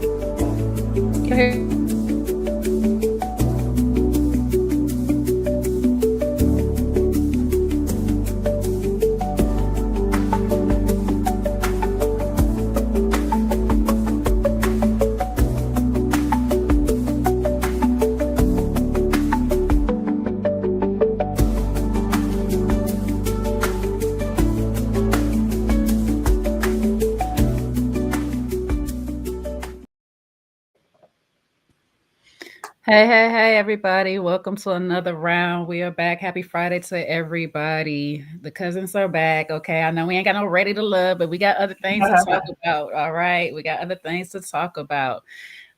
Okay. Hey, everybody. Welcome to another round. We are back. Happy Friday to everybody. The cousins are back. Okay. I know we ain't got no ready to love, but we got other things to talk about. All right. We got other things to talk about.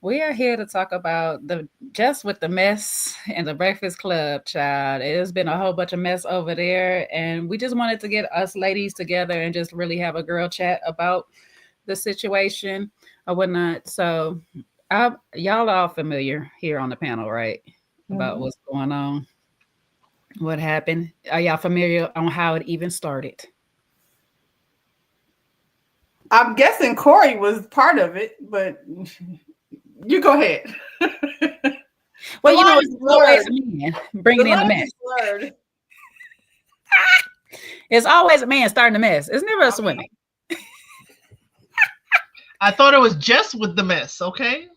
We are here to talk about the Just with the mess and the Breakfast Club, child. It has been a whole bunch of mess over there. And we just wanted to get us ladies together and just really have a girl chat about the situation or whatnot. So y'all all familiar here on the panel, right? About what's going on, what happened. Are y'all familiar on how it even started? I'm guessing Corey was part of it, but you go ahead. Well, you know, it's always a man bringing in the mess. It's always a man starting the mess. It's never us women. I thought it was Jess with the mess, okay?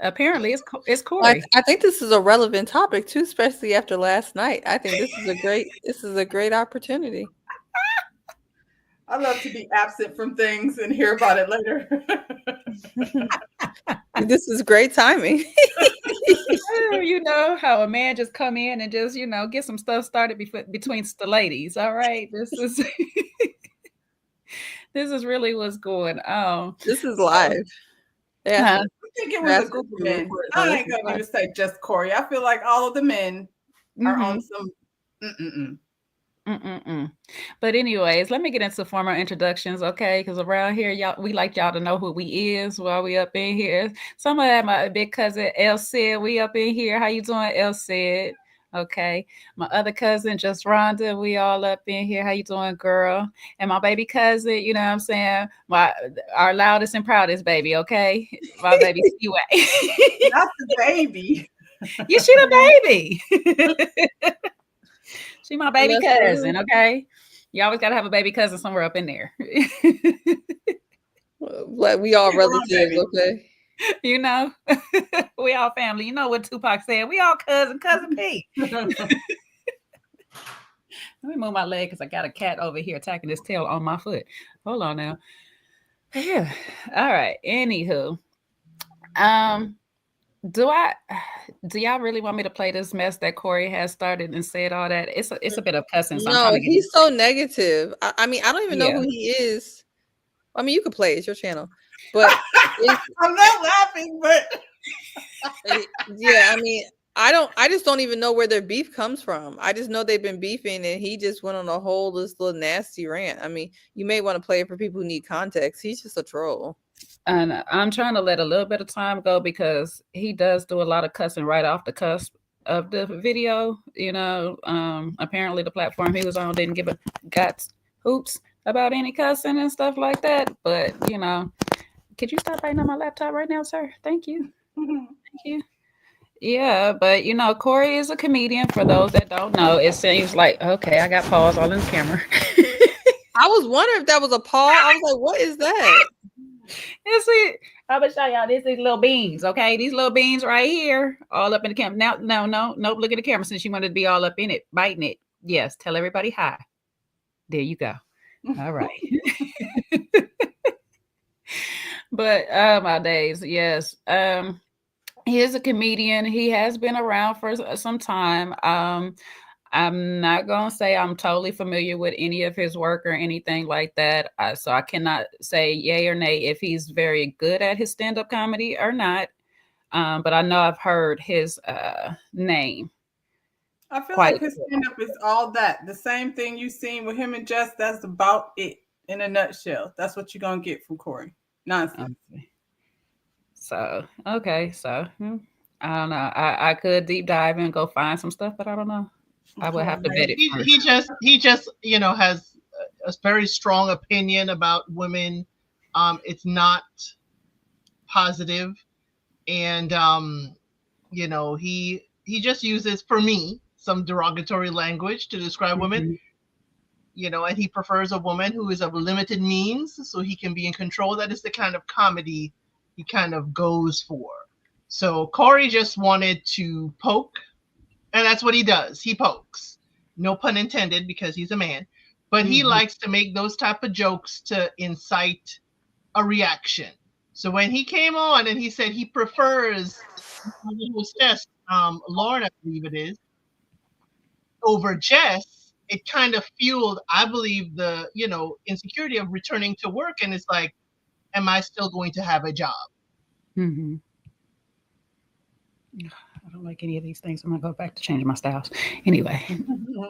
Apparently, it's Corey. I think this is a relevant topic too, especially after last night. I think this is a great opportunity. I love to be absent from things and hear about it later. This is great timing. You know how a man just come in and just get some stuff started between the ladies. All right, this is this is really what's going on. This is live. Yeah, I think it was a group of men. I ain't gonna even say just Corey. I feel like all of the men are on some. But anyways, let me get into formal introductions, okay? Because around here, we like y'all to know who we is while we up in here. Some of that, my big cousin El Cid, we up in here. How you doing, El Cid? Okay. My other cousin, just Rhonda, we all up in here. How you doing, girl? And my baby cousin, you know what I'm saying? Our loudest and proudest baby, okay? My baby Seaway. Not the baby. You see the baby. She my baby cousin, okay? You always got to have a baby cousin somewhere up in there. Like we all relatives, okay? You know, we all family. You know what Tupac said? We all cousin P. Let me move my leg because I got a cat over here attacking his tail on my foot. Hold on now. Yeah. All right. Anywho, do y'all really want me to play this mess that Corey has started and said all that? It's a bit of cussing. So no, he's so negative. I mean, I don't even know who he is. I mean, you could play it. It's your channel. But I'm not laughing, but yeah, I mean, I just don't even know where their beef comes from. I just know they've been beefing and he just went on a whole this little nasty rant. I mean, you may want to play it for people who need context. He's just a troll. And I'm trying to let a little bit of time go because he does do a lot of cussing right off the cusp of the video. You know, apparently the platform he was on didn't give a guts hoops about any cussing and stuff like that. But, you know, could you stop writing on my laptop right now, sir? Thank you. Thank you. Yeah, but, you know, Corey is a comedian. For those that don't know, it seems like, okay, I got paws all in the camera. I was wondering if that was a paw. I was like, what is that? I'm gonna show y'all these little beans, okay? These little beans right here, all up in the camera. Now, no, look at the camera since you wanted to be all up in it, biting it. Yes, tell everybody hi. There you go. All right. But my days, yes. He is a comedian. He has been around for some time. I'm not going to say I'm totally familiar with any of his work or anything like that. So I cannot say yay or nay if he's very good at his stand-up comedy or not. But I know I've heard his name. I feel like his stand-up is all that. The same thing you've seen with him and Jess, that's about it in a nutshell. That's what you're going to get from Corey. Nonsense. Okay. So, okay. So, I don't know. I could deep dive and go find some stuff, but I don't know. I would have to vet it first. He just you know has a very strong opinion about women. It's not positive, and he just uses, for me, some derogatory language to describe women. And he prefers a woman who is of limited means so he can be in control. That is the kind of comedy he kind of goes for. So Corey just wanted to poke, and that's what he does. He pokes. No pun intended, because he's a man. But he likes to make those type of jokes to incite a reaction. So when he came on and he said he prefers Lauren, I believe it is, over Jess, it kind of fueled, I believe, the insecurity of returning to work. And it's like, am I still going to have a job? I don't like any of these things. I'm gonna go back to changing my styles. Anyway,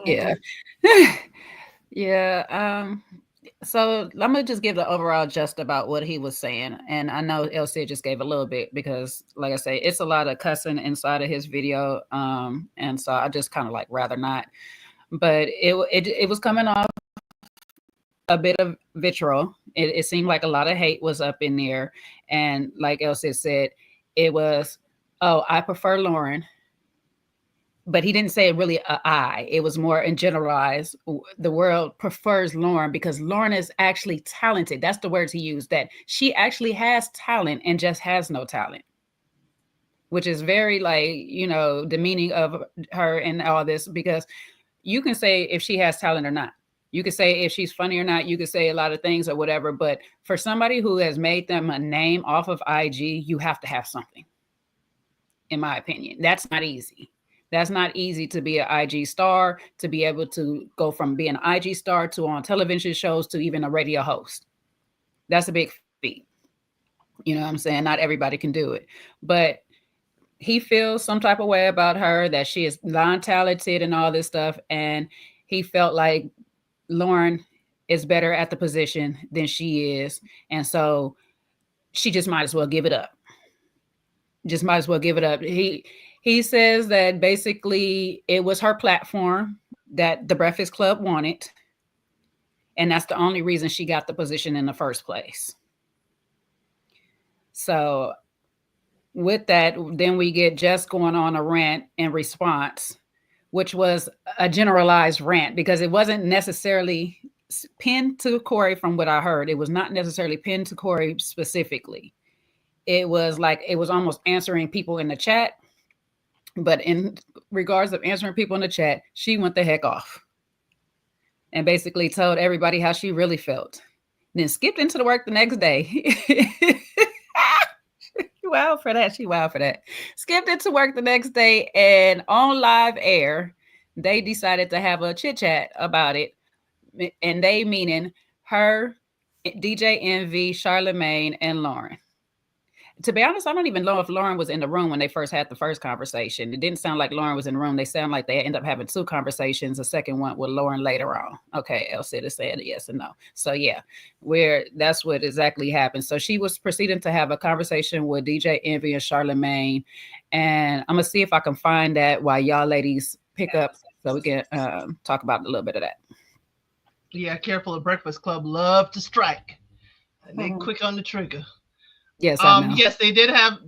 yeah. Yeah. So I'm gonna just give the overall gist about what he was saying, and I know LC just gave a little bit because, like I say, it's a lot of cussing inside of his video, and so I just kind of like rather not. But it was coming off a bit of vitriol. It seemed like a lot of hate was up in there, and like LC said, it was, oh, I prefer Lauren. But he didn't say really I. It was more in generalized. The world prefers Lauren because Lauren is actually talented. That's the words he used, that she actually has talent and just has no talent, which is very demeaning of her and all this, because you can say if she has talent or not. You could say if she's funny or not. You could say a lot of things or whatever. But for somebody who has made them a name off of IG, you have to have something, in my opinion. That's not easy. That's not easy to be an IG star, to be able to go from being an IG star to on television shows to even a radio host. That's a big feat. You know what I'm saying? Not everybody can do it. But he feels some type of way about her, that she is non-talented and all this stuff. And he felt like Lauren is better at the position than she is. And so she just might as well give it up. Just might as well give it up. He says that basically it was her platform that the Breakfast Club wanted, and that's the only reason she got the position in the first place. So with that, then we get Jess going on a rant in response, which was a generalized rant because it wasn't necessarily pinned to Corey. From what I heard, it was not necessarily pinned to Corey specifically. It was almost answering people in the chat. But in regards of answering people in the chat, she went the heck off and basically told everybody how she really felt. Then skipped into the work the next day. Wow for that. She wild for that. Skipped into work the next day, and on live air, they decided to have a chit chat about it. And they meaning her, DJ Envy, Charlamagne, and Lauren. To be honest, I don't even know if Lauren was in the room when they first had the first conversation. It didn't sound like Lauren was in the room. They sound like they end up having two conversations. A second one with Lauren later on. Okay, Elsie is saying yes and no. So yeah, that's what exactly happened. So she was proceeding to have a conversation with DJ Envy and Charlamagne, and I'm gonna see if I can find that while y'all ladies pick up, so we can talk about a little bit of that. Yeah, careful. The Breakfast Club love to strike, and they quick on the trigger. Yes, I know. Yes, they did have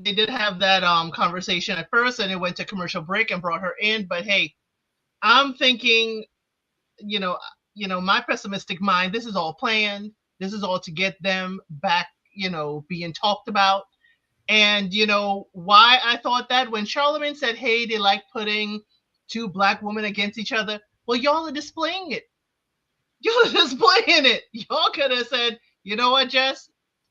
that conversation at first, and it went to commercial break and brought her in. But hey, I'm thinking, my pessimistic mind, this is all planned. This is all to get them back, being talked about. And why I thought that, when Charlamagne said, hey, they like putting two Black women against each other. Well, y'all are displaying it. Y'all are displaying it. Y'all could have said, you know what, Jess?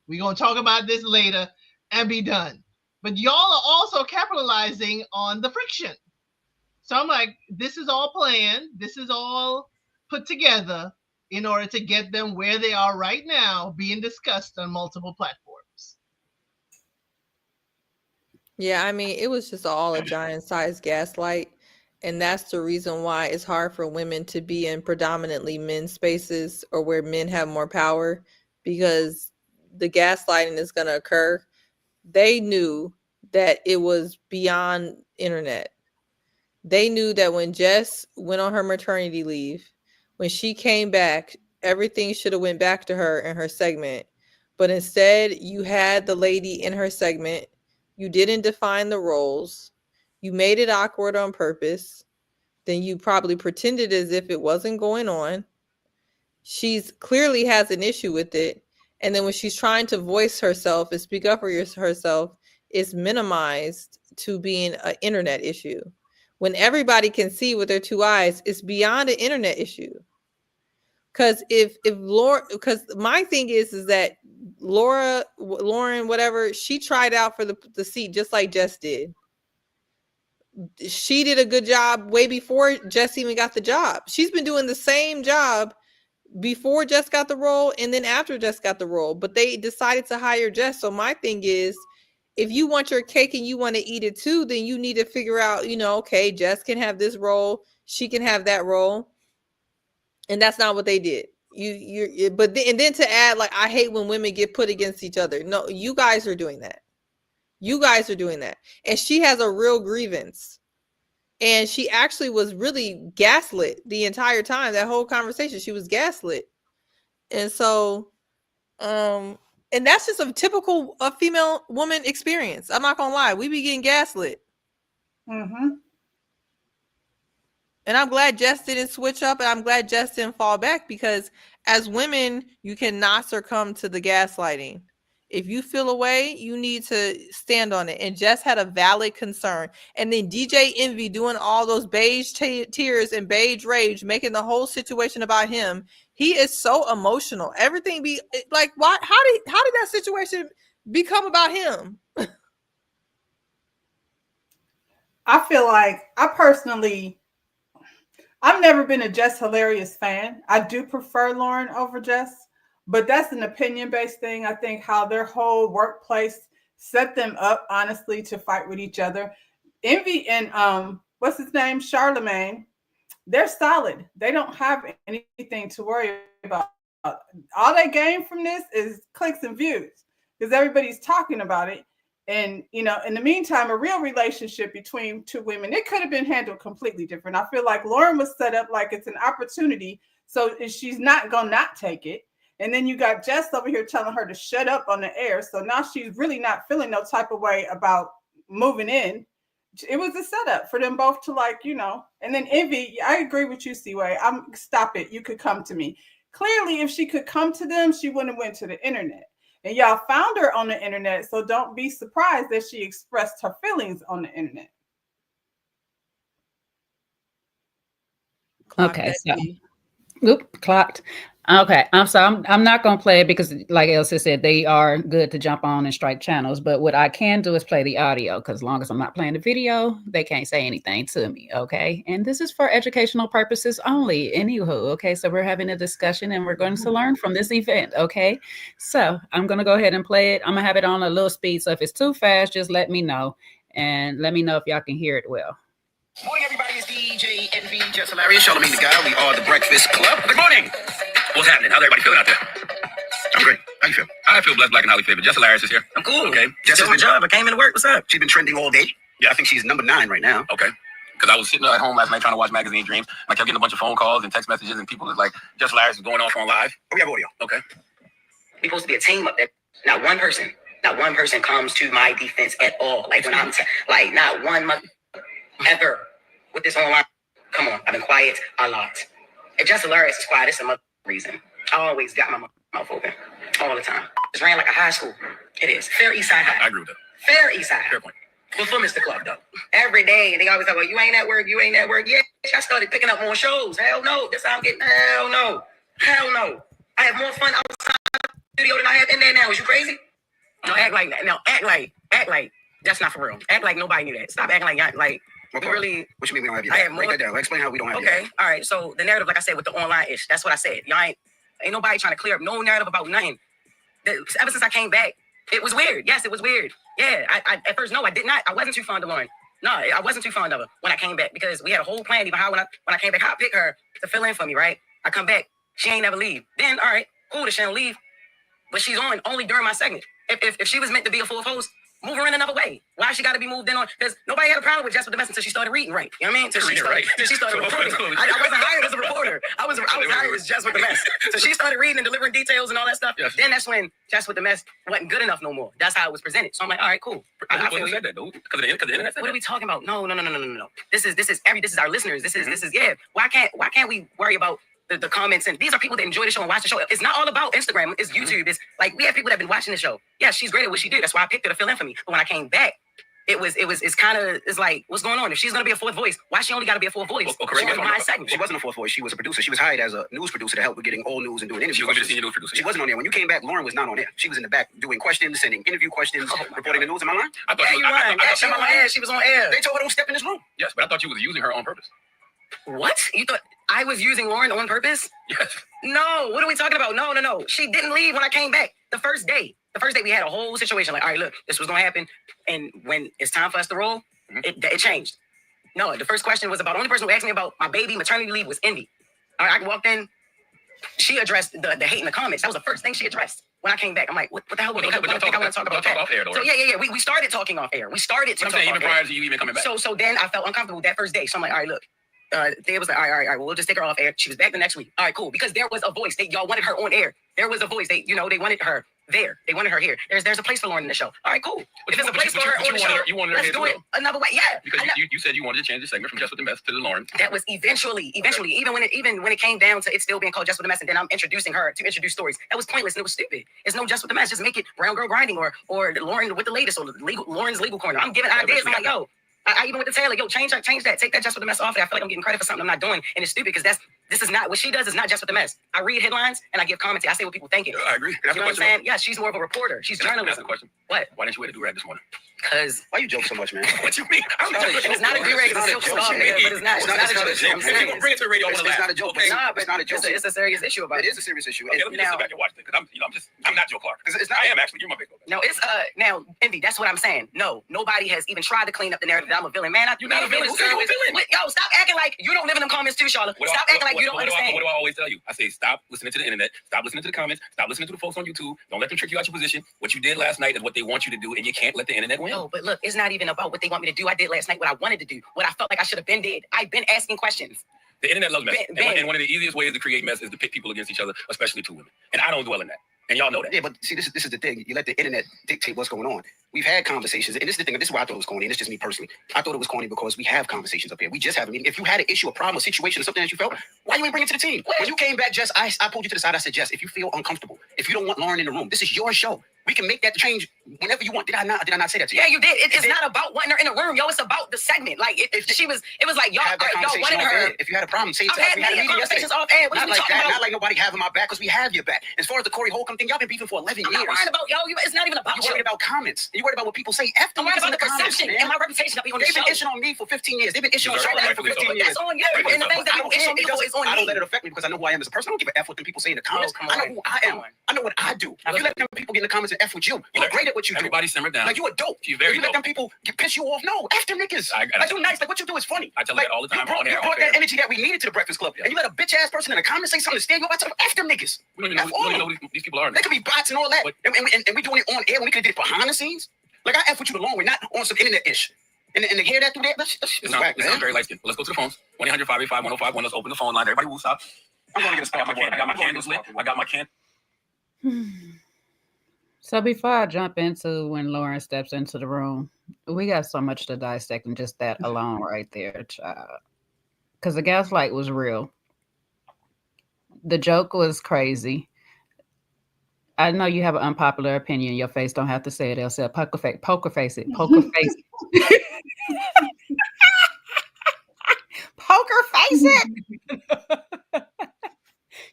We're going to talk about this later and be done. But y'all are also capitalizing on the friction. So I'm like, this is all planned. This is all put together in order to get them where they are right now, being discussed on multiple platforms. Yeah, I mean, it was just all a giant size gaslight. And that's the reason why it's hard for women to be in predominantly men's spaces or where men have more power, because the gaslighting is going to occur. They knew that it was beyond internet. They knew that when Jess went on her maternity leave, when she came back, everything should have went back to her in her segment. but instead you had the lady in her segment. You didn't define the roles. You made it awkward on purpose. Then you probably pretended as if it wasn't going on. She's clearly has an issue with it. And then when she's trying to voice herself and speak up for herself, it's minimized to being an internet issue. When everybody can see with their two eyes, it's beyond an internet issue. Because if Laura, because my thing is that Lauren, whatever, she tried out for the seat just like Jess did. She did a good job way before Jess even got the job. She's been doing the same job before Jess got the role and then after Jess got the role, but they decided to hire Jess. So my thing is, if you want your cake and you want to eat it too, then you need to figure out, okay, Jess can have this role, she can have that role. And that's not what they did. And then to add, like, I hate when women get put against each other. No, you guys are doing that. You guys are doing that. And she has a real grievance. And she actually was really gaslit the entire time. That whole conversation, she was gaslit. And so, and that's just a typical female woman experience. I'm not gonna lie, we be getting gaslit. Mm-hmm. And I'm glad Jess didn't switch up, and I'm glad Jess didn't fall back, because as women, you cannot succumb to the gaslighting. If you feel away, you need to stand on it. And Jess had a valid concern. And then DJ Envy doing all those beige tears and beige rage, making the whole situation about him. He is so emotional. Everything be like, why? How did that situation become about him? I feel like I've never been a Jess Hilarious fan. I do prefer Lauren over Jess, but that's an opinion-based thing. I think how their whole workplace set them up, honestly, to fight with each other. Envy and what's his name, Charlemagne, they're solid. They don't have anything to worry about. All they gain from this is clicks and views because everybody's talking about it. And, in the meantime, a real relationship between two women, it could have been handled completely different. I feel like Lauren was set up like it's an opportunity. So she's not going to not take it. And then you got Jess over here telling her to shut up on the air. So now she's really not feeling no type of way about moving in. It was a setup for them both to and then Envy, I agree with you, C-Way. Stop it. You could come to me. Clearly, if she could come to them, she wouldn't have went to the internet. And y'all found her on the internet, so don't be surprised that she expressed her feelings on the internet. Okay, so clocked. Okay, I'm not gonna play it because, like Elsa said, they are good to jump on and strike channels. But what I can do is play the audio, because as long as I'm not playing the video, they can't say anything to me. Okay, and this is for educational purposes only. Anywho, okay, so we're having a discussion and we're going to learn from this event. Okay, so I'm gonna go ahead and play it. I'm gonna have it on a little speed, so if it's too fast, just let me know, and let me know if y'all can hear it well. Morning, everybody. It's DJ Envy, Jess Hilarious, Charlemagne the Guy. We are the Breakfast Club. Good morning. What's happening? How's everybody feeling out there? I'm great. How you feel? I feel blessed, black, and highly favored. Jess Hilarious is here. I'm cool. Okay. Jess has my job. I came into work. What's up? She's been trending all day. Yeah, I think she's number 9 right now. Okay. Because I was sitting at home last night trying to watch Magazine Dreams. And I kept getting a bunch of phone calls and text messages, and people was like, Jess Hilarious is going off on live. Oh, we have audio. Okay. We're supposed to be a team up there. Not one person comes to my defense at all. Like when I'm not one month ever with this online. Come on, I've been quiet a lot. If Jess Hilarious is quiet, it's some other reason. I always got my mouth open all the time. It's ran like a high school. It is. Fair East Side High. I agree with that. Fair East Side. Fair point. Well, for Mr. Club, though. Every day, they always talk about, you ain't at work. Yeah, I started picking up more shows. Hell no. That's how I'm getting. Hell no. I have more fun outside the studio than I have in there now. Is you crazy? No, act like. That's not for real. Act like nobody knew that. Stop acting like. What really? What you mean we don't have you? I have more. Break that down. Explain how we don't have you. Okay. All right. So the narrative, like I said, with the online ish, that's what I said. Y'all ain't nobody trying to clear up no narrative about nothing. Ever since I came back, it was weird. Yes, it was weird. Yeah. I at first, no, I did not. I wasn't too fond of Lauren. No, I wasn't too fond of her when I came back, because we had a whole plan. Even how when I came back, how I pick her to fill in for me. Right. I come back. She ain't never leave. Then all right, cool. She don't leave, but she's on only during my segment. If she was meant to be a full host, Move her in another way. Why she got to be moved in on? Because nobody had a problem with Jess with the mess until she started reading right. You know what I mean? Until she started reporting. I wasn't hired as a reporter. I was hired as Jess with the mess. So she started reading and delivering details and all that stuff. Yes. Then that's when Jess with the mess wasn't good enough no more. That's how it was presented. So I'm like, all right, cool. I feel said that, dude. Because the internet said what are we talking about? No. This is our listeners. This is yeah. Why can't we worry about the comments? And these are people that enjoy the show and watch the show. It's not all about Instagram. It's YouTube. It's like we have people that have been watching the show. Yeah, she's great at what she did. That's why I picked her to fill in for me. But when I came back, it's like, what's going on? If she's gonna be a fourth voice, why she only gotta be a fourth voice? She wasn't a fourth voice. She was a producer. She was hired as a news producer to help with getting all news and doing interviews. She was a senior news producer. She wasn't on there. When you came back, Lauren was not on there. She was in the back doing questions, sending interview questions, reporting the news. Am I lying? I thought she was on air. She was on air. They told her don't step in this room. Yes, but I thought you was using her on purpose. What? You thought I was using Lauren on purpose? Yes. No. What are we talking about? No. She didn't leave when I came back. The first day we had a whole situation. Like, all right, look, this was gonna happen, and when it's time for us to roll, it changed. No, the first question was about the only person who asked me about my baby maternity leave was Indy. All right, I walked in. She addressed the hate in the comments. That was the first thing she addressed when I came back. I'm like, what the hell? I want to talk about that. Off air, so yeah. We started talking off air. Even prior to you even coming back. So then I felt uncomfortable that first day. So I'm like, all right, look. They was like, all right, well, we'll just take her off air. She was back the next week. All right, cool. Because there was a voice. Y'all wanted her on air. There was a voice. They wanted her there. They wanted her here. There's a place for Lauren in the show. All right, cool. If there's a place for her on the show, let's do it another way. Yeah. Because you said you wanted to change the segment from Jess with the Mess to the Lauren. That was eventually, even when it came down to it still being called Jess with the Mess, and then I'm introducing her to introduce stories. That was pointless and it was stupid. It's no Jess with the Mess. Just make it Brown Girl Grinding or Lauren with the latest or Lauren's Legal Corner. I'm giving ideas. I'm like, yo. I even went to Taylor, yo, change that, take that Jess with the Mess off there. I feel like I'm getting credit for something I'm not doing, and it's stupid because this is not what she does. Is not Jess with the Mess. I read headlines and I give commentary. I say what people thinking. I agree. You know what I'm saying? Yeah, she's more of a reporter. She's journalism. That's the question. What? Why didn't you wear the do-rag this morning? Because why you joke so much, man? What you mean? It's not a do-rag. It's a silk scarf, but it's not a joke. Bring it to the radio. It's not a joke. It's not a joke. It's a serious issue about it. It is a serious issue. Okay, let me just sit back and watch it because I'm not Joe Clark. I am actually. You're my big brother. No, it's now Envy. That's what I'm saying. No, nobody has even tried to clean up the narrative that I'm a villain. Man, you're not a villain. Who's a villain? Yo, stop acting like you don't live in them comments too, Charlotte. Stop acting like you don't understand. What do I always tell you? I say stop listening to the internet. Stop listening to the comments. Stop listening to the folks on YouTube. Don't let them trick you out your position. What you did last night is what they want you to do, and you can't let the internet win. No, but look, it's not even about what they want me to do. I did last night what I wanted to do, what I felt like I should have been did. I've been asking questions. The internet loves mess. And one of the easiest ways to create mess is to pit people against each other, especially two women. And I don't dwell in that. And y'all know that. Yeah, but see, this is the thing. You let the internet dictate what's going on. We've had conversations, and this is the thing. This is why I thought it was corny. And it's just me personally. I thought it was corny because we have conversations up here. We just have a meeting. If you had an issue, a problem, a situation, or something that you felt, why you ain't bring it to the team? When you came back, Jess, I pulled you to the side. I said, Jess, if you feel uncomfortable, if you don't want Lauren in the room, this is your show. We can make that change whenever you want. Did I not say that to you? Yeah, you did. It's not about wanting her in the room, yo. It's about the segment. Like it was like y'all wanted her. If you had a problem, say it to us. We had a meeting yesterday. Not like that. Not like nobody having my back because we have your back. As far as the Corey Holcomb thing, y'all been beefing for 11 years. I'm not worried about it's not even about you. You're worried about comments. You worried about what people say. I'm worried about the perception and my reputation of being on the show. They've been issuing on me for 15 years. They've been issuing on Charlotte for 15 years. That's on you. And the things that people issue on people is on me. I don't let it affect me because I know who I am as a person. I don't give a F what them people say in the comments. I know who I am. I know what I do. If you let them people get in the comments and F with you, you're great at what you do. Everybody simmer down. Like you a dope. She's very dope. You let them people piss you off. No, F them niggas. Like you nice. Like what you do is funny. I tell you that all the time. You brought that energy that we needed to the Breakfast Club. And you let a bitch ass person in the comments say something to stand you up. I tell them F them niggas. We don't even know who these people are. They could be bots and all that. And we doing it on air when we could have did it behind the scenes. Like I F with you the long way, not on some internet ish. And to hear that through there, that's whack, man. Very light skin. Let's go to the phones. 1-800-585-1051. Let's open the phone line. Everybody will stop. I'm going to get a stop. I got my candles lit. I got my can. So before I jump into when Lauren steps into the room, we got so much to dissect in just that alone right there, child. Because the gaslight was real. The joke was crazy. I know you have an unpopular opinion. Your face don't have to say it. They'll say poker face it. Poker face it. Poker face it.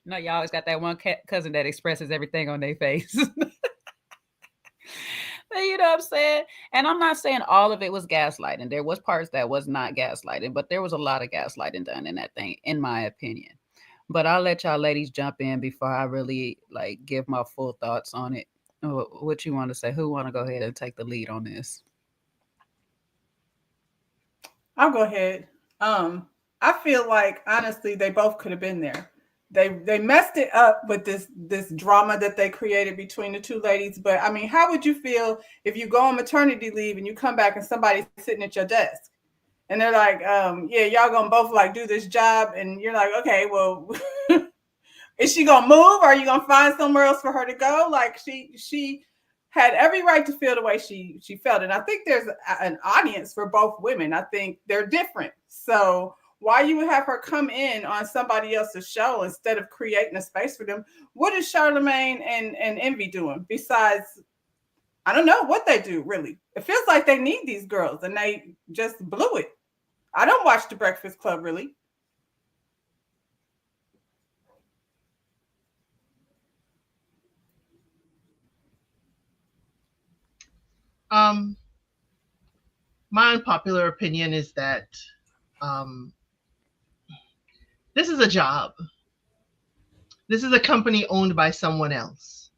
No, you always got that one cousin that expresses everything on their face. You know what I'm saying? And I'm not saying all of it was gaslighting. There was parts that was not gaslighting, but there was a lot of gaslighting done in that thing, in my opinion. But I'll let y'all ladies jump in before I really give my full thoughts on it. What you want to say? Who want to go ahead and take the lead on this? I'll go ahead. I feel like honestly they both could have been there. they messed it up with this drama that they created between the two ladies. But I mean, how would you feel if you go on maternity leave and you come back and somebody's sitting at your desk and they're like, yeah, y'all gonna both like do this job, and you're like, okay, well, is she gonna move? Or are you gonna find somewhere else for her to go? Like she had every right to feel the way she felt, and I think there's an audience for both women. I think they're different, so why you would have her come in on somebody else's show instead of creating a space for them? What is Charlemagne and Envy doing besides? I don't know what they do, really. It feels like they need these girls and they just blew it. I don't watch The Breakfast Club, really. My unpopular opinion is that this is a job. This is a company owned by someone else.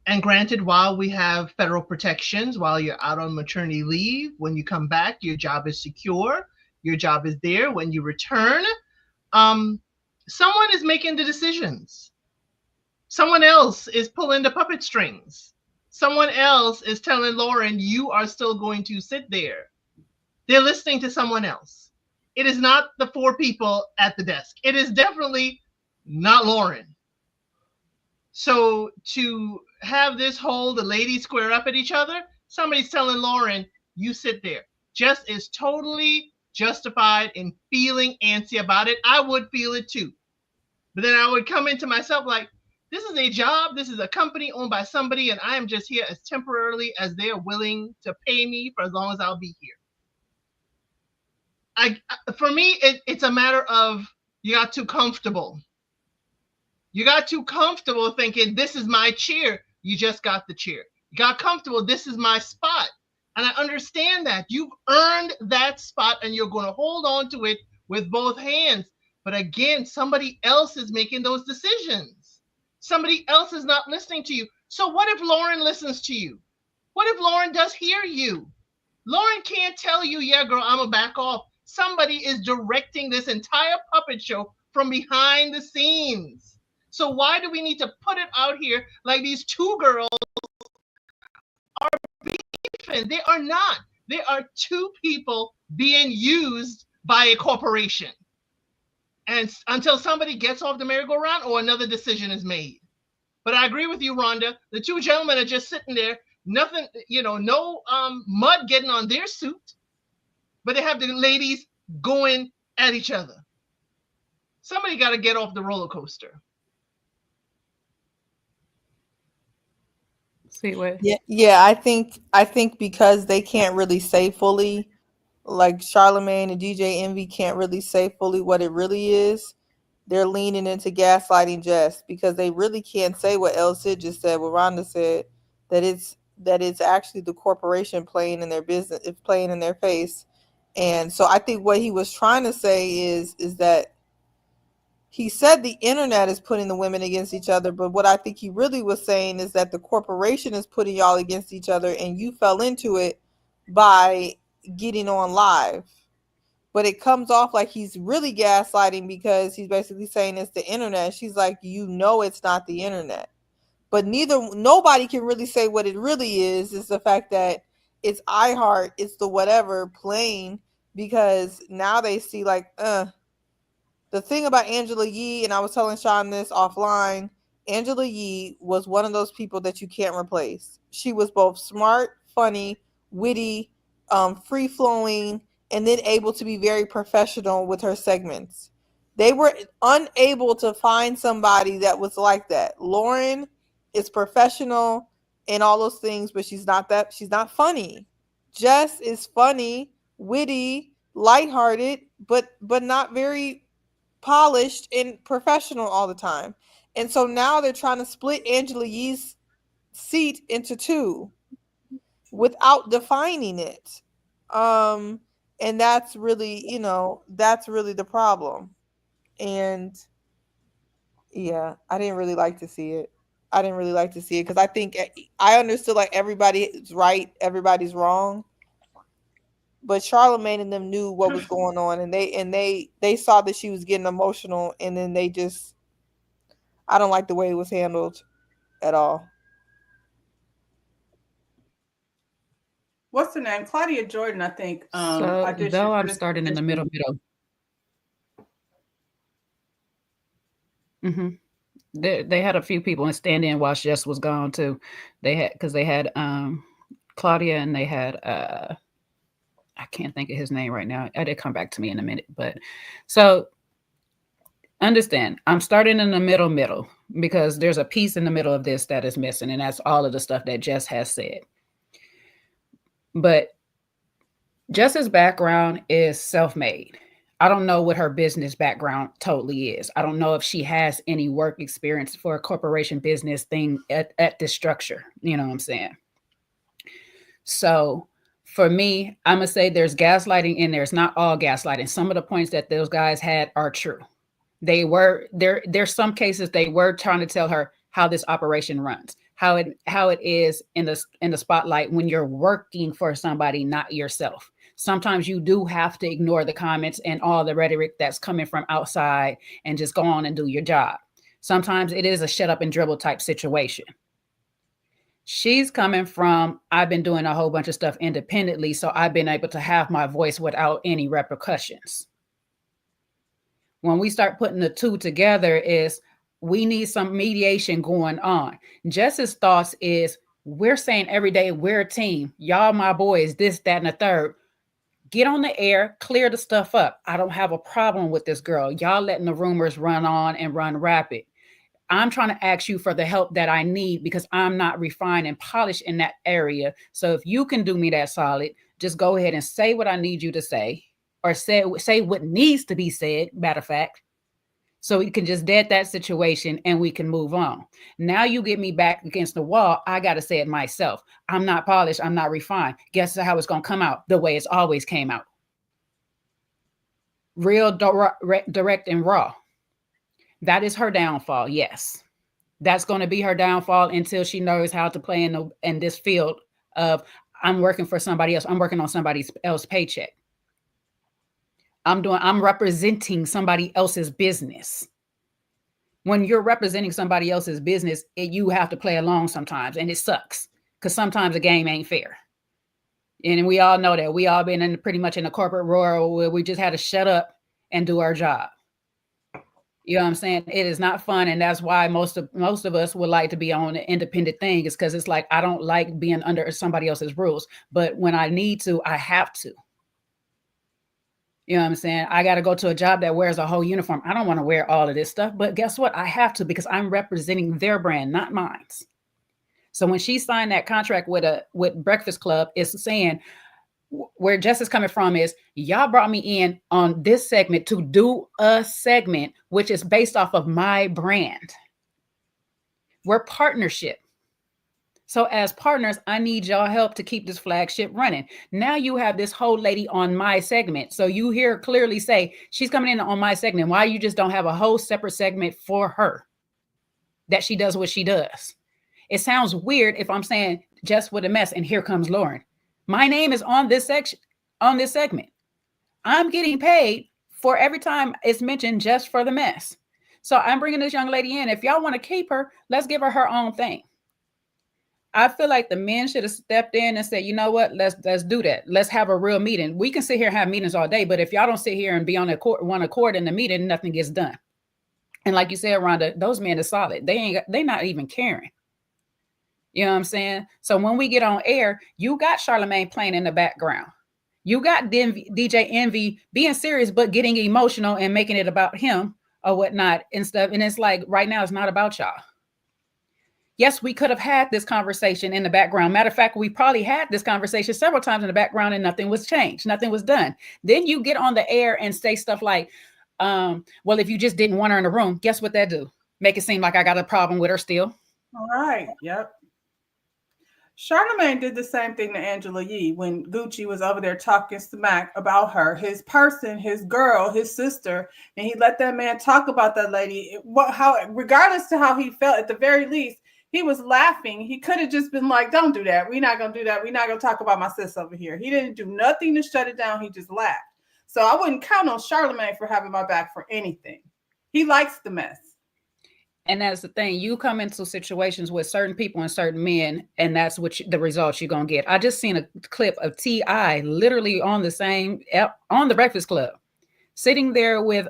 And granted, while we have federal protections, while you're out on maternity leave, when you come back, your job is secure. Your job is there. When you return, someone is making the decisions. Someone else is pulling the puppet strings. Someone else is telling Lauren, you are still going to sit there. They're listening to someone else. It is not the four people at the desk. It is definitely not Lauren. So to have this whole, the ladies square up at each other, somebody's telling Lauren, you sit there. Jess is totally justified in feeling antsy about it. I would feel it too. But then I would come into myself like, this is a job. This is a company owned by somebody, and I am just here as temporarily as they are willing to pay me for as long as I'll be here. For me, it's a matter of you got too comfortable. You got too comfortable thinking, this is my chair. You just got the chair. You got comfortable. This is my spot. And I understand that. You've earned that spot and you're going to hold on to it with both hands. But again, somebody else is making those decisions. Somebody else is not listening to you. So what if Lauren listens to you? What if Lauren does hear you? Lauren can't tell you, yeah, girl, I'm going to back off. Somebody is directing this entire puppet show from behind the scenes. So why do we need to put it out here like these two girls are beefing? They are not. They are two people being used by a corporation. And until somebody gets off the merry-go-round or another decision is made. But I agree with you, Rhonda. The two gentlemen are just sitting there, nothing, no mud getting on their suit, but they have the ladies going at each other. Somebody got to get off the roller coaster. Yeah, I think because they can't really say fully, like Charlemagne and DJ Envy can't really say fully what it really is. They're leaning into gaslighting Jess because they really can't say what El Cid just said, what Rhonda said, that it's actually the corporation playing in their business, it's playing in their face. And so I think what he was trying to say is that he said the internet is putting the women against each other, but what I think he really was saying is that the corporation is putting y'all against each other and you fell into it by getting on live. But it comes off like he's really gaslighting because he's basically saying it's the internet. She's like, it's not the internet. But nobody can really say what it really is the fact that it's iHeart, it's the whatever playing, because now they see like, the thing about Angela Yee, and I was telling Sean this offline, Angela Yee was one of those people that you can't replace. She was both smart, funny, witty, free-flowing, and then able to be very professional with her segments. They were unable to find somebody that was like that. Lauren is professional and all those things, but she's not funny. Jess is funny, witty, lighthearted, but not very polished and professional all the time. And so now they're trying to split Angela Yee's seat into two without defining it. And that's really, that's really the problem. And yeah, I didn't really like to see it. Because I think I understood like everybody's right, everybody's wrong. but Charlemagne and them knew what was going on, and they saw that she was getting emotional, and then they just, I don't like the way it was handled at all. What's her name? Claudia Jordan, I think. So auditioned though for I'm this starting in the position. middle. They had a few people and stand in while Jess was gone too. They had Claudia, and they had I can't think of his name right now. It'll come back to me in a minute. But so understand, I'm starting in the middle because there's a piece in the middle of this that is missing, and that's all of the stuff that Jess has said. But Jess's background is self-made. I don't know what her business background totally is. I don't know if she has any work experience for a corporation business thing at this structure. You know what I'm saying? So for me, I'm going to say there's gaslighting in there. It's not all gaslighting. Some of the points that those guys had are true. They were there. There's some cases they were trying to tell her how this operation runs, how it is in the spotlight when you're working for somebody, not yourself. Sometimes you do have to ignore the comments and all the rhetoric that's coming from outside and just go on and do your job. Sometimes it is a shut up and dribble type situation. She's coming from, I've been doing a whole bunch of stuff independently, so I've been able to have my voice without any repercussions. When we start putting the two together is we need some mediation going on. Jess's thoughts is, we're saying every day we're a team. Y'all my boys, this, that, and the third. Get on the air, clear the stuff up. I don't have a problem with this girl. Y'all letting the rumors run on and run rapid. I'm trying to ask you for the help that I need because I'm not refined and polished in that area. So if you can do me that solid, just go ahead and say what I need you to say, or say what needs to be said, matter of fact, so we can just dead that situation and we can move on. Now you get me back against the wall. I got to say it myself. I'm not polished. I'm not refined. Guess how it's going to come out? The way it's always came out. Real direct and raw. That is her downfall. Yes. That's going to be her downfall until she knows how to play in this field of, I'm working for somebody else. I'm working on somebody else's paycheck. I'm representing somebody else's business. When you're representing somebody else's business, you have to play along sometimes, and it sucks because sometimes the game ain't fair. And we all know that. We all been pretty much in a corporate world where we just had to shut up and do our job. You know what I'm saying? It is not fun, and that's why most of us would like to be on an independent thing, is because it's like, I don't like being under somebody else's rules, but when I need to, I have to. You know what I'm saying? I got to go to a job that wears a whole uniform. I don't want to wear all of this stuff, but guess what? I have to, because I'm representing their brand, not mine. So when she signed that contract with Breakfast Club, it's saying, where Jess is coming from is, y'all brought me in on this segment to do a segment which is based off of my brand. We're partnership. So as partners, I need y'all help to keep this flagship running. Now you have this whole lady on my segment. So you hear clearly say, she's coming in on my segment. Why you just don't have a whole separate segment for her that she does what she does? It sounds weird if I'm saying Jess with a mess and here comes Lauren. My name is on this section, on this segment. I'm getting paid for every time it's mentioned Jess for the mess. So I'm bringing this young lady in. If y'all want to keep her, let's give her her own thing. I feel like the men should have stepped in and said, you know what, let's do that. Let's have a real meeting. We can sit here and have meetings all day, but if y'all don't sit here and be on one accord in the meeting, nothing gets done. And like you said, Rhonda, those men are solid. They not even caring. You know what I'm saying? So when we get on air, you got Charlemagne playing in the background. You got DJ Envy being serious, but getting emotional and making it about him or whatnot and stuff. And it's like, right now, it's not about y'all. Yes, we could have had this conversation in the background. Matter of fact, we probably had this conversation several times in the background and nothing was changed. Nothing was done. Then you get on the air and say stuff like, well, if you just didn't want her in the room, guess what that do? Make it seem like I got a problem with her still. All right. Yep. Charlemagne did the same thing to Angela Yee when Gucci was over there talking smack about her, his person, his girl, his sister, and he let that man talk about that lady. Regardless to how he felt, at the very least, He was laughing. He could have just been like, don't do that. We're not going to do that. We're not going to talk about my sis over here. He didn't do nothing to shut it down. He just laughed. So I wouldn't count on Charlemagne for having my back for anything. He likes the mess. And that's the thing. You come into situations with certain people and certain men, and that's what the results you're going to get. I just seen a clip of T.I. literally on the Breakfast Club, sitting there with,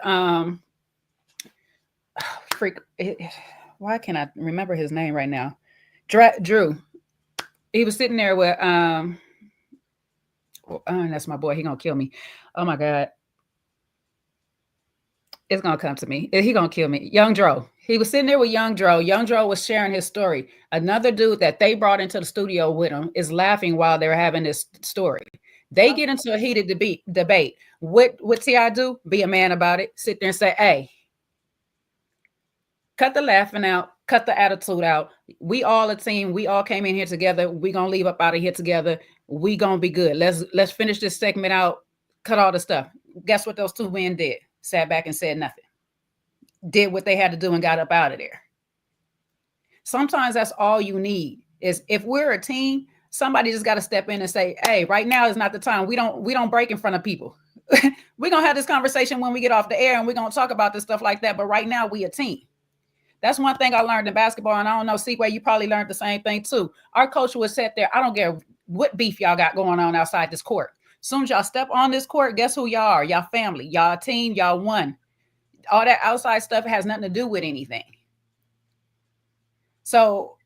why can't I remember his name right now? Drew. He was sitting there with, that's my boy. He gonna kill me. Oh my God. It's gonna come to me. He gonna kill me. Young Dro. He was sitting there with Young Dro. Young Dro was sharing his story. Another dude that they brought into the studio with him is laughing while they're having this story. They get into a heated debate. What T.I. do? Be a man about it. Sit there and say, hey, cut the laughing out, cut the attitude out. We all a team. We all came in here together. We gonna leave up out of here together. We gonna be good. Let's finish this segment out. Cut all the stuff. Guess what those two men did? Sat back and said nothing. Did what they had to do and got up out of there. Sometimes that's all you need. Is if we're a team, somebody just got to step in and say, hey, right now is not the time. We don't break in front of people. We're gonna have this conversation when we get off the air, and we're gonna talk about this stuff like that. But right now we a team. That's one thing I learned in basketball, and I don't know, Seaway, you probably learned the same thing too. Our coach would sit there, I don't care what beef y'all got going on outside this court. As soon as y'all step on this court, guess who y'all are? Y'all family, y'all team, y'all won. All that outside stuff has nothing to do with anything. So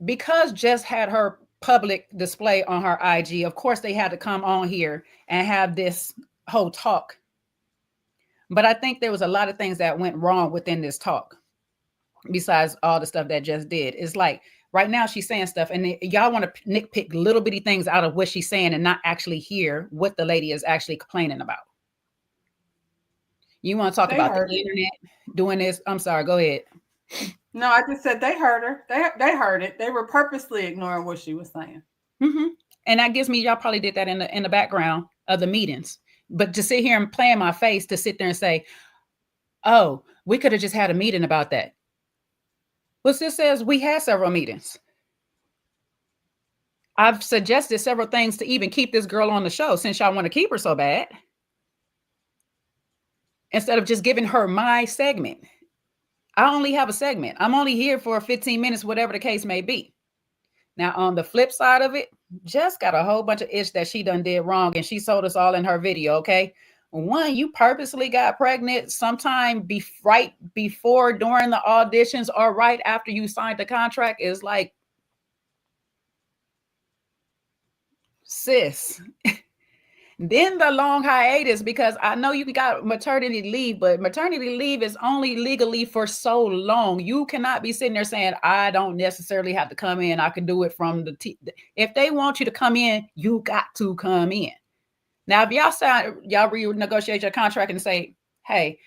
because Jess had her public display on her IG, of course they had to come on here and have this whole talk. But I think there was a lot of things that went wrong within this talk. Besides all the stuff that Jess did. It's like right now she's saying stuff and y'all want to nitpick little bitty things out of what she's saying and not actually hear what the lady is actually complaining about. You want to talk about the internet doing this? I'm sorry, go ahead. No, I just said they heard her. They heard it. They were purposely ignoring what she was saying. Mm-hmm. And that gives me, y'all probably did that in the background of the meetings. But to sit here and play in my face, to sit there and say, oh, we could have just had a meeting about that. Well, sis says we had several meetings. I've suggested several things to even keep this girl on the show since y'all want to keep her so bad. Instead of just giving her my segment. I only have a segment. I'm only here for 15 minutes, whatever the case may be. Now, on the flip side of it, Jess got a whole bunch of ish that she done did wrong, and she told us all in her video, okay? One, you purposely got pregnant sometime right before, during the auditions, or right after you signed the contract is like, sis. Then the long hiatus, because I know you got maternity leave, but maternity leave is only legally for so long. You cannot be sitting there saying, I don't necessarily have to come in. I can do it from if they want you to come in, you got to come in. Now, if y'all renegotiate your contract and say, hey,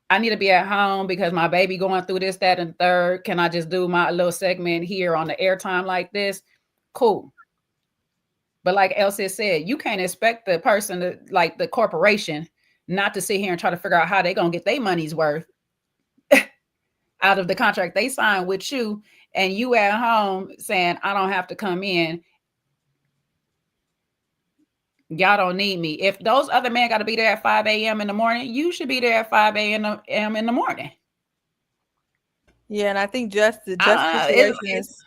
I need to be at home because my baby going through this, that, and third. Can I just do my little segment here on the airtime like this? Cool. But like Elsie said, you can't expect the person to, like the corporation, not to sit here and try to figure out how they're going to get their money's worth out of the contract they signed with you, and you at home saying, I don't have to come in. Y'all don't need me. If those other men got to be there at 5 a.m. in the morning, you should be there at 5 a.m. in the morning. Yeah, and I think Jess situation is...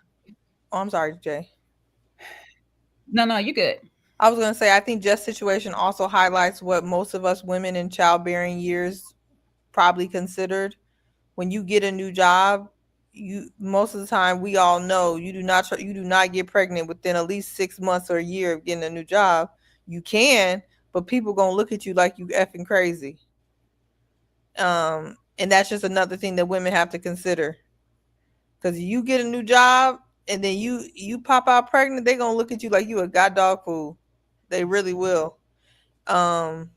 Oh, I'm sorry, Jay. No, you good. I was going to say, I think Jess' situation also highlights what most of us women in childbearing years probably considered. When you get a new job, most of the time we all know you do not get pregnant within at least 6 months or a year of getting a new job. You can, but people gonna look at you like you effing crazy. And that's just another thing that women have to consider. Because you get a new job and then you pop out pregnant, they gonna look at you like you a god dog fool. They really will. And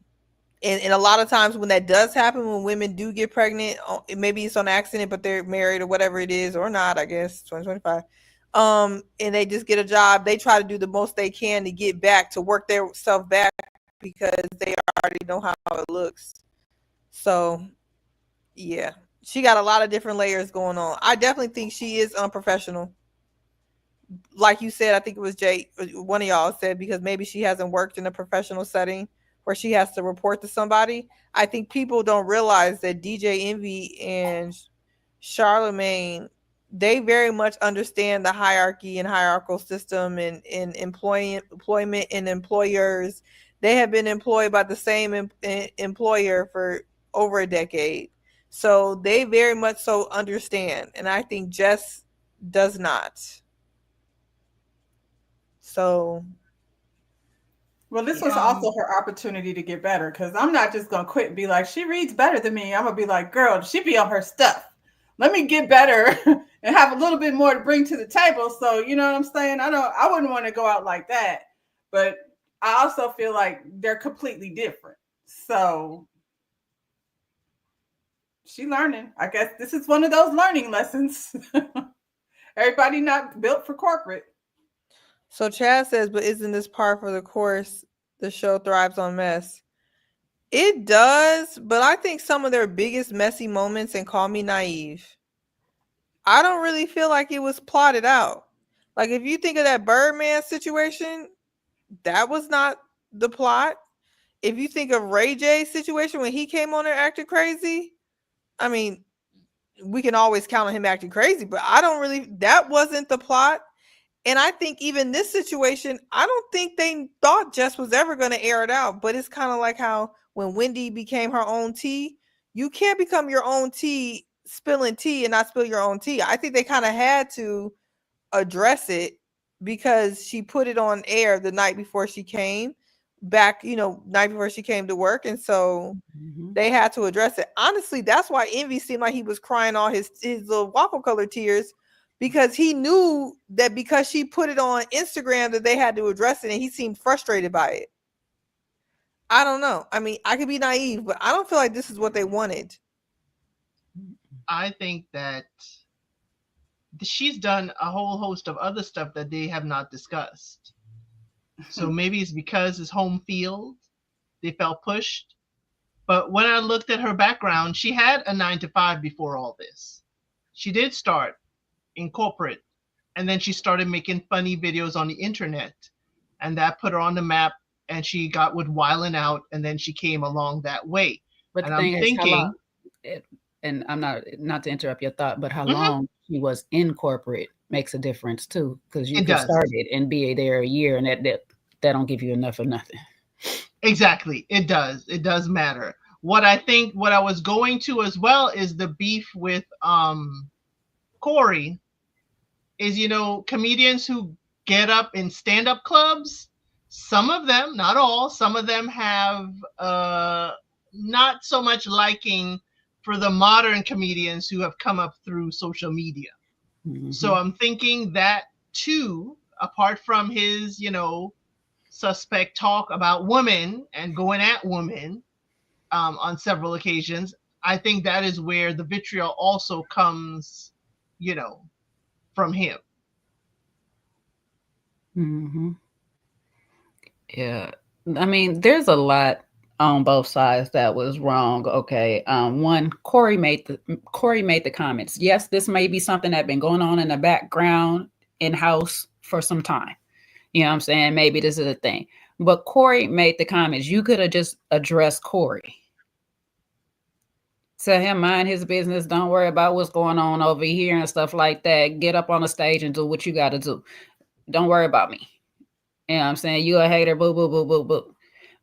a lot of times when that does happen, when women do get pregnant, maybe it's on accident, but they're married or whatever it is, or not, I guess, 2025. And they just get a job, they try to do the most they can to get back, to work their self back, because they already know how it looks. So yeah, she got a lot of different layers going on. I definitely think she is unprofessional. like you said, I think it was Jay, one of y'all said, because maybe she hasn't worked in a professional setting where she has to report to somebody. I think people don't realize that DJ Envy and Charlemagne, they very much understand the hierarchy and hierarchical system and employment and employers. They have been employed by the same employer for over a decade. So they very much so understand. And I think Jess does not. So, well, this was also her opportunity to get better, because I'm not just going to quit and be like, she reads better than me. I'm going to be like, girl, she be on her stuff. Let me get better and have a little bit more to bring to the table. So, you know what I'm saying? I wouldn't want to go out like that. But I also feel like they're completely different. So she learning. I guess this is one of those learning lessons. Everybody not built for corporate. So Chad says, but isn't this par for the course? The show thrives on mess. It does, but I think some of their biggest messy moments, and call me naive, I don't really feel like it was plotted out. Like, if you think of that Birdman situation, that was not the plot. If you think of Ray J's situation when he came on there acting crazy, I mean, we can always count on him acting crazy, but that wasn't the plot. And I think even this situation, I don't think they thought Jess was ever going to air it out. But it's kind of like how when Wendy became her own tea, you can't become your own tea, spilling tea and not spill your own tea. I think they kind of had to address it because she put it on air the night before she came back, night before she came to work. And so they had to address it. Honestly, that's why Envy seemed like he was crying all his little waffle color tears, because he knew that because she put it on Instagram that they had to address it, and he seemed frustrated by it. I don't know. I mean, I could be naive, but I don't feel like this is what they wanted. I think that she's done a whole host of other stuff that they have not discussed. So maybe it's because it's home field, they felt pushed. But when I looked at her background, she had a 9-to-5 before all this. She did start in corporate, and then she started making funny videos on the internet, and that put her on the map, and she got with Wildin' Out, and then she came along that way. But and the thing I'm is, thinking, and I'm not to interrupt your thought, but how long she was in corporate makes a difference too, because you can start it and be there a year, and that don't give you enough of nothing. Exactly, it does matter. What I was going to as well is the beef with Corey is, comedians who get up in stand-up clubs, some of them, not all, some of them have not so much liking for the modern comedians who have come up through social media. So I'm thinking that too, apart from his, suspect talk about women and going at women on several occasions, I think that is where the vitriol also comes, from him. Yeah, I mean, there's a lot on both sides that was wrong. Okay, one, Corey made the comments. Yes, this may be something that's been going on in the background in-house for some time. You know what I'm saying? Maybe this is a thing. But Corey made the comments. You could have just addressed Corey. Tell him mind his business. Don't worry about what's going on over here and stuff like that. Get up on the stage and do what you got to do. Don't worry about me. You know what I'm saying? You a hater, boo, boo, boo, boo, boo.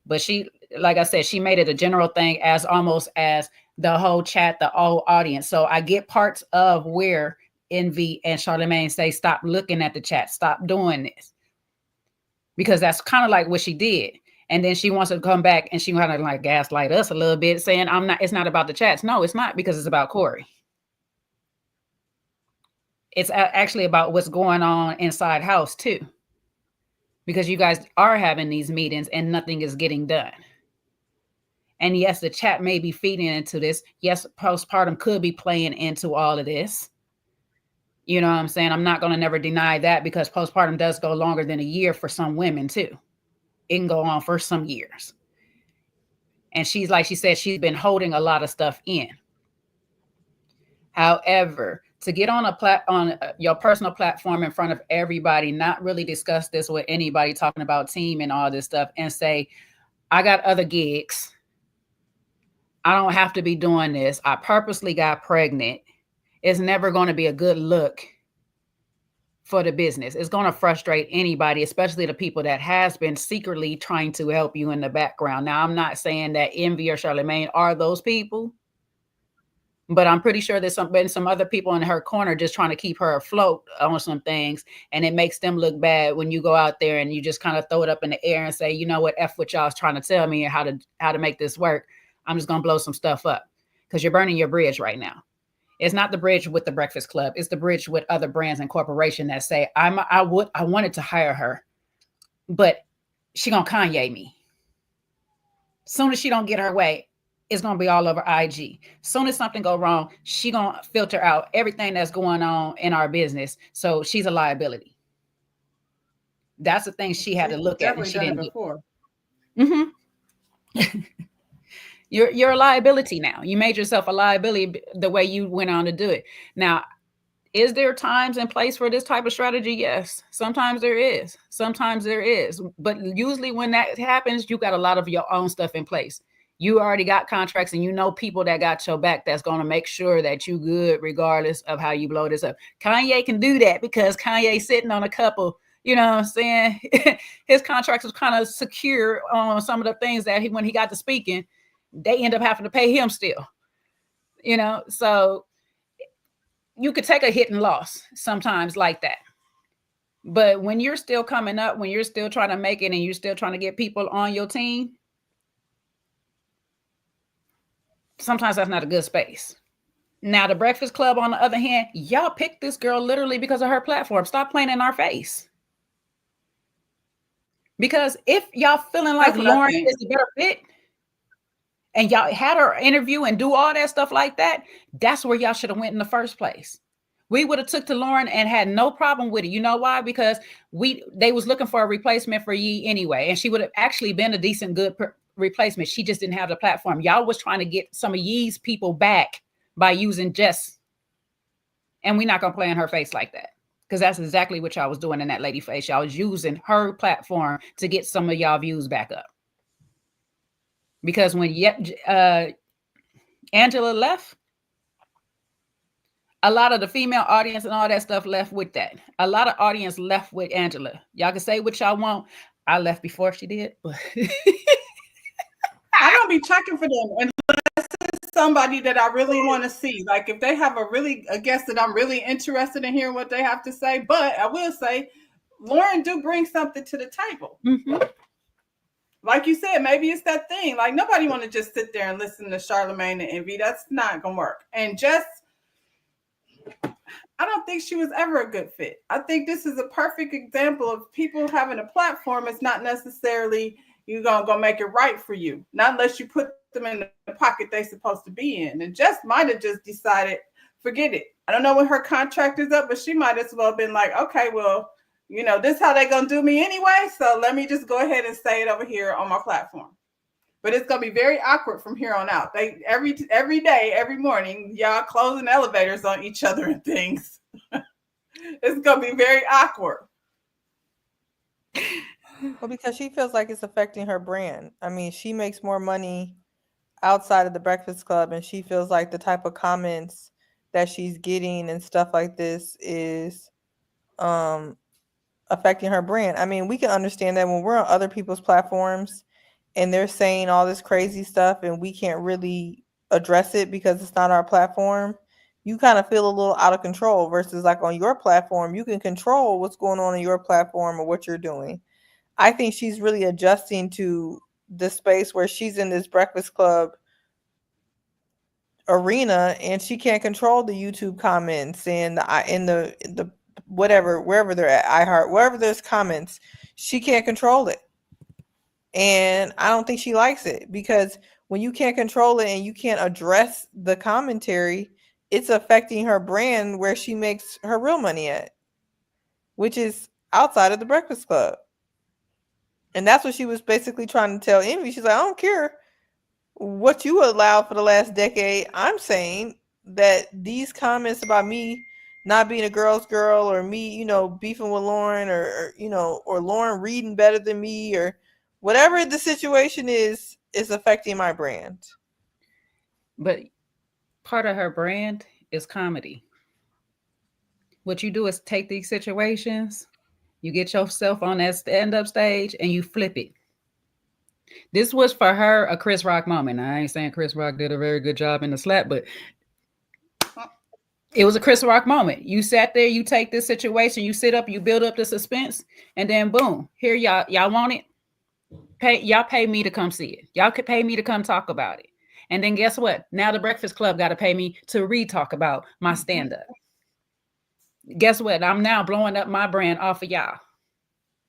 But she, like I said, she made it a general thing as almost as the whole chat, the whole audience. So I get parts of where Envy and Charlemagne say, stop looking at the chat. Stop doing this. Because that's kind of like what she did. And then she wants to come back and she kind of like gaslight us a little bit, saying, it's not about the chats. No, it's not, because it's about Corey. It's actually about what's going on inside house too. Because you guys are having these meetings and nothing is getting done. And yes, the chat may be feeding into this. Yes, postpartum could be playing into all of this. You know what I'm saying? I'm not going to never deny that, because postpartum does go longer than a year for some women too. It can go on for some years. And like she said, she's been holding a lot of stuff in. However, to get on your personal platform in front of everybody, not really discuss this with anybody, talking about team and all this stuff, and say, I got other gigs. I don't have to be doing this. I purposely got pregnant. It's never going to be a good look for the business. It's going to frustrate anybody, especially the people that has been secretly trying to help you in the background. Now, I'm not saying that Envy or Charlemagne are those people, but I'm pretty sure there's been some other people in her corner just trying to keep her afloat on some things. And it makes them look bad when you go out there and you just kind of throw it up in the air and say, you know what, F what y'all's trying to tell me how to make this work. I'm just going to blow some stuff up, because you're burning your bridge right now. It's not the bridge with the Breakfast Club. It's the bridge with other brands and corporations that say, I wanted to hire her, but she going to Kanye me. Soon as she don't get her way, it's going to be all over IG. Soon as something go wrong, she going to filter out everything that's going on in our business. So she's a liability. That's the thing she had to look at, and she didn't before. You're a liability now. You made yourself a liability the way you went on to do it. Now, is there times and place for this type of strategy? Yes. Sometimes there is. Sometimes there is. But usually when that happens, you got a lot of your own stuff in place. You already got contracts, and you know people that got your back that's going to make sure that you good regardless of how you blow this up. Kanye can do that because Kanye's sitting on a couple, you know what I'm saying? His contracts was kind of secure on some of the things that when he got to speaking, they end up having to pay him still, you know? So you could take a hit and loss sometimes like that. But when you're still coming up, when you're still trying to make it and you're still trying to get people on your team, sometimes that's not a good space. Now, the Breakfast Club, on the other hand, y'all picked this girl literally because of her platform. Stop playing in our face. Because if y'all feeling like Lauren is the better fit, and y'all had her interview and do all that stuff like that, that's where y'all should have went in the first place. We would have took to Lauren and had no problem with it. You know why? Because they was looking for a replacement for Yee anyway, and she would have actually been a decent, good replacement. She just didn't have the platform. Y'all was trying to get some of Yee's people back by using Jess, and we're not going to play in her face like that, because that's exactly what y'all was doing in that lady face. Y'all was using her platform to get some of y'all views back up. Because when Angela left, a lot of the female audience and all that stuff left with that. A lot of audience left with Angela. Y'all can say what y'all want. I left before she did. I don't be checking for them unless it's somebody that I really want to see. Like if they have a guest that I'm really interested in hearing what they have to say. But I will say, Lauren do bring something to the table. Mm-hmm. Like you said, maybe it's that thing. Like nobody want to just sit there and listen to Charlemagne and Envy. That's not going to work. And Jess, I don't think she was ever a good fit. I think this is a perfect example of people having a platform. It's not necessarily you're going to make it right for you. Not unless you put them in the pocket they're supposed to be in. And Jess might have just decided, forget it. I don't know when her contract is up, but she might as well have been like, okay, well, you know, this is how they're going to do me anyway. So let me just go ahead and say it over here on my platform. But it's going to be very awkward from here on out. They every day, every morning, y'all closing elevators on each other and things. It's going to be very awkward. Well, because she feels like it's affecting her brand. I mean, she makes more money outside of the Breakfast Club, and she feels like the type of comments that she's getting and stuff like this is affecting her brand. I mean, we can understand that when we're on other people's platforms and they're saying all this crazy stuff and we can't really address it because it's not our platform, you kind of feel a little out of control versus like on your platform, you can control what's going on in your platform or what you're doing. I think she's really adjusting to the space where she's in this Breakfast Club arena and she can't control the YouTube comments and in the whatever, wherever they're at, iHeart, wherever there's comments, she can't control it. And I don't think she likes it, because when you can't control it and you can't address the commentary, it's affecting her brand where she makes her real money at, which is outside of the Breakfast Club. And that's what she was basically trying to tell Envy. She's like, I don't care what you allowed for the last decade. I'm saying that these comments about me not being a girl's girl, or me, beefing with Lauren, or Lauren reading better than me, or whatever the situation is affecting my brand. But part of her brand is comedy. What you do is take these situations, you get yourself on that stand-up stage, and you flip it. This was for her a Chris Rock moment. I ain't saying Chris Rock did a very good job in the slap, but it was a Chris Rock moment. You sat there, you take this situation, you sit up, you build up the suspense, and then boom, here y'all want it. Y'all pay me to come see it. Y'all could pay me to come talk about it. And then guess what? Now the Breakfast Club got to pay me to re-talk about my stand-up. Guess what? I'm now blowing up my brand off of y'all.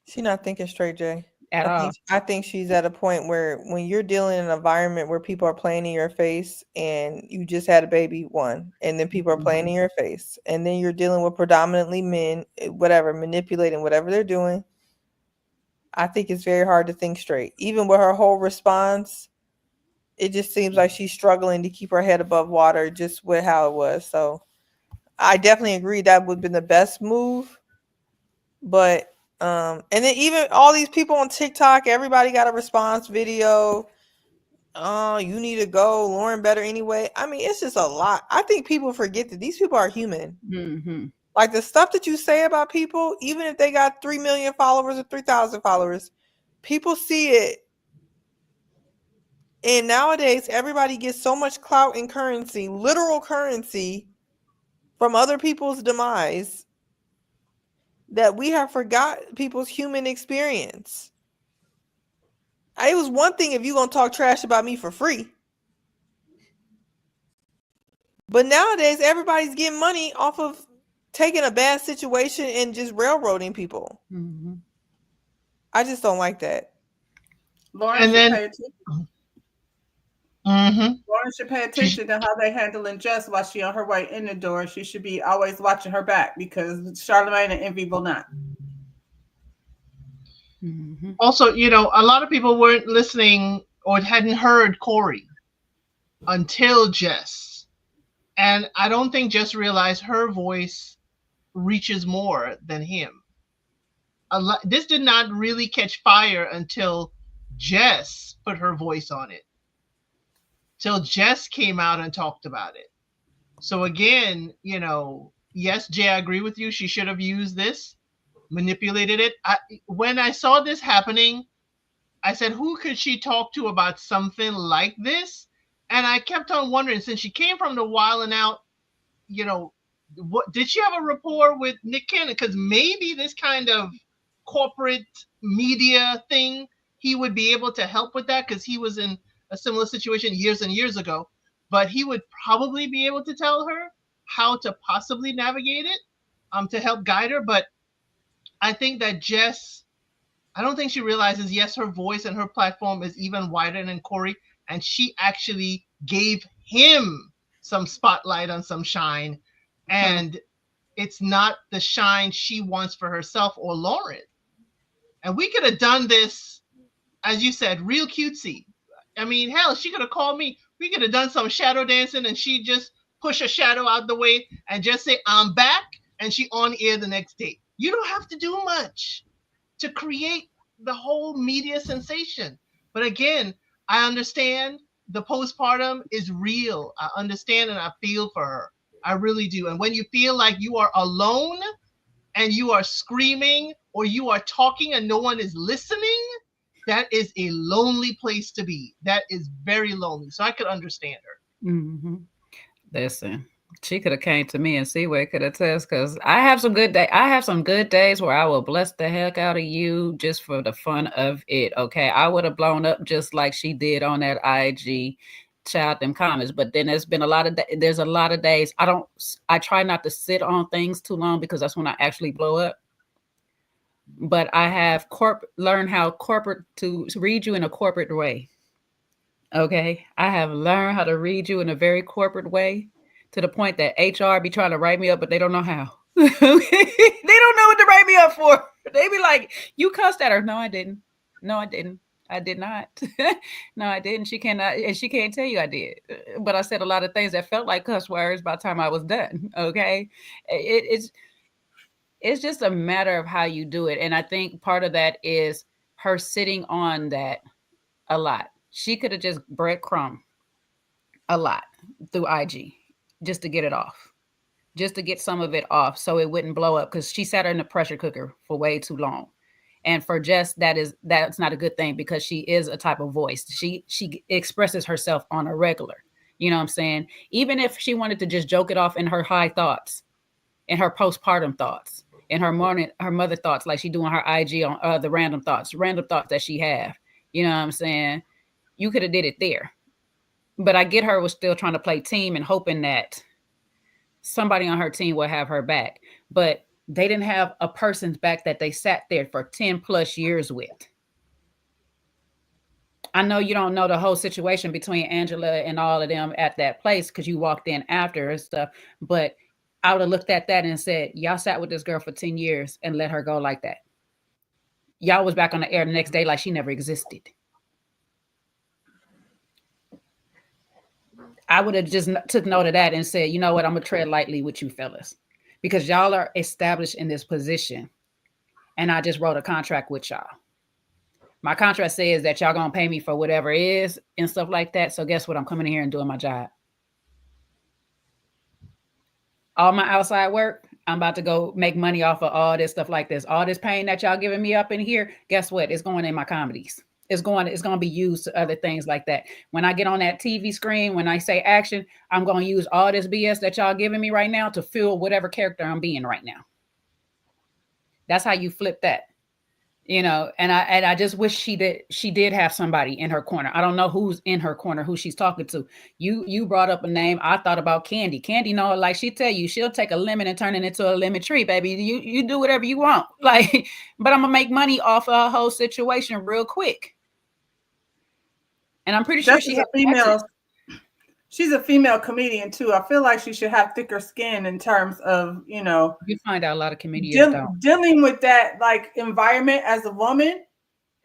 She's not thinking straight, Jay. All. I think she's at a point where when you're dealing in an environment where people are playing in your face, and you just had a baby, one, and then people are playing in your face, and then you're dealing with predominantly men, whatever, manipulating whatever they're doing. I think it's very hard to think straight. Even with her whole response, it just seems like she's struggling to keep her head above water just with how it was. So I definitely agree that would have been the best move. But and then even all these people on TikTok, everybody got a response video. Oh, you need to go. Lauren better anyway. I mean, it's just a lot. I think people forget that these people are human. Mm-hmm. Like the stuff that you say about people, even if they got 3 million followers or 3,000 followers, people see it. And nowadays, everybody gets so much clout and currency, literal currency, from other people's demise, that we have forgot people's human experience. It was one thing if you're going to talk trash about me for free. But nowadays, everybody's getting money off of taking a bad situation and just railroading people. Mm-hmm. I just don't like that. Lauren should pay attention to how they handling Jess while she on her way in the door. She should be always watching her back, because Charlamagne and Envy will not. Mm-hmm. Also, a lot of people weren't listening or hadn't heard Corey until Jess. And I don't think Jess realized her voice reaches more than him. This did not really catch fire until Jess put her voice on it. Till Jess came out and talked about it. So again, yes, Jay, I agree with you. She should have used this, manipulated it. When I saw this happening, I said, who could she talk to about something like this? And I kept on wondering, since she came from the Wild 'N Out, what did she have a rapport with Nick Cannon? Because maybe this kind of corporate media thing, he would be able to help with that, because he was in a similar situation years and years ago. But he would probably be able to tell her how to possibly navigate it, to help guide her. But I think that Jess, I don't think she realizes, yes, her voice and her platform is even wider than Corey, and she actually gave him some spotlight and some shine, and it's not the shine she wants for herself or Lauren. And we could have done this, as you said, real cutesy. I mean, hell, she could have called me. We could have done some shadow dancing, and she just push a shadow out the way and just say, I'm back, and she on air the next day. You don't have to do much to create the whole media sensation. But again, I understand the postpartum is real. I understand and I feel for her. I really do. And when you feel like you are alone and you are screaming or you are talking and no one is listening, that is a lonely place to be. That is very lonely. So I could understand her. Mm-hmm. Listen, she could have came to me and Seaway could attest, because I have some good days. I have some good days where I will bless the heck out of you just for the fun of it. Okay, I would have blown up just like she did on that IG child them comments. But then there's been a lot of there's a lot of days I try not to sit on things too long, because that's when I actually blow up. But I have learned how to read you in a corporate way. Okay, I have learned how to read you in a very corporate way, to the point that HR be trying to write me up, but they don't know how. They don't know what to write me up for. They be like, you cussed at her. No, I didn't. No, I didn't. I did not. No, I didn't. She cannot, and she can't tell you I did. But I said a lot of things that felt like cuss words by the time I was done. Okay, it's just a matter of how you do it, and I think part of that is her sitting on that a lot. She could have just breadcrumb a lot through IG just to get it off, just to get some of it off, so it wouldn't blow up, because she sat her in the pressure cooker for way too long. And for Jess, that's not a good thing, because she is a type of voice. She expresses herself on a regular. You know what I'm saying? Even if she wanted to just joke it off in her high thoughts, in her postpartum thoughts, in her mother thoughts, like she doing her IG on the random thoughts that she have. You know what I'm saying? You could have did it there. But I get her was still trying to play team and hoping that somebody on her team will have her back. But they didn't have a person's back that they sat there for 10 plus years with. I know you don't know the whole situation between Angela and all of them at that place, because you walked in after and stuff, but I would have looked at that and said, y'all sat with this girl for 10 years and let her go like that. Y'all was back on the air the next day like she never existed. I would have just took note of that and said, you know what, I'm going to tread lightly with you fellas, because y'all are established in this position, and I just wrote a contract with y'all. My contract says that y'all going to pay me for whatever it is and stuff like that. So guess what? I'm coming in here and doing my job. All my outside work, I'm about to go make money off of all this stuff like this. All this pain that y'all giving me up in here, guess what? It's going in my comedies. It's going to be used to other things like that. When I get on that TV screen, when I say action, I'm going to use all this BS that y'all giving me right now to fill whatever character I'm being right now. That's how you flip that. You know, and I just wish she did have somebody in her corner. I don't know who's in her corner, who she's talking to. You brought up a name. I thought about Candy. Candy, know, like she tell you, she'll take a lemon and turn it into a lemon tree, baby. You do whatever you want. Like, but I'm gonna make money off of a whole situation real quick. And I'm pretty sure she has female. She's a female comedian too. I feel like she should have thicker skin in terms of, you know, you find out a lot of comedians dealing with that like environment as a woman.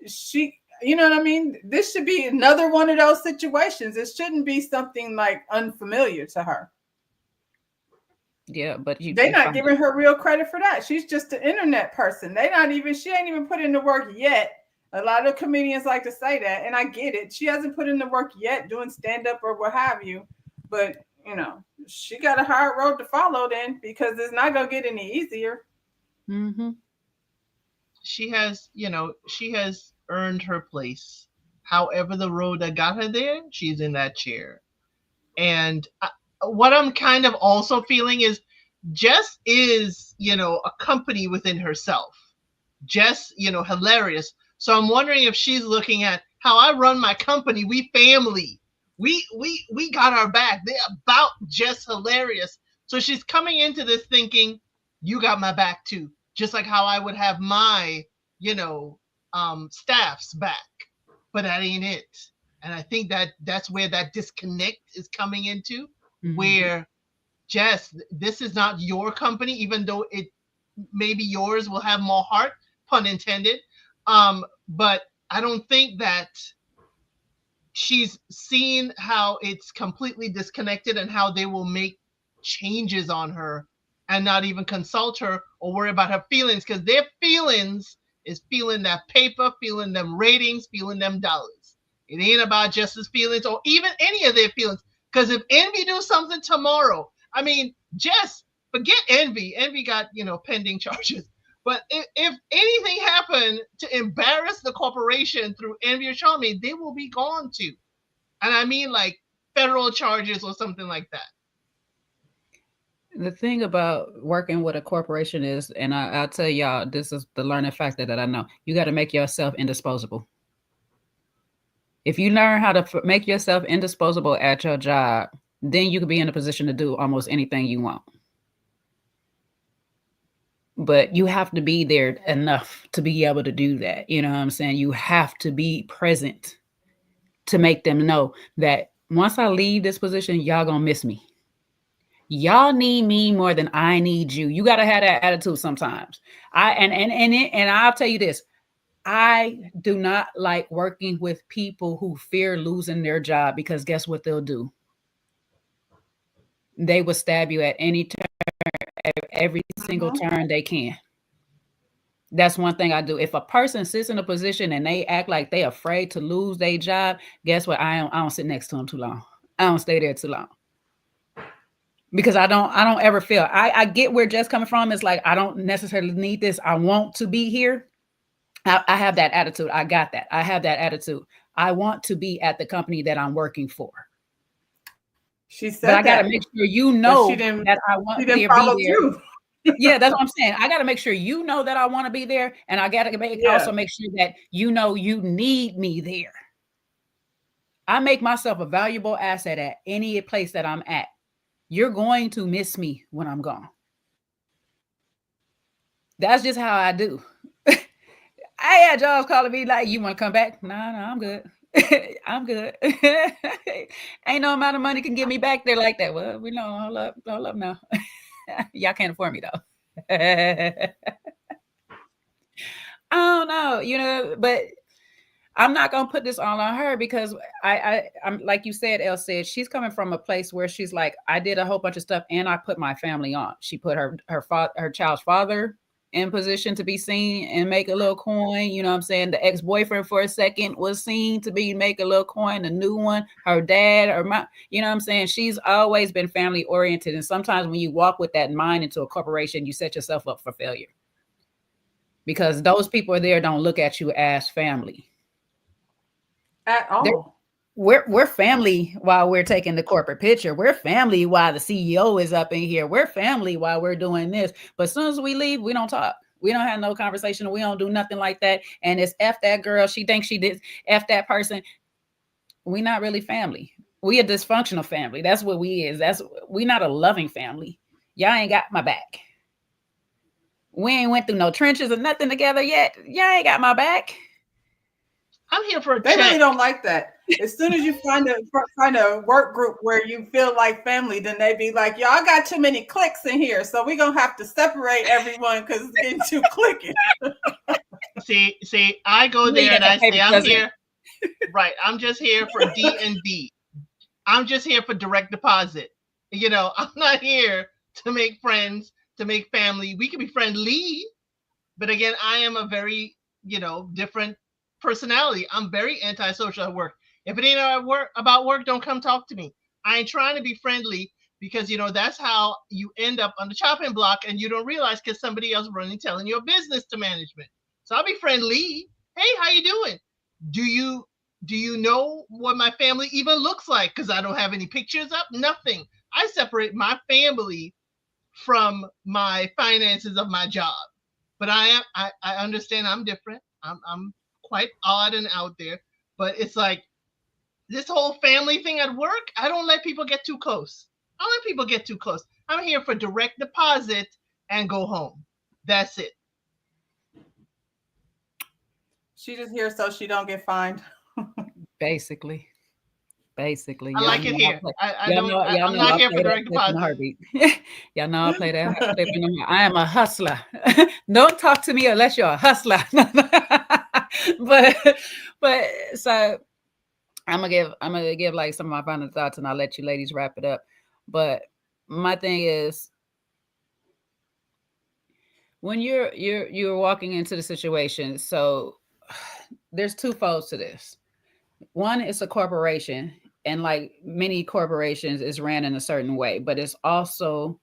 She, you know what I mean? This should be another one of those situations. It shouldn't be something like unfamiliar to her. Yeah, but they're not giving her real credit for that. She's just an internet person. She ain't even put in the work yet. A lot of comedians like to say that, and I get it. She hasn't put in the work yet doing stand-up or what have you, but, you know, she got a hard road to follow then, because it's not going to get any easier. Mm-hmm. She has earned her place. However, the road that got her there, she's in that chair. And what I'm kind of also feeling is Jess is, a company within herself. Jess, hilarious. So I'm wondering if she's looking at how I run my company. We family. We got our back. They're about Jess hilarious. So she's coming into this thinking, you got my back too. Just like how I would have my, staff's back. But that ain't it. And I think that's where that disconnect is coming into, where Jess, this is not your company, even though it maybe yours will have more heart, pun intended. But I don't think that she's seen how it's completely disconnected and how they will make changes on her and not even consult her or worry about her feelings, because their feelings is feeling that paper, feeling them ratings, feeling them dollars. It ain't about Jess's feelings or even any of their feelings. Because if Envy do something tomorrow, I mean, Jess, forget Envy. Envy got, pending charges. But if anything happened to embarrass the corporation through Envy or Charmaine, they will be gone too. And I mean like federal charges or something like that. The thing about working with a corporation is, and I'll tell y'all, this is the learning factor that I know, you got to make yourself indisposable. If you learn how to make yourself indisposable at your job, then you can be in a position to do almost anything you want. But you have to be there enough to be able to do that. You know what I'm saying? You have to be present to make them know that once I leave this position, y'all gonna miss me. Y'all need me more than I need you. You gotta have that attitude sometimes. And I'll tell you this. I do not like working with people who fear losing their job, because guess what they'll do? They will stab you at any turn, every single turn they can. That's one thing I do. If a person sits in a position and they act like they're afraid to lose their job, guess what? I don't sit next to them too long. I don't stay there too long. Because I don't ever feel, I get where Jess coming from. It's like, I don't necessarily need this. I want to be here. I have that attitude. I got that. I have that attitude. I want to be at the company that I'm working for. She said but I got to make sure you know that I want to be there. Yeah, that's what I'm saying. I got to make sure you know that I want to be there. And I got to also make sure that you know you need me there. I make myself a valuable asset at any place that I'm at. You're going to miss me when I'm gone. That's just how I do. I had jobs calling me like, you want to come back? No, I'm good. I'm good. Ain't no amount of money can get me back there like that. Well, we know, hold up now. Y'all can't afford me though. I don't know, but I'm not going to put this all on her, because I'm like you said, Elle said, she's coming from a place where she's like, I did a whole bunch of stuff and I put my family on. She put her child's father in position to be seen and make a little coin. You know what I'm saying? The ex-boyfriend for a second was seen to be make a little coin. The new one, her dad or my, you know what I'm saying? She's always been family oriented. And sometimes when you walk with that mind into a corporation, you set yourself up for failure, because those people there don't look at you as family at all. We're family while we're taking the corporate picture. We're family while the CEO is up in here. We're family while we're doing this. But as soon as we leave, we don't talk. We don't have no conversation. We don't do nothing like that. And it's F that girl. She thinks she did. F that person. We not really family. We a dysfunctional family. That's what we is. We not a loving family. Y'all ain't got my back. We ain't went through no trenches or nothing together yet. Y'all ain't got my back. I'm here for a They check. really don't like that. As soon as you find a work group where you feel like family, then they be like, y'all got too many cliques in here, so we're going to have to separate everyone because it's getting too clicky. See, I go there and I say, I'm here. Right. I'm just here for D&D. I'm just here for direct deposit. I'm not here to make friends, to make family. We can be friendly, but again, I am a very, different personality. I'm very antisocial at work. If it ain't about work, don't come talk to me. I ain't trying to be friendly, because that's how you end up on the chopping block, and you don't realize because somebody else telling your business to management. So I'll be friendly. Hey, how you doing? Do you know what my family even looks like? Because I don't have any pictures up, nothing. I separate my family from my finances of my job. But I understand I'm different. I'm quite odd and out there, but it's like this whole family thing at work. I don't let people get too close. I'm here for direct deposit and go home. That's it. She just here so she don't get fined. Basically. I like it here. I'm not here for direct deposit. Y'all know I play that. I am a hustler. Don't talk to me unless you're a hustler. but so I'm gonna give like some of my final thoughts, and I'll let you ladies wrap it up. But my thing is, when you're walking into the situation, so there's two folds to this. One, it's a corporation, and like many corporations is ran in a certain way, but it's also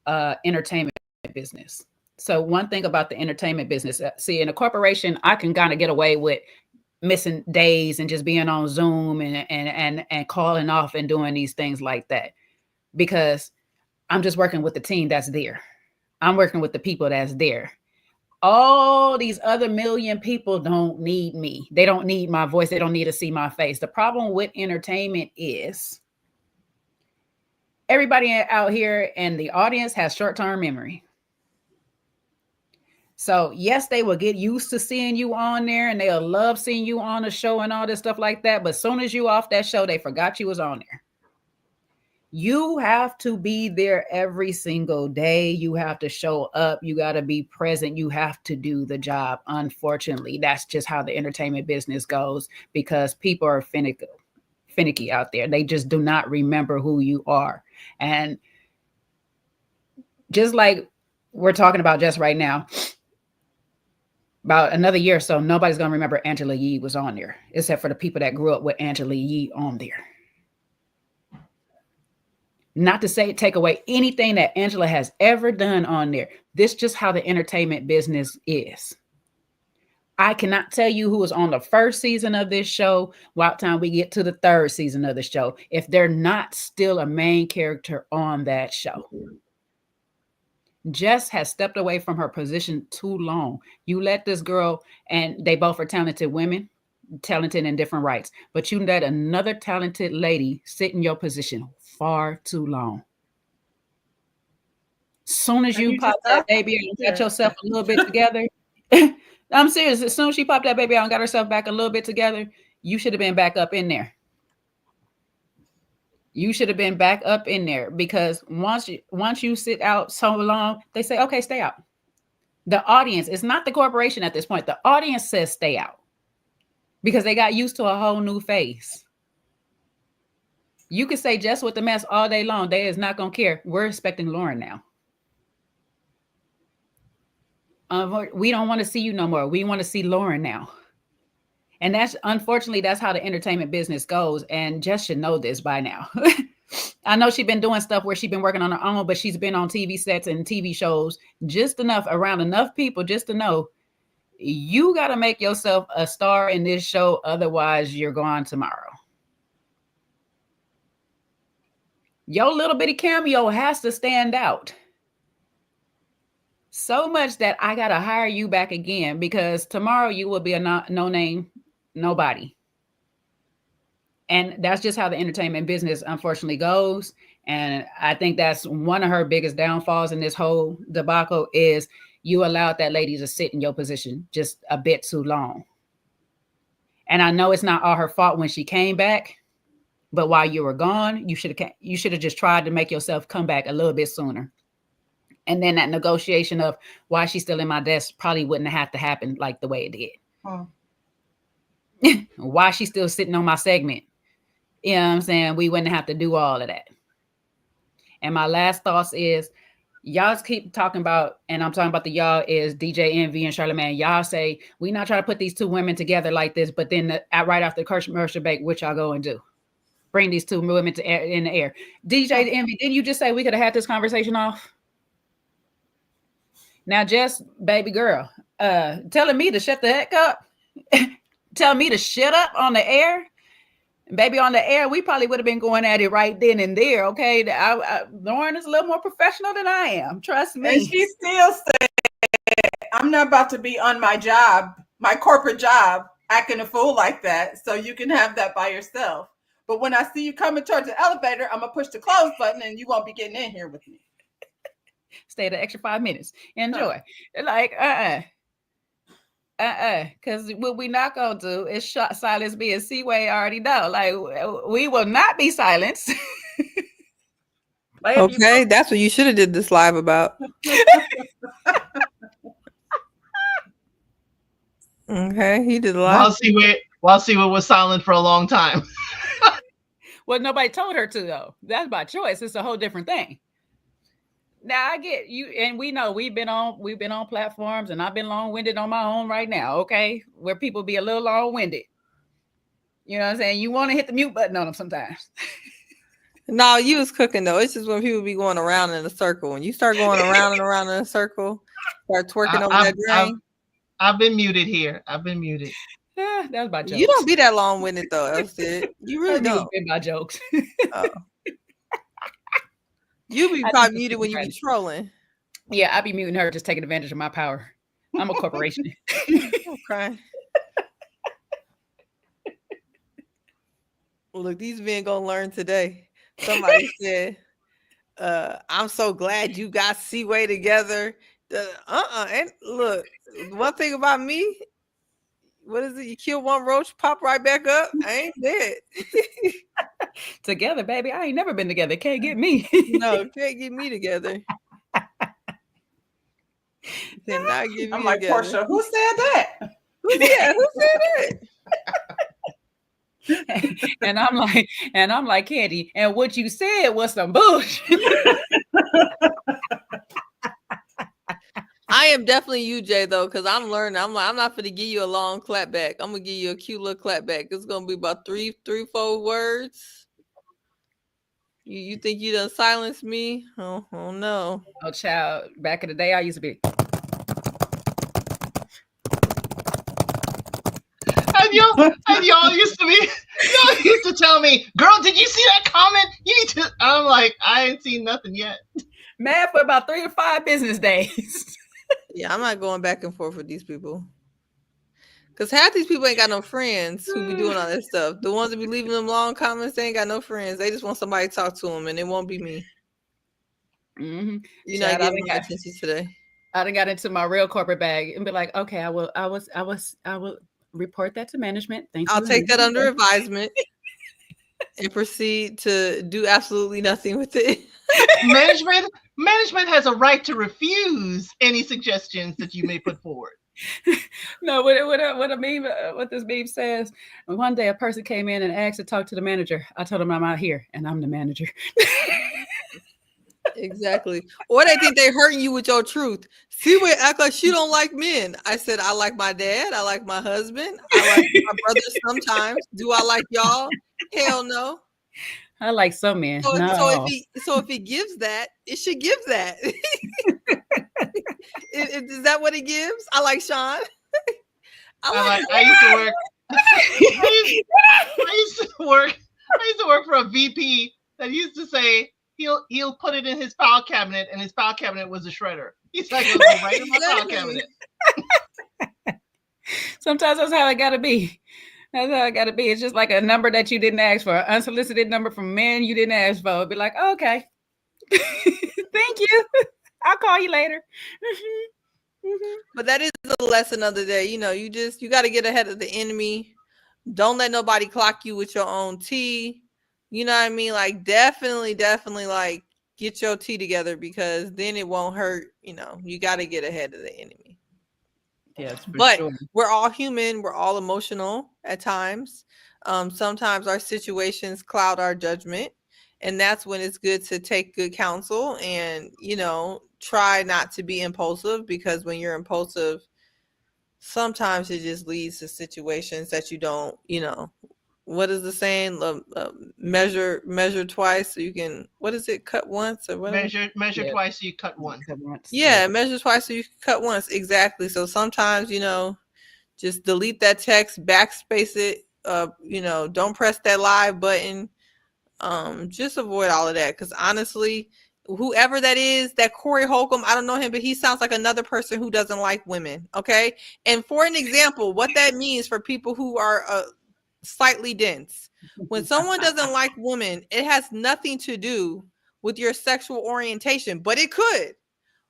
entertainment business. So one thing about the entertainment business, see, in a corporation, I can kind of get away with missing days and just being on Zoom and calling off and doing these things like that, because I'm just working with the team that's there. I'm working with the people that's there. All these other million people don't need me. They don't need my voice. They don't need to see my face. The problem with entertainment is everybody out here in the audience has short-term memory. So yes, they will get used to seeing you on there, and they'll love seeing you on the show and all this stuff like that. But as soon as you off that show, they forgot you was on there. You have to be there every single day. You have to show up. You got to be present. You have to do the job. Unfortunately, that's just how the entertainment business goes, because people are finicky out there. They just do not remember who you are. And just like we're talking about just right now, about another year or so, nobody's going to remember Angela Yee was on there, except for the people that grew up with Angela Yee on there. Not to say take away anything that Angela has ever done on there. This is just how the entertainment business is. I cannot tell you who was on the first season of this show by the time we get to the third season of the show, if they're not still a main character on that show. Jess has stepped away from her position too long. You let this girl, and they both are talented women, talented in different rights, but you let another talented lady sit in your position far too long. Soon as you pop that baby out and got yourself a little bit together, I'm serious. As soon as she popped that baby out and got herself back a little bit together, you should have been back up in there. You should have been back up in there, because once you sit out so long, they say, okay, stay out. The audience, it's not the corporation at this point. The audience says stay out because they got used to a whole new face. You could say Jess with the mess all day long. They is not going to care. We're expecting Lauren now. We don't want to see you no more. We want to see Lauren now. And that's, unfortunately, that's how the entertainment business goes. And Jess should know this by now. I know she's been doing stuff where she's been working on her own, but she's been on TV sets and TV shows just enough, around enough people just to know you got to make yourself a star in this show. Otherwise, you're gone tomorrow. Your little bitty cameo has to stand out. So much that I got to hire you back again, because tomorrow you will be a no name, nobody. And that's just how the entertainment business unfortunately goes. And I think that's one of her biggest downfalls in this whole debacle, is you allowed that lady to sit in your position just a bit too long. And I know it's not all her fault when she came back, but while you were gone, you should have just tried to make yourself come back a little bit sooner. And then that negotiation of why she's still in my desk probably wouldn't have to happen like the way it did. Why she's still sitting on my segment. You know what I'm saying? We wouldn't have to do all of that. And my last thoughts is, y'all keep talking about, and I'm talking about the y'all is DJ Envy and Charlamagne. Y'all say, we not trying to put these two women together like this, but then right after the commercial break, what y'all go and do? Bring these two women in the air. DJ Envy, didn't you just say we could have had this conversation off? Now, Jess, baby girl, telling me to shut the heck up, telling me to shut up on the air. Baby, on the air, we probably would have been going at it right then and there, okay? Lauren is a little more professional than I am, trust me. And she still said, I'm not about to be on my job, my corporate job, acting a fool like that, so you can have that by yourself. But when I see you coming towards the elevator, I'm going to push the close button and you won't be getting in here with me. Stay the extra 5 minutes. Enjoy. Like, because what we not gonna do is silence me and Seaway already know. Like, we will not be silenced. Okay, that's what you should have did this live about. Okay, he did live. While Seaway was silent for a long time. Well, nobody told her to, though. That's by choice. It's a whole different thing. Now I get you, and we know we've been on platforms, and I've been long-winded on my own right now, okay? Where people be a little long-winded. You know what I'm saying? You want to hit the mute button on them sometimes. No, you was cooking though. It's just when people be going around in a circle. When you start going around and around in a circle, start twerking over that drain. I've been muted here. I've been muted. Yeah, that was my jokes. You don't be that long-winded though. That's it. You really don't. Been my jokes. Oh. You be probably muted when you be trolling. Yeah, I be muting her, just taking advantage of my power. I'm a corporation. Okay. Look, these men gonna learn today. Somebody said, I'm so glad you got Seaway together. And look, one thing about me, what is it? You kill one roach, pop right back up. I ain't dead. Together, baby. I ain't never been together. Can't get me. No, can't get me together. Cannot get me I'm like, together. Portia, who said that? Who said that? and I'm like, Candy, and what you said was some bullshit. I am definitely you, Jay, though, because I'm learning. I'm not going to give you a long clap back. I'm going to give you a cute little clap back. It's going to be about 4 words. You think you done silenced me? Oh no. Oh, child. Back in the day, I used to be. And y'all used to tell me, girl, did you see that comment? You need to. I'm like, I ain't seen nothing yet. Mad for about 3 to 5 business days. Yeah, I'm not going back and forth with these people. Because half these people ain't got no friends who be doing all that stuff. The ones that be leaving them long comments, they ain't got no friends. They just want somebody to talk to them, and it won't be me. Mm-hmm. You're not getting my attention today. I done got into my real corporate bag and be like, okay, I will report that to management. Thank you. I'll take that under advisement and proceed to do absolutely nothing with it. Management has a right to refuse any suggestions that you may put forward. No, what this meme says. One day a person came in and asked to talk to the manager. I told him I'm out here and I'm the manager. Exactly. Or they think they're hurting you with your truth. See, we act like she don't like men. I said, I like my dad. I like my husband. I like my brothers sometimes. Do I like y'all? Hell no. I like some men. So if he gives that, it should give that. Is that what it gives? I like Sean. I used to work for a VP that used to say he'll put it in his file cabinet, and his file cabinet was a shredder. He's like, it'll go right in my file cabinet. Sometimes that's how it gotta be. That's how it gotta be. It's just like a number that you didn't ask for, an unsolicited number from men you didn't ask for. It'd be like, oh, okay. Thank you. I'll call you later. But that is the lesson of the day. You know, you got to get ahead of the enemy. Don't let nobody clock you with your own tea. You know what I mean? Like, definitely like get your tea together, because then it won't hurt. You know, you got to get ahead of the enemy. Yes, but sure. We're all human. We're all emotional at times. Sometimes our situations cloud our judgment. And that's when it's good to take good counsel and, you know, try not to be impulsive, because when you're impulsive, sometimes it just leads to situations that you don't, you know, what is the saying? Measure twice so you can, what is it? Cut once or whatever? Measure twice so you cut once. Yeah, measure twice so you can cut once. Exactly. So sometimes, you know, just delete that text, backspace it, you know, don't press that live button. Just avoid all of that, because honestly, whoever that is, that Corey Holcomb, I don't know him, but he sounds like another person who doesn't like women. Okay. And for an example, what that means for people who are slightly dense, when someone doesn't like women, it has nothing to do with your sexual orientation, but it could.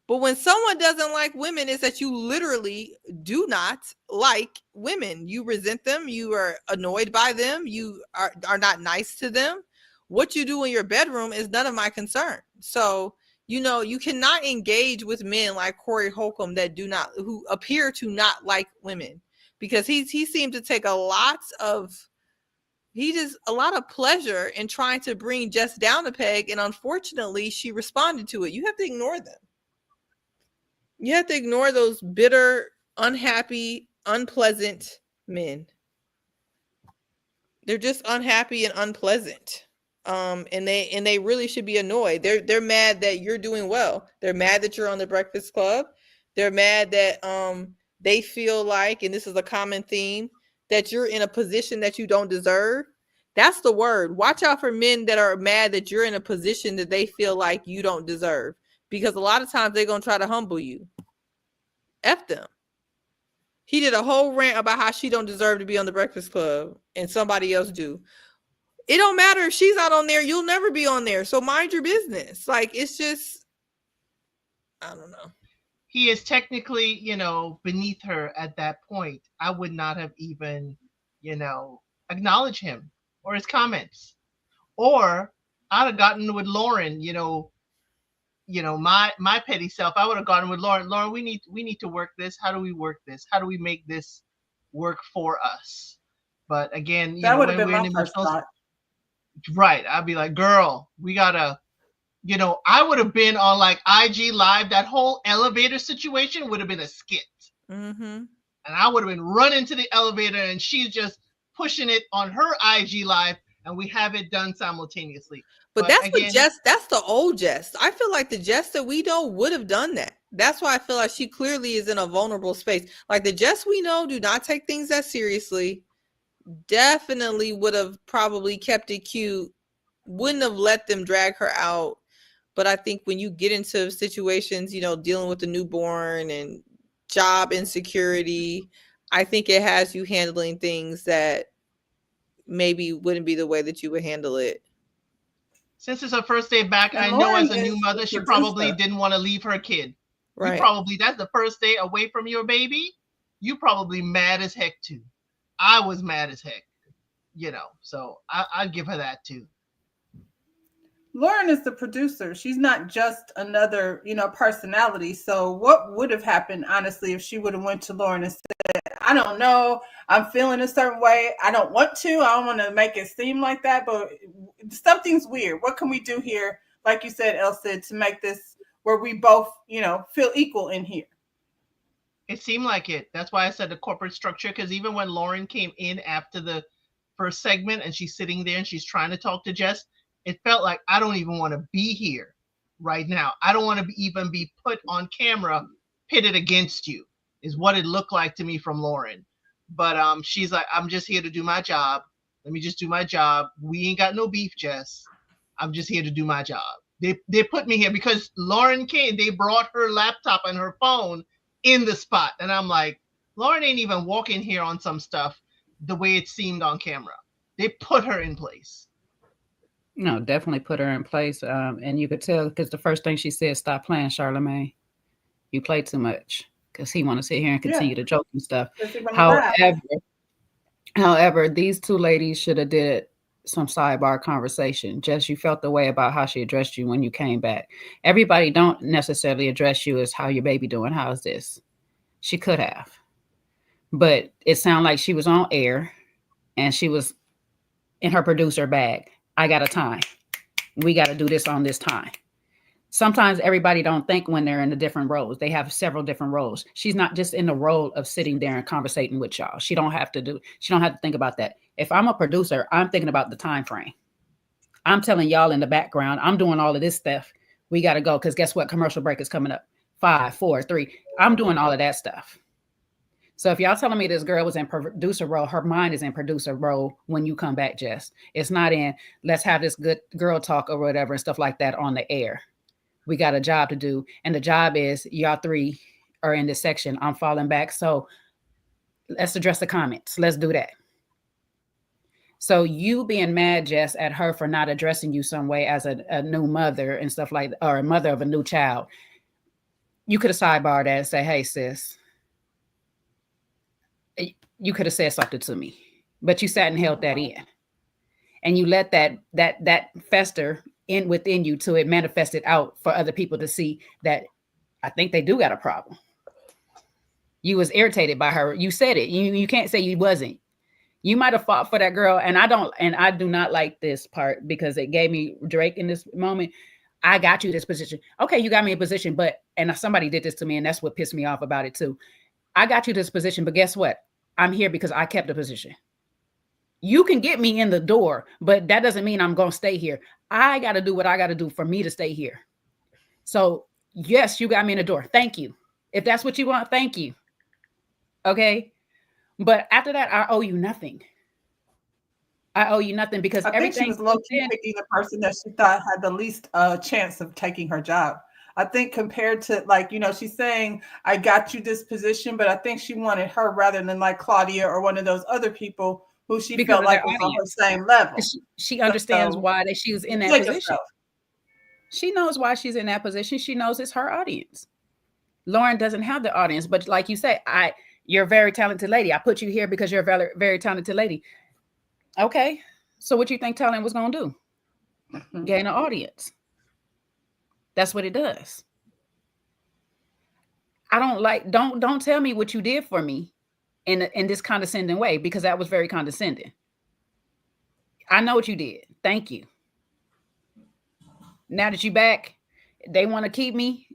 But when someone doesn't like women, it's that you literally do not like women. You resent them. You are annoyed by them. You are not nice to them. What you do in your bedroom is none of my concern. So, you know, you cannot engage with men like Corey Holcomb who appear to not like women, because he seemed to take a lot of pleasure in trying to bring Jess down a peg. And unfortunately, she responded to it. You have to ignore them. You have to ignore those bitter, unhappy, unpleasant men. They're just unhappy and unpleasant. And they really should be annoyed. They're mad that you're doing well. They're mad that you're on the Breakfast Club. They're mad that they feel like, and this is a common theme, that you're in a position that you don't deserve. That's the word. Watch out for men that are mad that you're in a position that they feel like you don't deserve, because a lot of times they're gonna try to humble you. F them. He did a whole rant about how she don't deserve to be on the Breakfast Club and somebody else do. It don't matter if she's not on there, you'll never be on there. So mind your business. Like, it's just, I don't know. He is technically, you know, beneath her at that point. I would not have even, you know, acknowledged him or his comments Or I'd have gotten with Lauren, my petty self. I would have gotten with Lauren. Lauren, we need to work this. How do we work this? How do we make this work for us? But again, that would have when been we're my in first emotional, thought. right? I'd be like, girl, we gotta, I would have been on like IG Live. That whole elevator situation would have been a skit. Mm-hmm. And I would have been running to the elevator and she's just pushing it on her IG Live, and we have it done simultaneously. But that's again, that's the old Jess. I feel like the Jess that we know would have done that. That's why I feel like she clearly is in a vulnerable space. Like the Jess we know do not take things that seriously. Definitely would have probably kept it cute. Wouldn't have let them drag her out. But I think when you get into situations, dealing with the newborn and job insecurity, I think it has you handling things that maybe wouldn't be the way that you would handle it. Since it's her first day back, And I Lauren know as a new mother, she probably didn't want to leave her kid. Right. That's the first day away from your baby. You probably mad as heck too. I was mad as heck, so I'd give her that too. Lauren is the producer. She's not just another, personality. So what would have happened, honestly, if she would have went to Lauren and said, I don't know, I'm feeling a certain way. I don't want to. I don't want to make it seem like that, but something's weird. What can we do here? Like you said, Elsa, to make this where we both, feel equal in here. It seemed like it. That's why I said the corporate structure, because even when Lauren came in after the first segment and she's sitting there and she's trying to talk to Jess, it felt like I don't even want to be here right now. I don't want to even be put on camera, pitted against you, is what it looked like to me from Lauren. But she's like, I'm just here to do my job. Let me just do my job. We ain't got no beef, Jess. I'm just here to do my job. They put me here because Lauren came. They brought her laptop and her phone in the spot. And I'm like, Lauren ain't even walking here on some stuff the way it seemed on camera. They put her in place. No, definitely put her in place. And you could tell because the first thing she said, stop playing, Charlamagne. You play too much, because he want to sit here and continue to joke and stuff. However, these two ladies should have did some sidebar conversation. Jess, you felt the way about how she addressed you when you came back. Everybody don't necessarily address you as how your baby doing. How's this? She could have. But it sounded like she was on air and she was in her producer bag. I got a time. We got to do this on this time. Sometimes everybody don't think when they're in the different roles. They have several different roles. She's not just in the role of sitting there and conversating with y'all. She don't have to think about that. If I'm a producer, I'm thinking about the time frame. I'm telling y'all in the background, I'm doing all of this stuff. We got to go because guess what? Commercial break is coming up. 5, 4, 3. I'm doing all of that stuff. So if y'all telling me this girl was in producer role, her mind is in producer role when you come back, Jess. It's not in, let's have this good girl talk or whatever and stuff like that on the air. We got a job to do. And the job is y'all three are in this section. I'm falling back. So let's address the comments. Let's do that. So you being mad, Jess, at her for not addressing you some way as a new mother and stuff like that, or a mother of a new child, you could have sidebarred that and say, hey, sis, you could have said something to me, but you sat and held that in. And you let that fester in within you till it manifested out for other people to see that I think they do got a problem. You was irritated by her. You said it. You can't say you wasn't. You might have fought for that girl. And I do not like this part because it gave me Drake in this moment. I got you this position. Okay, you got me a position, and somebody did this to me, and that's what pissed me off about it too. I got you this position, but guess what? I'm here because I kept the position. You can get me in the door, but that doesn't mean I'm going to stay here. I got to do what I got to do for me to stay here. So yes, you got me in the door. Thank you. If that's what you want, thank you. Okay. But after that, I owe you nothing. I owe you nothing because I think she was low-key picking the person that she thought had the least chance of taking her job. I think compared to she's saying, I got you this position, but I think she wanted her rather than like Claudia or one of those other people who she felt like was on her same level. She understands why she was in that position. She knows why she's in that position. She knows it's her audience. Lauren doesn't have the audience, but like you say, you're a very talented lady. I put you here because you're a very, very talented lady. Okay. So what you think talent was going to do? gain an audience. That's what it does. I don't tell me what you did for me in this condescending way, because that was very condescending. I know what you did. Thank you. Now that you back, they want to keep me.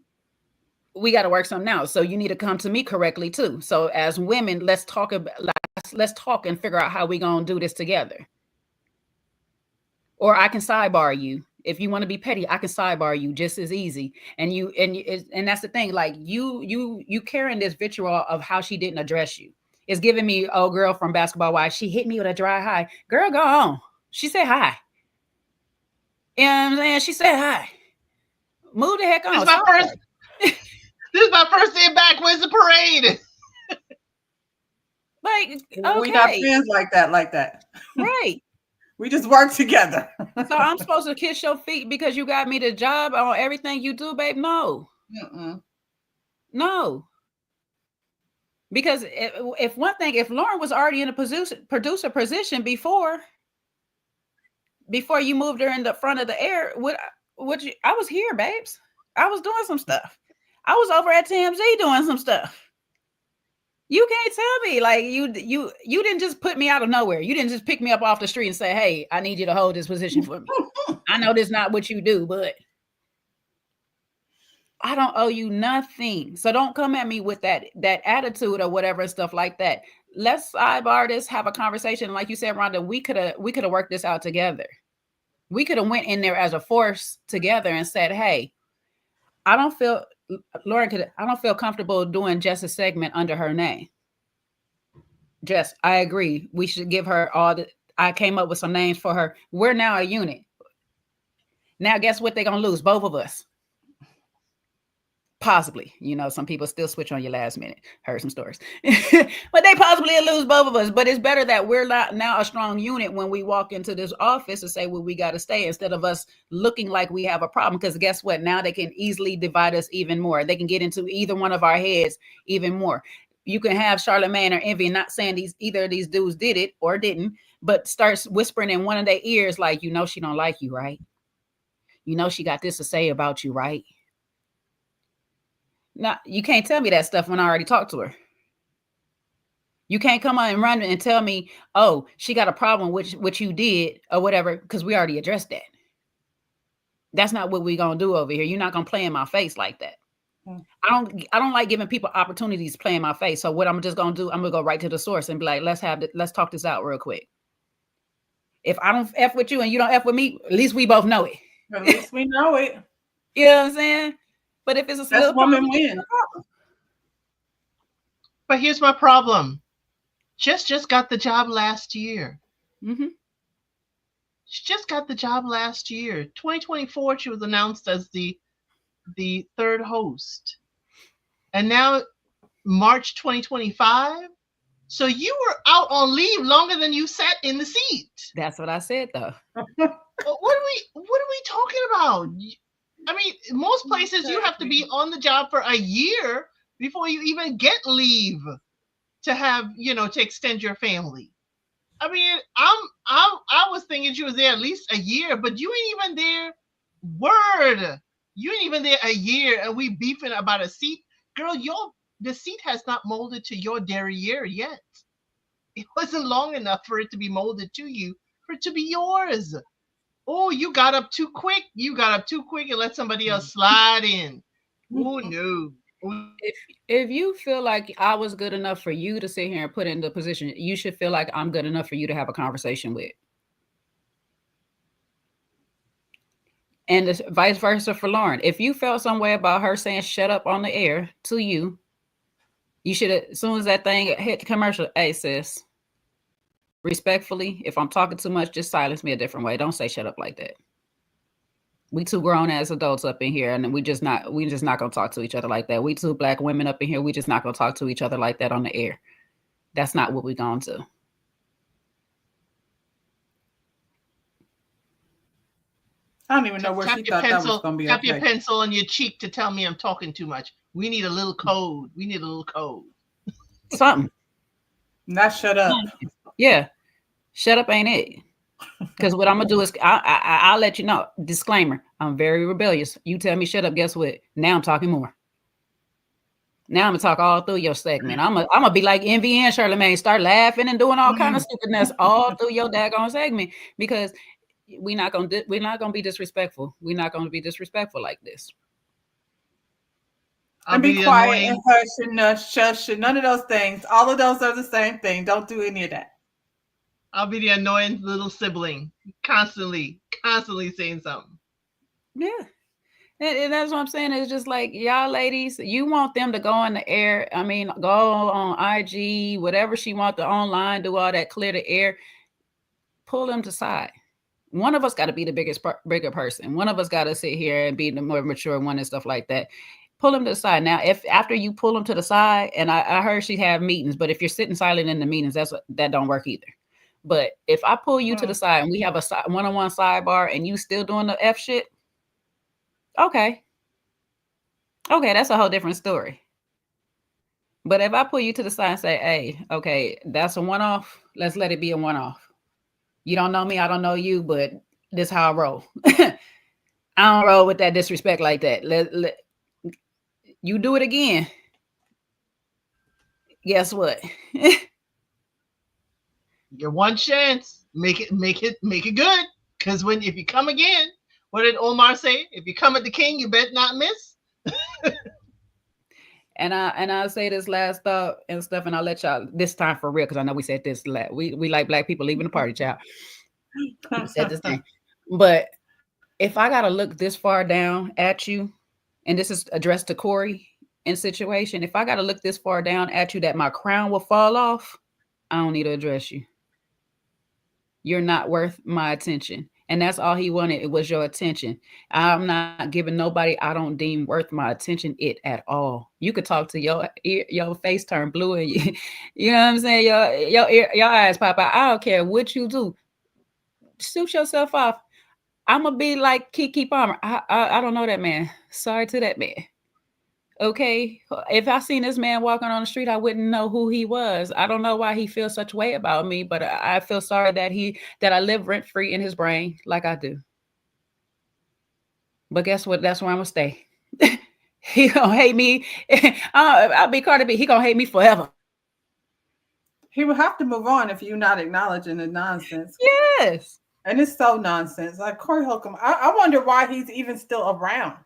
We got to work something out. So you need to come to me correctly too. So as women, let's talk and figure out how we gonna do this together. Or I can sidebar you. If you want to be petty, I can sidebar you just as easy. And that's the thing. Like you carrying this vitriol of how she didn't address you. It's giving me, oh, girl from Basketball Wives, she hit me with a dry hi. Girl, go on. She said hi. You know what I'm saying? She said hi. Move the heck on. This is my first day back. Where's the parade? Like, okay. We not friends like that. Right. We just work together. So I'm supposed to kiss your feet because you got me the job on everything you do, babe? No. No. Because if Lauren was already in a producer position before you moved her in the front of the air, I was here, babes. I was doing some stuff. I was over at TMZ doing some stuff. You can't tell me like you didn't just put me out of nowhere. You didn't just pick me up off the street and say, hey, I need you to hold this position for me. I know this is not what you do, but I don't owe you nothing. So don't come at me with that attitude or whatever and stuff like that. Let's sidebar this, have a conversation. Like you said, Rhonda, we could have worked this out together. We could have went in there as a force together and said, hey, I don't feel comfortable doing Jess's segment under her name. Jess, I agree. We should give her I came up with some names for her. We're now a unit. Now, guess what? They're going to lose both of us. Possibly. Some people still switch on you last minute. Heard some stories. But they possibly lose both of us. But it's better that we're not now a strong unit when we walk into this office and say, well, we got to stay, instead of us looking like we have a problem. Because guess what? Now they can easily divide us even more. They can get into either one of our heads even more. You can have Charlamagne or Envy, not saying either of these dudes did it or didn't, but starts whispering in one of their ears like, she don't like you, right? She got this to say about you, right? Now, you can't tell me that stuff when I already talked to her. You can't come on and run and tell me, oh, she got a problem with what you did or whatever, because we already addressed that. That's not what we're going to do over here. You're not going to play in my face like that. I don't like giving people opportunities to play in my face. So what I'm just going to do, I'm going to go right to the source and be like, let's talk this out real quick. If I don't F with you and you don't F with me, at least we both know it. At least we know it. You know what I'm saying? But if it's a little woman win. But here's my problem. Jess just got the job last year. Mm-hmm. She just got the job last year. 2024, she was announced as the third host. And now March 2025. So you were out on leave longer than you sat in the seat. That's what I said, though. What are we talking about? I mean, most places you have to be on the job for a year before you even get leave to have, to extend your family. I mean, I was thinking she was there at least a year, but you ain't even there. Word, you ain't even there a year, and we beefing about a seat, girl. The seat has not molded to your derriere yet. It wasn't long enough for it to be molded to you, for it to be yours. Oh, you got up too quick. And let somebody else slide in. Oh, no. If you feel like I was good enough for you to sit here and put in the position, you should feel like I'm good enough for you to have a conversation with. And it's vice versa for Lauren. If you felt some way about her saying shut up on the air to you, you should have, as soon as that thing hit the commercial, hey, sis, respectfully, if I'm talking too much, just silence me a different way. Don't say shut up like that. We two grown ass adults up in here, and we just not gonna talk to each other like that. We two Black women up in here, we just not gonna talk to each other like that on the air. That's not what we gonna do. I don't even know where she thought that was gonna be. Tap your pencil on your cheek to tell me I'm talking too much. We need a little code. Something. Not shut up. Yeah. Shut up ain't it. Because what I'm gonna do is I'll let you know. Disclaimer: I'm very rebellious. You tell me shut up. Guess what? Now I'm talking more. Now I'm gonna talk all through your segment. I'm gonna be like Envy and Charlemagne, start laughing and doing all kind of stupidness all through your daggone segment, because we're not gonna be disrespectful. We're not gonna be disrespectful like this. And be quiet and hush and shush and none of those things. All of those are the same thing. Don't do any of that. I'll be the annoying little sibling, constantly saying something. Yeah. And that's what I'm saying. It's just like, y'all ladies, you want them to go in the air. I mean, go on IG, whatever she wants to online, do all that, clear the air. Pull them to side. One of us got to be the bigger person. One of us got to sit here and be the more mature one and stuff like that. Pull them to the side. Now, if after you pull them to the side, and I heard she have meetings, but if you're sitting silent in the meetings, that don't work either. But if I pull you to the side and we have a one-on-one sidebar and you still doing the F shit, okay, that's a whole different story. But if I pull you to the side and say, hey, okay, that's a one-off, let's let it be a one-off. You don't know me, I don't know you, but this is how I roll. I don't roll with that disrespect like that. You do it again. Guess what? Your one chance. Make it good. Because if you come again, what did Omar say? If you come at the king, you bet not miss. And I'll say this last thought and stuff, and I'll let y'all this time for real, because I know we said this we like black people leaving the party, child. We said this thing. But if I gotta look this far down at you, and this is addressed to Corey in situation, if I gotta look this far down at you that my crown will fall off, I don't need to address you. You're not worth my attention. And that's all he wanted. It was your attention. I'm not giving nobody I don't deem worth my attention it at all. You could talk to your face turn blue and you know what I'm saying? Your eyes pop out. I don't care what you do. Shoot yourself off. I'm going to be like Keke Palmer. I don't know that man. Sorry to that man. Okay, if I seen this man walking on the street, I wouldn't know who he was. I don't know why he feels such way about me, but I feel sorry that I live rent free in his brain like I do. But guess what? That's where I'm gonna stay. He gonna hate me. I'll be Cardi B. He gonna hate me forever. He would have to move on if you're not acknowledging the nonsense. Yes, and it's so nonsense. Like Corey Holcomb, I wonder why he's even still around.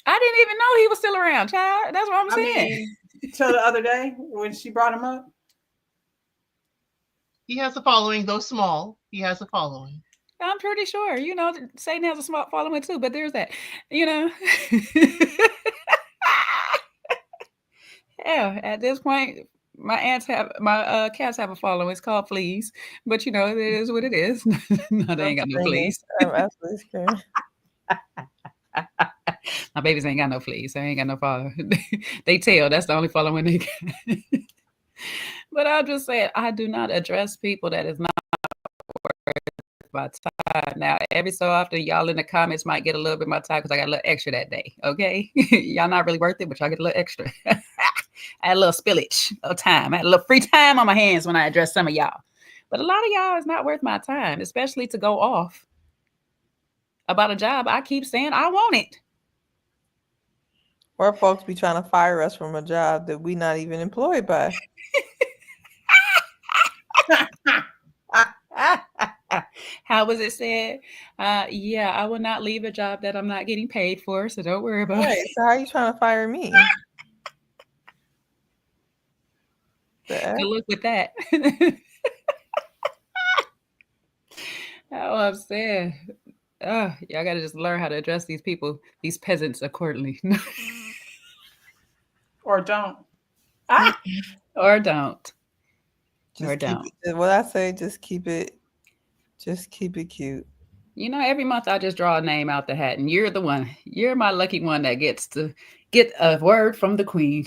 I didn't even know he was still around, child. That's what I'm saying. Until the other day when she brought him up. He has a following, though small. He has a following. I'm pretty sure. You know, Satan has a small following too, but there's that. You know. Yeah, at this point, my cats have a following. It's called fleas. But you know, it is what it is. No, they ain't got no fleas. I'm absolutely scared. My babies ain't got no fleas. They ain't got no follow. They tail. That's the only following they got. But I'll just say, I do not address people that is not worth my time. Now, every so often, y'all in the comments might get a little bit of my time because I got a little extra that day. Okay, y'all not really worth it, but y'all get a little extra. I had a little spillage of time. I had a little free time on my hands when I address some of y'all. But a lot of y'all is not worth my time, especially to go off about a job I keep saying I want it. Or folks be trying to fire us from a job that we not even employed by. How was it said? Yeah, I will not leave a job that I'm not getting paid for, so don't worry about it. So how are you trying to fire me? Good luck with that. Oh, I'm saying. Oh, y'all got to just learn how to address these people, these peasants accordingly. Or don't. Or don't. Just or don't. What I say, just keep it cute. You know, every month I just draw a name out the hat, and you're the one. You're my lucky one that gets to get a word from the queen.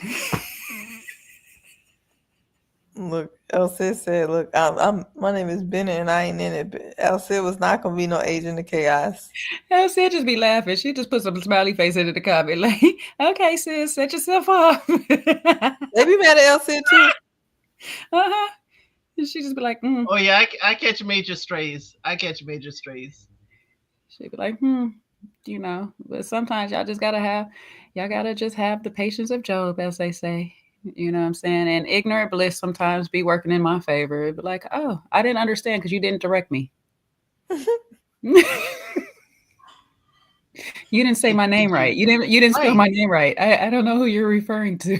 Look, Elsie said, look, my name is Bennett and I ain't in it. But Elsie was not going to be no agent of chaos. Elsie just be laughing. She just put some smiley face into the comment like, okay, sis, set yourself off. They be mad at Elsie too. Uh-huh. She just be like, Oh yeah, I catch major strays. She'd be like, you know. But sometimes y'all gotta just have the patience of Job, as they say. You know what I'm saying? And ignorant bliss sometimes be working in my favor. It'd be like, oh, I didn't understand because you didn't direct me. You didn't say my name right. You didn't spell my name right. I don't know who you're referring to.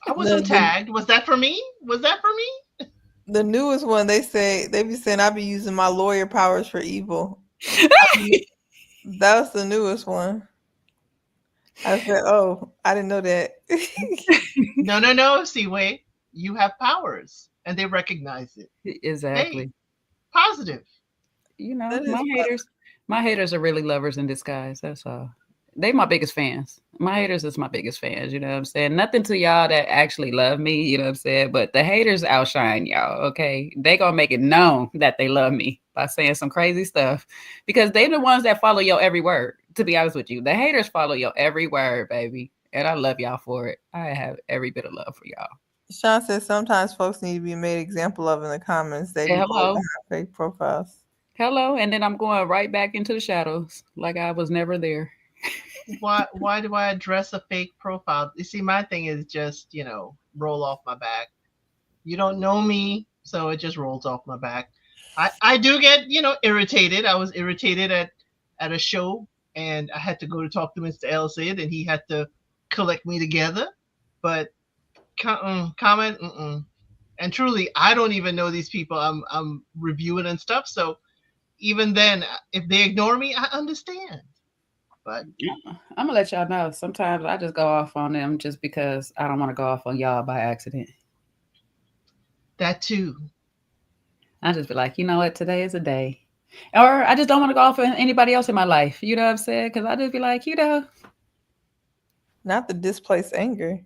I wasn't tagged. Was that for me? The newest one, they be saying I be using my lawyer powers for evil. That was the newest one. I said, oh, I didn't know that. No, Seaway. You have powers and they recognize it. Exactly. Hey, positive. You know, my haters are really lovers in disguise. That's all. They my biggest fans. My haters is my biggest fans. You know what I'm saying? Nothing to y'all that actually love me. You know what I'm saying? But the haters outshine y'all. Okay, they gonna make it known that they love me by saying some crazy stuff because they the ones that follow your every word. To be honest with you, the haters follow your every word, baby, and I love y'all for it. I have every bit of love for y'all. Sean says sometimes folks need to be made example of in the comments. They be fake profiles. Hello, and then I'm going right back into the shadows like I was never there. Why do I address a fake profile? You see, my thing is just, roll off my back. You don't know me, so it just rolls off my back. I do get, irritated. I was irritated at a show, and I had to go to talk to Mr. El Cid, and he had to collect me together. But comment, and truly, I don't even know these people I'm reviewing and stuff. So even then, if they ignore me, I understand. But I'm gonna let y'all know. Sometimes I just go off on them just because I don't want to go off on y'all by accident. That too. I just be like, you know what, today is a day. Or I just don't want to go off on anybody else in my life. You know what I'm saying? Because I just be like, not the displaced anger.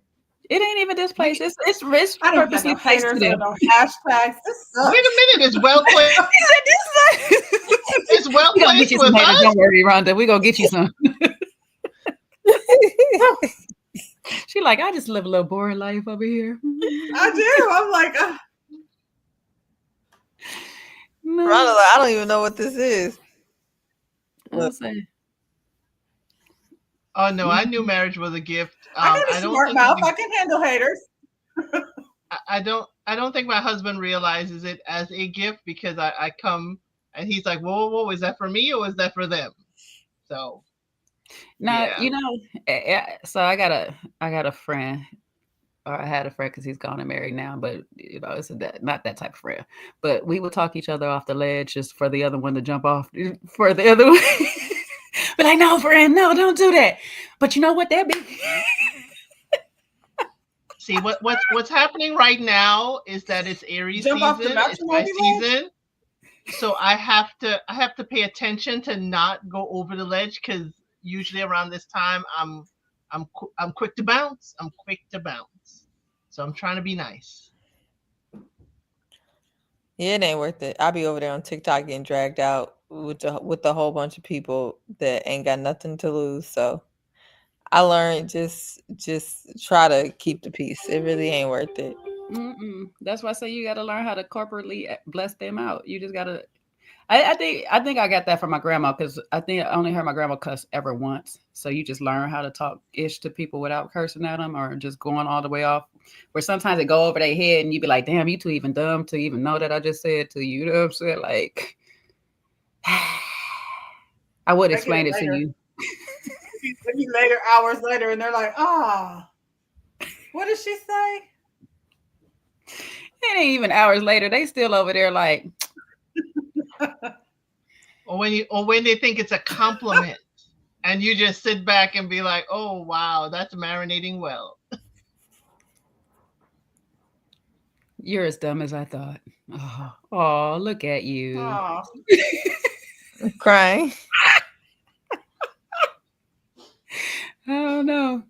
It ain't even displaced. It's purposely placed to them. Hashtags. Wait a minute, it's well placed. It's well placed with us. Don't worry, Rhonda. We're gonna get you some. She like, I just live a little boring life over here. I do. I'm like, no. Rhonda, I don't even know what this is. Oh no, I knew marriage was a gift. I got a smart mouth. I can handle haters. I don't think my husband realizes it as a gift because I come and he's like, whoa, is that for me or is that for them? So now, so I got a friend, or I had a friend because he's gone and married now, but it's not that type of friend. But we would talk each other off the ledge just for the other one to jump off for the other one. But like, no, friend, no, don't do that. But you know what that be? See, what's happening right now is that it's Aries season. It's my season. So I have to pay attention to not go over the ledge because usually around this time I'm quick to bounce. So I'm trying to be nice. Yeah, it ain't worth it. I'll be over there on TikTok getting dragged out with a whole bunch of people that ain't got nothing to lose. So I learned just try to keep the peace. It really ain't worth it. That's why I say you got to learn how to corporately bless them out. You just got to. I think I got that from my grandma because I think I only heard my grandma cuss ever once. So you just learn how to talk ish to people without cursing at them or just going all the way off. Where sometimes it go over their head and you be like, damn, you too even dumb to even know that I just said to you. You know what I'm saying? Like, I would explain it to you. Later, hours later, and they're like, what did she say? It ain't even hours later. They still over there like. Or when they think it's a compliment and you just sit back and be like, oh wow, that's marinating well. You're as dumb as I thought. Oh, look at you. I'm crying. I don't know.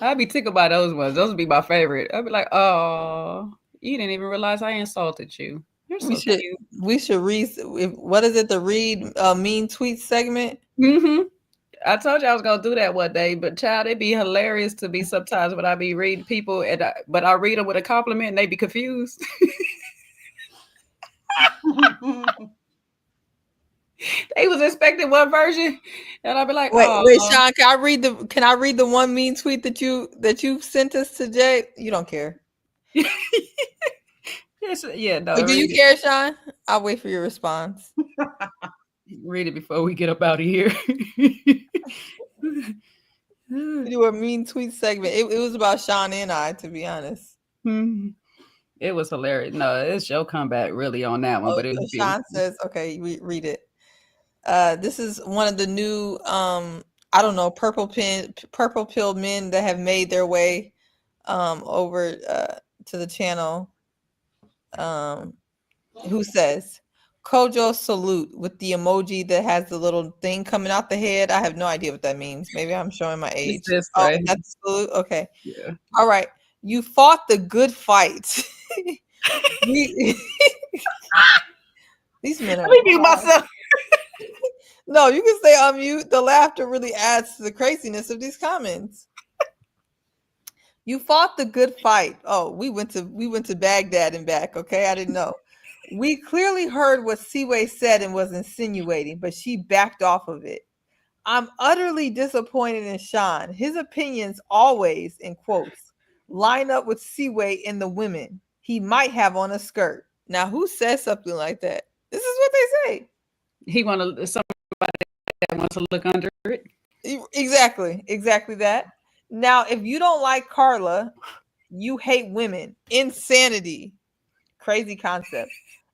I'd be tickled by those ones. Those would be my favorite. I'd be like, oh, you didn't even realize I insulted you. You're so cute. We should read. What is it? The read mean tweets segment. I told you I was gonna do that one day, but child, it'd be hilarious to be sometimes when I be reading people, but I read them with a compliment and they be confused. They was expecting one version, and I'd be like, wait, Sean, can I read the one mean tweet that you sent us to Jay? You don't care. Yes, yeah, no. Wait, do you care, Sean? I'll wait for your response. Read it before we get up out of here. Do a mean tweet segment. It was about Sean and I, to be honest. It was hilarious. No, it's your comeback really on that one, but it was Sean says, okay, read it. This is one of the new I don't know, purple pill men that have made their way over to the channel. Who says Kojo salute with the emoji that has the little thing coming out the head. I have no idea what that means. Maybe I'm showing my age. This, right? That's salute. Okay. Yeah. All right. You fought the good fight. These men are. Let me mute myself. No, you can stay on mute. The laughter really adds to the craziness of these comments. You fought the good fight. Oh, we went to Baghdad and back. Okay, I didn't know. We clearly heard what Seaway said and was insinuating, but she backed off of it. I'm utterly disappointed in Sean. His opinions always, in quotes, line up with Seaway and the women he might have on a skirt. Now, who says something like that? This is what they say. He somebody that wants to look under it. Exactly that. Now, if you don't like Carla, you hate women. Insanity. Crazy concept.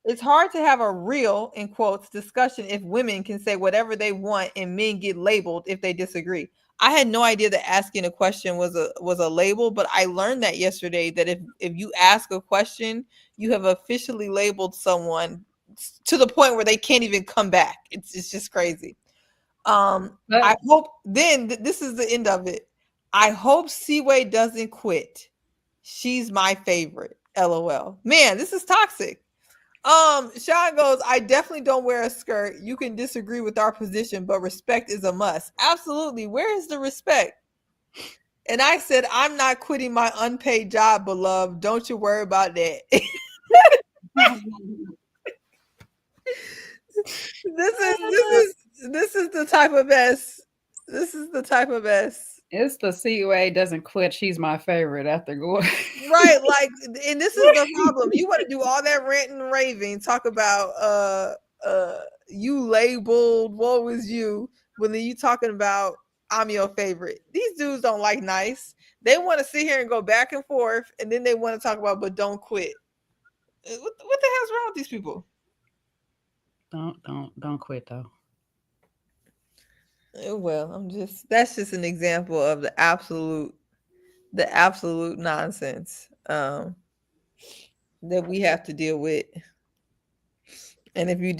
It's hard to have a real, in quotes, discussion if women can say whatever they want and men get labeled if they disagree. I had no idea that asking a question was a label, but I learned that yesterday, that if you ask a question, you have officially labeled someone to the point where they can't even come back. It's just crazy. I hope this is the end of it. I hope Seaway doesn't quit. She's my favorite. LOL. Man, this is toxic. Sean goes, I definitely don't wear a skirt. You can disagree with our position, but respect is a must. Absolutely. Where is the respect? And I said, I'm not quitting my unpaid job, beloved. Don't you worry about that. This is the type of S. This is the type of S. It's the Seaway doesn't quit. She's my favorite after going. Right, like, and this is the problem. You want to do all that ranting and raving, talk about you labeled, woe is you, when then you talking about I'm your favorite. These dudes don't like nice. They want to sit here and go back and forth, and then they want to talk about but don't quit. What the hell's wrong with these people? Don't quit though. Well, that's just an example of the absolute nonsense that we have to deal with. And if you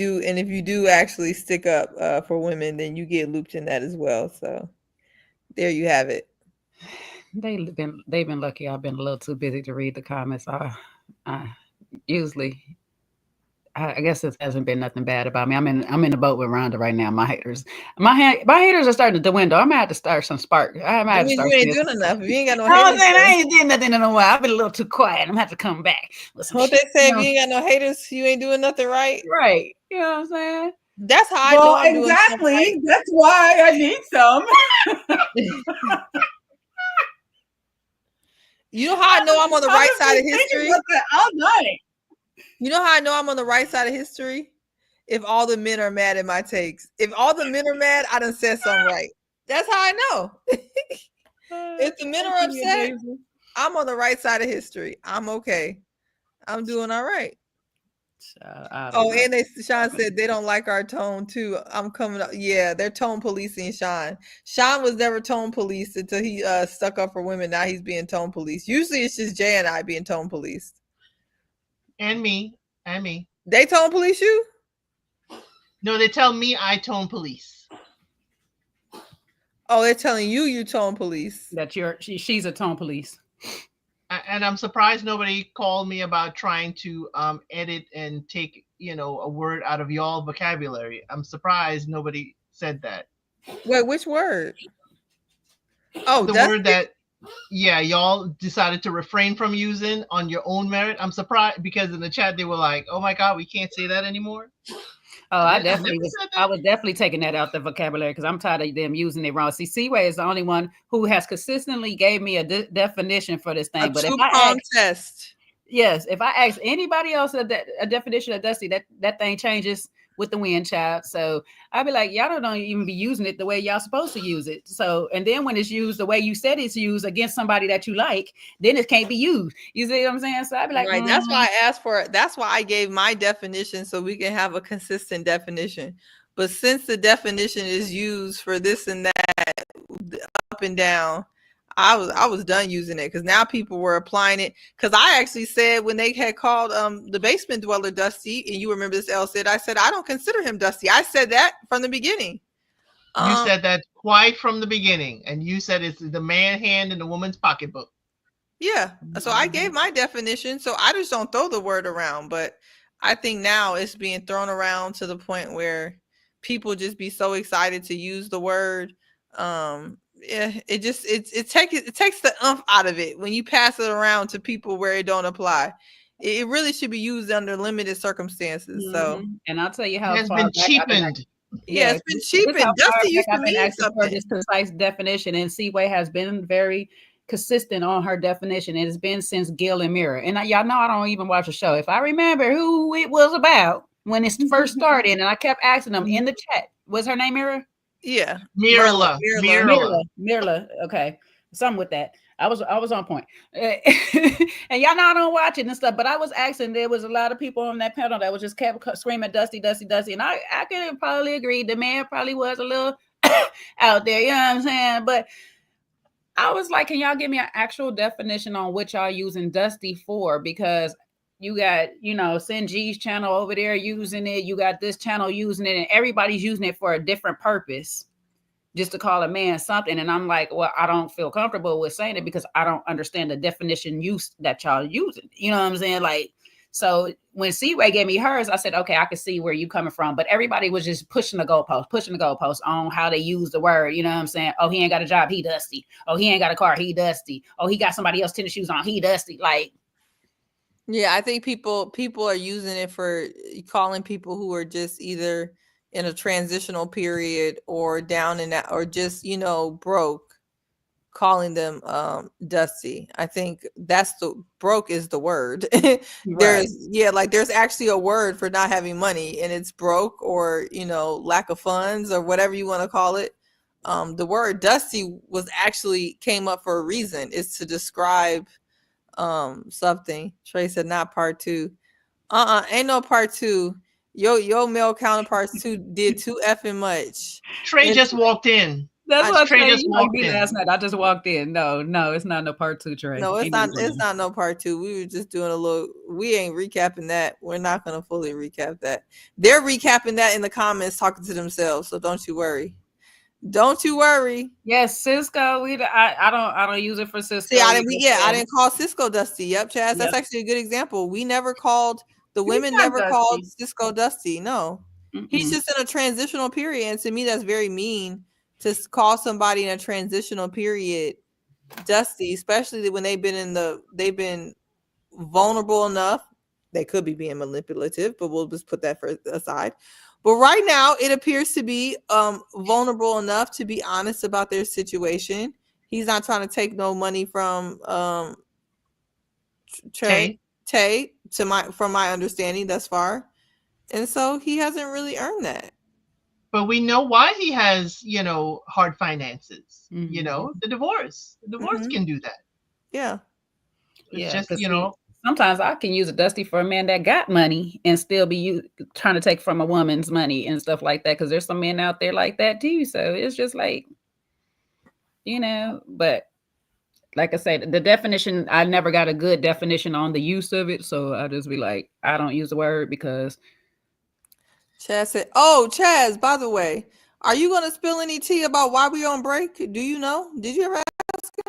do actually stick up for women, then you get looped in that as well. So there you have it. They've been lucky. I've been a little too busy to read the comments. I usually, I guess it hasn't been nothing bad about me. I'm in the boat with Rhonda right now. My haters are starting to dwindle. I might have to start some spark. I might have to start. You ain't doing enough. If you ain't got no haters. I ain't doing nothing in a while. I've been a little too quiet. I'm gonna have to come back. What they say, if you ain't got no haters, you ain't doing nothing right. Right. You know what I'm saying? That's how I know I'm exactly. Doing right. That's why I need some. You know how I know I'm on the right side of history? All night. You know how I know I'm on the right side of history? If all the men are mad at my takes. If all the men are mad, I done said something right. That's how I know. If the men are upset, I'm on the right side of history. I'm okay. I'm doing all right. And Sean said they don't like our tone too. I'm coming up. Yeah, they're tone policing Sean. Sean was never tone policed until he stuck up for women. Now he's being tone policed. Usually it's just Jay and I being tone policed. And me. They tone police you? No, they tell me I tone police. Oh, they're telling you tone police. That she's a tone police. And I'm surprised nobody called me about trying to edit and take, a word out of y'all vocabulary. I'm surprised nobody said that. Wait, which word? Oh, the word that yeah, y'all decided to refrain from using on your own merit. I'm surprised because in the chat they were like, "Oh my God, we can't say that anymore." Oh, I I never definitely was. said I that. was definitely taking that out the vocabulary because I'm tired of them using it wrong. See, Seaway is the only one who has consistently gave me a definition for this A thing. But if I two-prong ask, test. yes, if I ask anybody else a definition of dusty, that thing changes with the wind, child. So I'd be like, y'all don't even be using it the way y'all supposed to use it. So, and then when it's used the way you said it's used against somebody that you like, then it can't be used. You see what I'm saying? So I'd be like, Right. That's why I asked for it. That's why I gave my definition so we can have a consistent definition. But since the definition is used for this and that, up and down, I was done using it because now people were applying it. Because I actually said when they had called the basement dweller dusty, and you remember this, Elle said, I said I don't consider him dusty. I said that from the beginning. You said that quite from the beginning, and you said it's the man hand in the woman's pocketbook. Yeah. So I gave my definition. So I just don't throw the word around. But I think now it's being thrown around to the point where people just be so excited to use the word. Yeah, it takes the umph out of it when you pass it around to people where it don't apply. It really should be used under limited circumstances. So and I'll tell you how It has far been back I've been cheapened. yeah, it's been this is how cheapened. far Dusty back used to I've been mean asking for something. this concise definition, and Seaway has been very consistent on her definition. It has been since Gill and Mirror. And y'all know I don't even watch the show. If I remember who it was about when it first started, and I kept asking them in the chat, was her name Mirror? Yeah. Mirla. Mirla. Okay. Something with that. I was on point. And y'all know I don't watch it and stuff, but I was asking, there was a lot of people on that panel that was just kept screaming Dusty, Dusty, Dusty. And I could probably agree the man probably was a little out there, you know what I'm saying? But I was like, can y'all give me an actual definition on what y'all using Dusty for? Because you got, Sinji's channel over there using it. You got this channel using it, and everybody's using it for a different purpose, just to call a man something. And I'm like, well, I don't feel comfortable with saying it because I don't understand the definition use that y'all using. You know what I'm saying? Like, so when Seaway gave me hers, I said, okay, I can see where you coming from. But everybody was just pushing the goalpost on how they use the word. You know what I'm saying? Oh, he ain't got a job, he dusty. Oh, he ain't got a car, he dusty. Oh, he got somebody else tennis shoes on, he dusty. Like, yeah, I think people are using it for calling people who are just either in a transitional period or down in that, or just, broke, calling them dusty. I think that's the broke is the word. There's actually a word for not having money, and it's broke, or lack of funds, or whatever you want to call it. The word dusty was actually came up for a reason. It's to describe something. Trey said not part 2. Ain't no part 2. Your male counterparts did too effing much. Trey just walked in. That's what Trey Trey just walked in last night. I just walked in. No, it's not no part 2, Trey. No, it's not no part 2. We were just doing a little. We ain't recapping that. We're not gonna fully recap that. They're recapping that in the comments, talking to themselves. So don't you worry. Don't you worry. Yes, Cisco. I don't use it for Cisco. See, I didn't call Cisco dusty. Yep, Chaz. Yep. That's actually a good example. We never called the women. Never dusty. Called Cisco dusty. No, he's just in a transitional period, and to me, that's very mean to call somebody in a transitional period dusty, especially when they've been vulnerable enough. They could be being manipulative, but we'll just put that aside. But right now, it appears to be vulnerable enough to be honest about their situation. He's not trying to take no money from Tay, from my understanding thus far, and so he hasn't really earned that. But we know why he has, hard finances. The divorce. The divorce can do that. Yeah. It's just, sometimes I can use a dusty for a man that got money and still be trying to take from a woman's money and stuff like that. Because there's some men out there like that too. So it's just like, but like I said, the definition, I never got a good definition on the use of it. So I just be like, I don't use the word because. Chaz said, oh, Chaz, by the way, are you going to spill any tea about why we on break? Do you know? Did you ever ask him?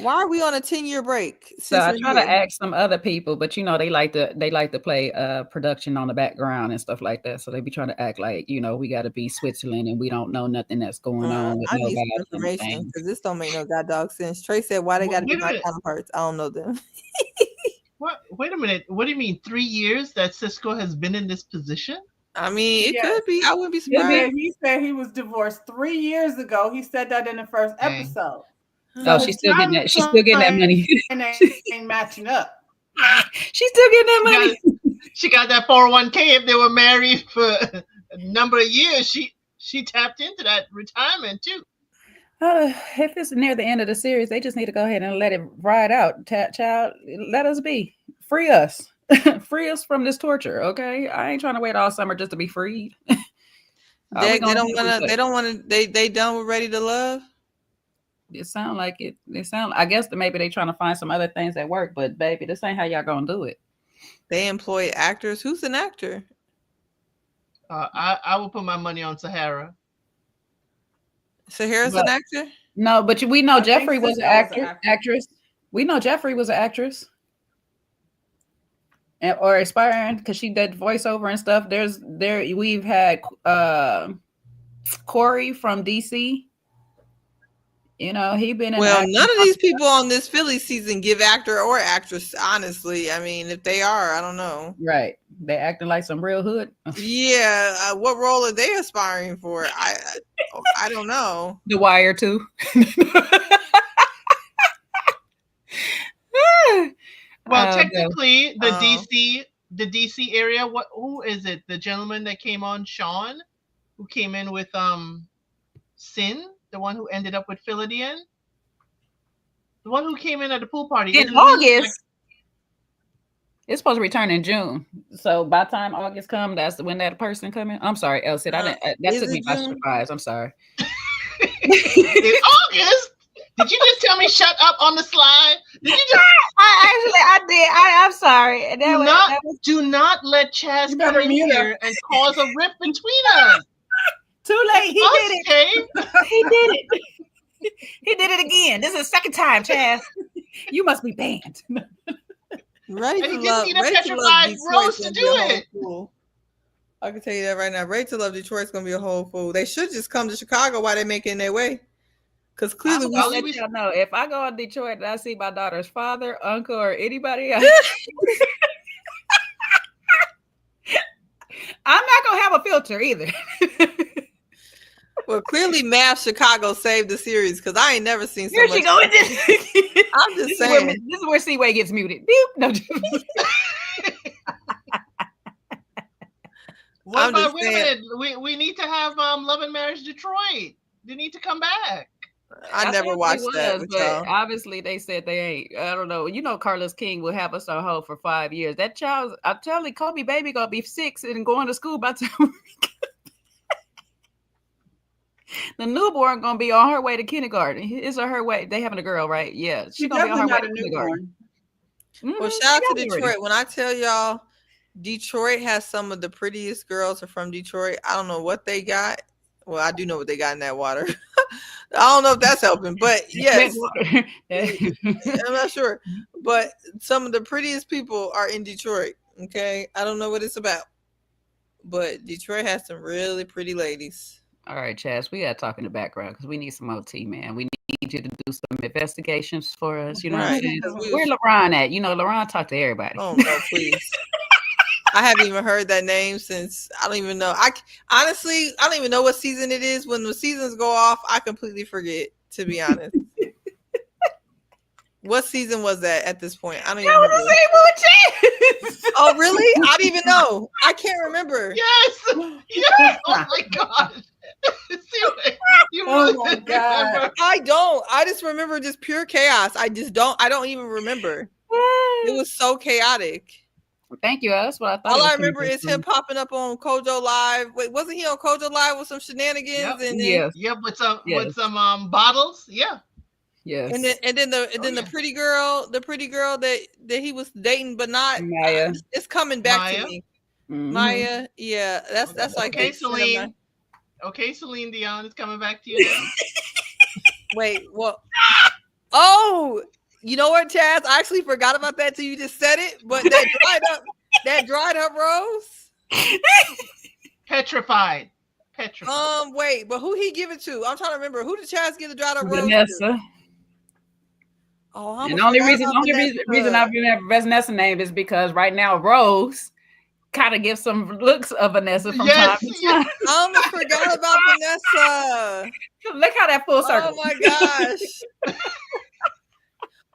Why are we on a 10-year break? So I try to ask some other people, but you know, they like to play production on the background and stuff like that. So they be trying to act like, you know, we got to be Switzerland and we don't know nothing that's going on with I no need some gods and information things. because this don't make no goddamn sense. Trey said, "Why they got to be my counterparts? I don't know them." What? Wait a minute. What do you mean 3 years that Cisco has been in this position? I mean, it could be. I wouldn't be surprised. Yeah, he said he was divorced 3 years ago. He said that in the first episode. Oh, she's still getting that. She's still getting that money. Ain't matching up. She's still getting that money. She got that 401k. If they were married for a number of years, she tapped into that retirement too. If it's near the end of the series, they just need to go ahead and let it ride out. Child, let us be. Free us. Free us from this torture, okay? I ain't trying to wait all summer just to be freed. They don't want to. They done with Ready to Love. It sound like it. I guess that maybe they trying to find some other things that work, but baby, this ain't how y'all gonna do it. They employ actors. Who's an actor? I will put my money on Sahara. Sahara's an actor? No, but we know Jeffrey was an actress. We know Jeffrey was an actress. Or aspiring, because she did voiceover and stuff. We've had Corey from DC. You know, he been none of these people on this Philly season give actor or actress, honestly. I mean, if they are, I don't know. Right. They acting like some real hood. Yeah. What role are they aspiring for? I don't know. The Wire too. Well, technically, the DC area. Who is it? The gentleman that came on, Sean, who came in with Sin, the one who ended up with Phil at the end, the one who came in at the pool party in August. It's supposed to return in June. So by the time August comes, that's when that person come in. I'm sorry, Elsie. That took me by surprise. I'm sorry. In August. Did you just tell me shut up on the slide? Did you just? I did. I'm sorry. Do not let Chaz come in here and cause a rift between us. Too late. He did it. He did it. He did it again. This is the second time, Chaz. You must be banned. Ready and he didn't need a petrified Rose to do it. I can tell you that right now. Ready to Love Detroit's going to be a whole fool. They should just come to Chicago while they're making their way. Because clearly, I'll let y'all know, if I go to Detroit and I see my daughter's father, uncle, or anybody else, I'm not going to have a filter either. Well, clearly, Math Chicago saved the series because I ain't never seen so Here much. She go with this. I'm just saying. This is where Seaway gets muted. Beep. No. What about women? We need to have Love and Marriage Detroit. They need to come back. I never watched that. But obviously they said they ain't. I don't know. You know, Carlos King will have us on hold for 5 years. That child, I'm telling you, Kobe baby gonna be 6 and going to school by the time the newborn gonna be on her way to kindergarten. Is or her way? They having a girl, right? Yeah, she's gonna be on her way to kindergarten. Well, shout out to Detroit. When I tell y'all, Detroit has some of the prettiest girls are from Detroit. I don't know what they got. Well, I do know what they got in that water. I don't know if that's helping, but yes, I'm not sure. But some of the prettiest people are in Detroit. Okay, I don't know what it's about, but Detroit has some really pretty ladies. All right, Chaz, we got to talk in the background because we need some OT, man. We need you to do some investigations for us. You know what I'm saying? Where LaRon at? You know, LaRon talk to everybody. Oh, no, please. I haven't even heard that name since I don't even know. Honestly, I don't even know what season it is. When the seasons go off, I completely forget, to be honest. What season was that at this point? I don't even remember. Oh, really? I don't even know. I can't remember. Yes. Yes. Oh my God. Oh my God. I don't. I just remember just pure chaos. I don't even remember. It was so chaotic. Thank you. That's what I thought. All I remember is him popping up on Kojo Live. Wait, wasn't he on Kojo Live with some shenanigans? Yep. Yep, with some bottles. Yeah. Yes. And then the pretty girl that he was dating but not Maya. It's coming back to me. Mm-hmm. Maya. Yeah, that's like Celine. Okay, Celine Dion is coming back to you now. Wait, well, Oh, you know what, Chaz? I actually forgot about that till you just said it. But that dried up rose. Petrified. Wait, but who he give it to? I'm trying to remember. Who did Chaz give the dried up rose Vanessa. to? Oh, and the only reason I remember Vanessa's name is because right now Rose kind of gives some looks of Vanessa from time to time. I almost forgot about Vanessa. Look how that full circle. Oh my gosh.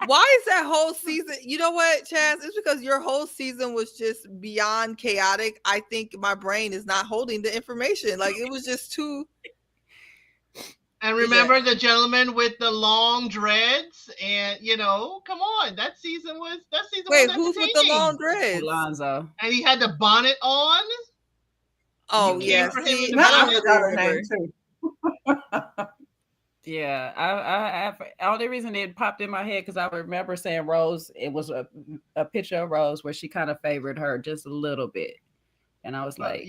Why is that whole season? You know what, Chaz? It's because your whole season was just beyond chaotic. I think my brain is not holding the information. Like it was just too. And remember the gentleman with the long dreads, and come on, that season was. Wait, who's with the long dreads? Alonzo. And he had the bonnet on. Oh yeah, yeah. I only reason it popped in my head because I remember saying Rose. It was a picture of Rose where she kind of favored her just a little bit, and I was like,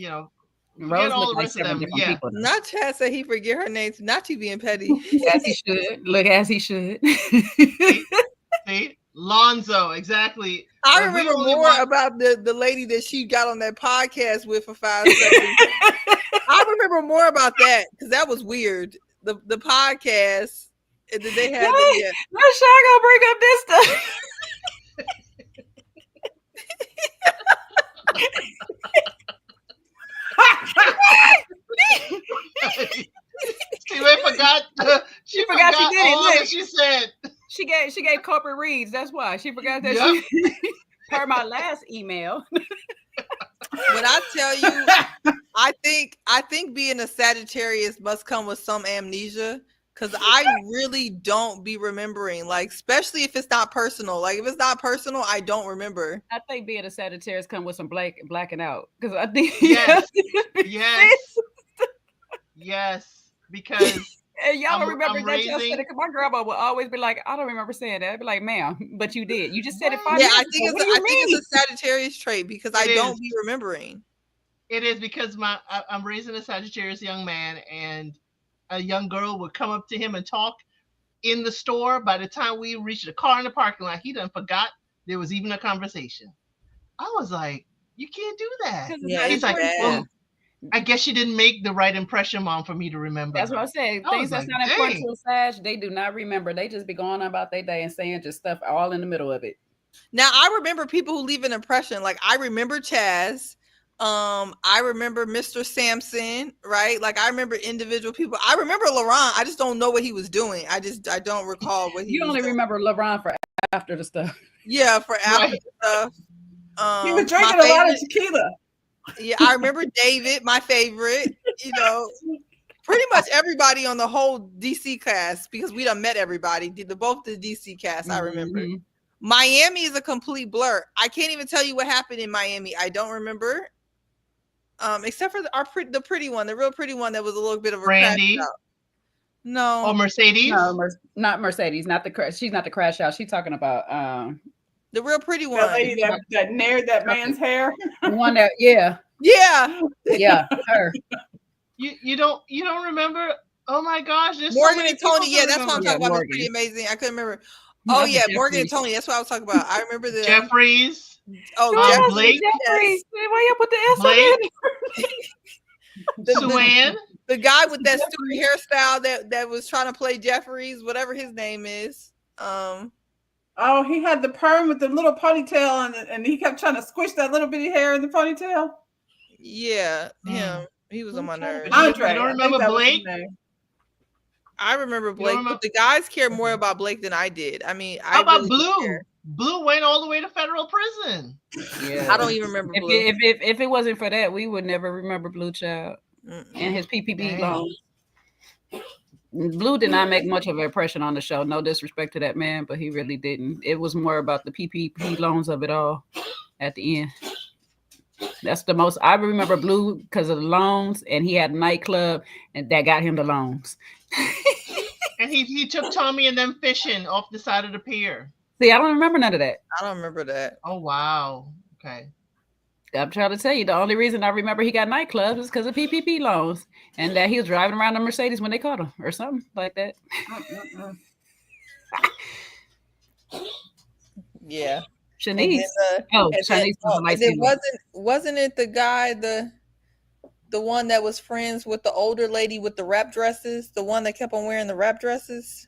Rose looked like several different people. Not Chad said he forget her name. Not you being petty. As he should. Look, as he should. See? Lonzo, exactly. I remember more about the lady that she got on that podcast with for 5 seconds. I remember more about that because that was weird. The podcast that they had. Not sure gonna bring up this stuff. She forgot. She forgot she did it. Look, she said she gave corporate reads. That's why she forgot that. She per my last email. When I tell you, I think being a Sagittarius must come with some amnesia because I really don't be remembering, like especially if it's not personal. Like if it's not personal, I don't remember. I think being a Sagittarius come with some blacking out because I think yes, because and y'all don't remember that. Y'all said it, my grandma would always be like, I don't remember saying that. I'd be like, ma'am, but you did. You just said it 5 minutes ago. I think it's a Sagittarius trait because I don't be remembering. It is because I'm raising a Sagittarius young man, and a young girl would come up to him and talk in the store. By the time we reached the car in the parking lot, he done forgot there was even a conversation. I was like, you can't do that. Yeah, he's like, well, I guess she didn't make the right impression, Mom, for me to remember. That's what I'm saying. Things that's not important to a Sag, they do not remember. They just be going on about their day and saying just stuff all in the middle of it. Now, I remember people who leave an impression. Like, I remember Chaz. I remember Mr. Sampson, right? Like, I remember individual people. I remember Laurent. I just don't know what he was doing. I don't recall what he was doing. You only remember Laurent for after the stuff. Yeah, for after the stuff. He was drinking a lot of tequila. Yeah, I remember David, my favorite. Pretty much everybody on the whole DC cast because we done met everybody. Both the DC cast, I remember. Mm-hmm. Miami is a complete blur. I can't even tell you what happened in Miami. I don't remember. Except for the pretty one, the real pretty one that was a little bit of a Brandy. Crash out. No. Oh, Mercedes? No, not Mercedes. Not the crash. She's not the crash out. She's talking about the real pretty one. That lady that nared that man's hair. The one that, yeah, her. You don't remember? Oh my gosh, there's Morgan so many and Tony. Yeah, that's remember. what I'm talking about. That's pretty amazing. I couldn't remember. Oh yeah, Morgan and Tony. That's what I was talking about. I remember the Jeffries. Oh, Blake. Jeffries. Why you put the S on it? The guy with that stupid hairstyle that was trying to play Jeffries, whatever his name is. Oh, he had the perm with the little ponytail, and he kept trying to squish that little bitty hair in the ponytail. Yeah, him. He was on my nerves. Andre, you don't remember Blake? I remember Blake, but the guys cared more about Blake than I did. I mean, how about Blue? Blue went all the way to federal prison. Yeah, I don't even remember Blue. If it wasn't for that, we would never remember Blue Child and his PPP loans. Blue did not make much of an impression on the show. No disrespect to that man, but he really didn't. It was more about the PPP loans of it all at the end. That's the most I remember Blue because of the loans, and he had a nightclub, and that got him the loans. And he took Tommy and them fishing off the side of the pier. See, I don't remember none of that. I don't remember that. Oh wow. Okay. I'm trying to tell you, the only reason I remember he got nightclubs is because of PPP loans, and that he was driving around a Mercedes when they caught him, or something like that. Yeah. Shanice. Shanice was the light skin. Wasn't it the guy, the one that was friends with the older lady with the wrap dresses, the one that kept on wearing the wrap dresses?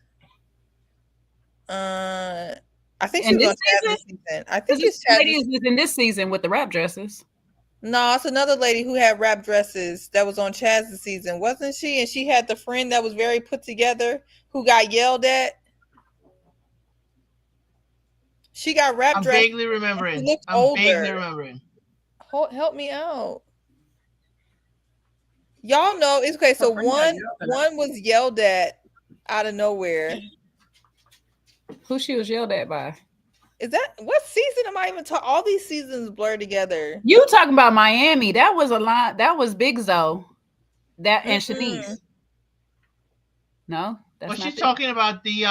I think she was on Chaz's season. I think it's Chaz. Lady is in this season with the wrap dresses. No, it's another lady who had wrap dresses that was on Chaz's season, wasn't she? And she had the friend that was very put together who got yelled at. She got wrap dresses. I'm vaguely remembering. Vaguely remembering. Help me out. Y'all know it's okay. So one was yelled at out of nowhere. Who she was yelled at by? Is that what season am I even talking? All these seasons blur together. You talking about Miami? That was a lot. That was Big Zoe. That and Shanice. No, that's was she talking about the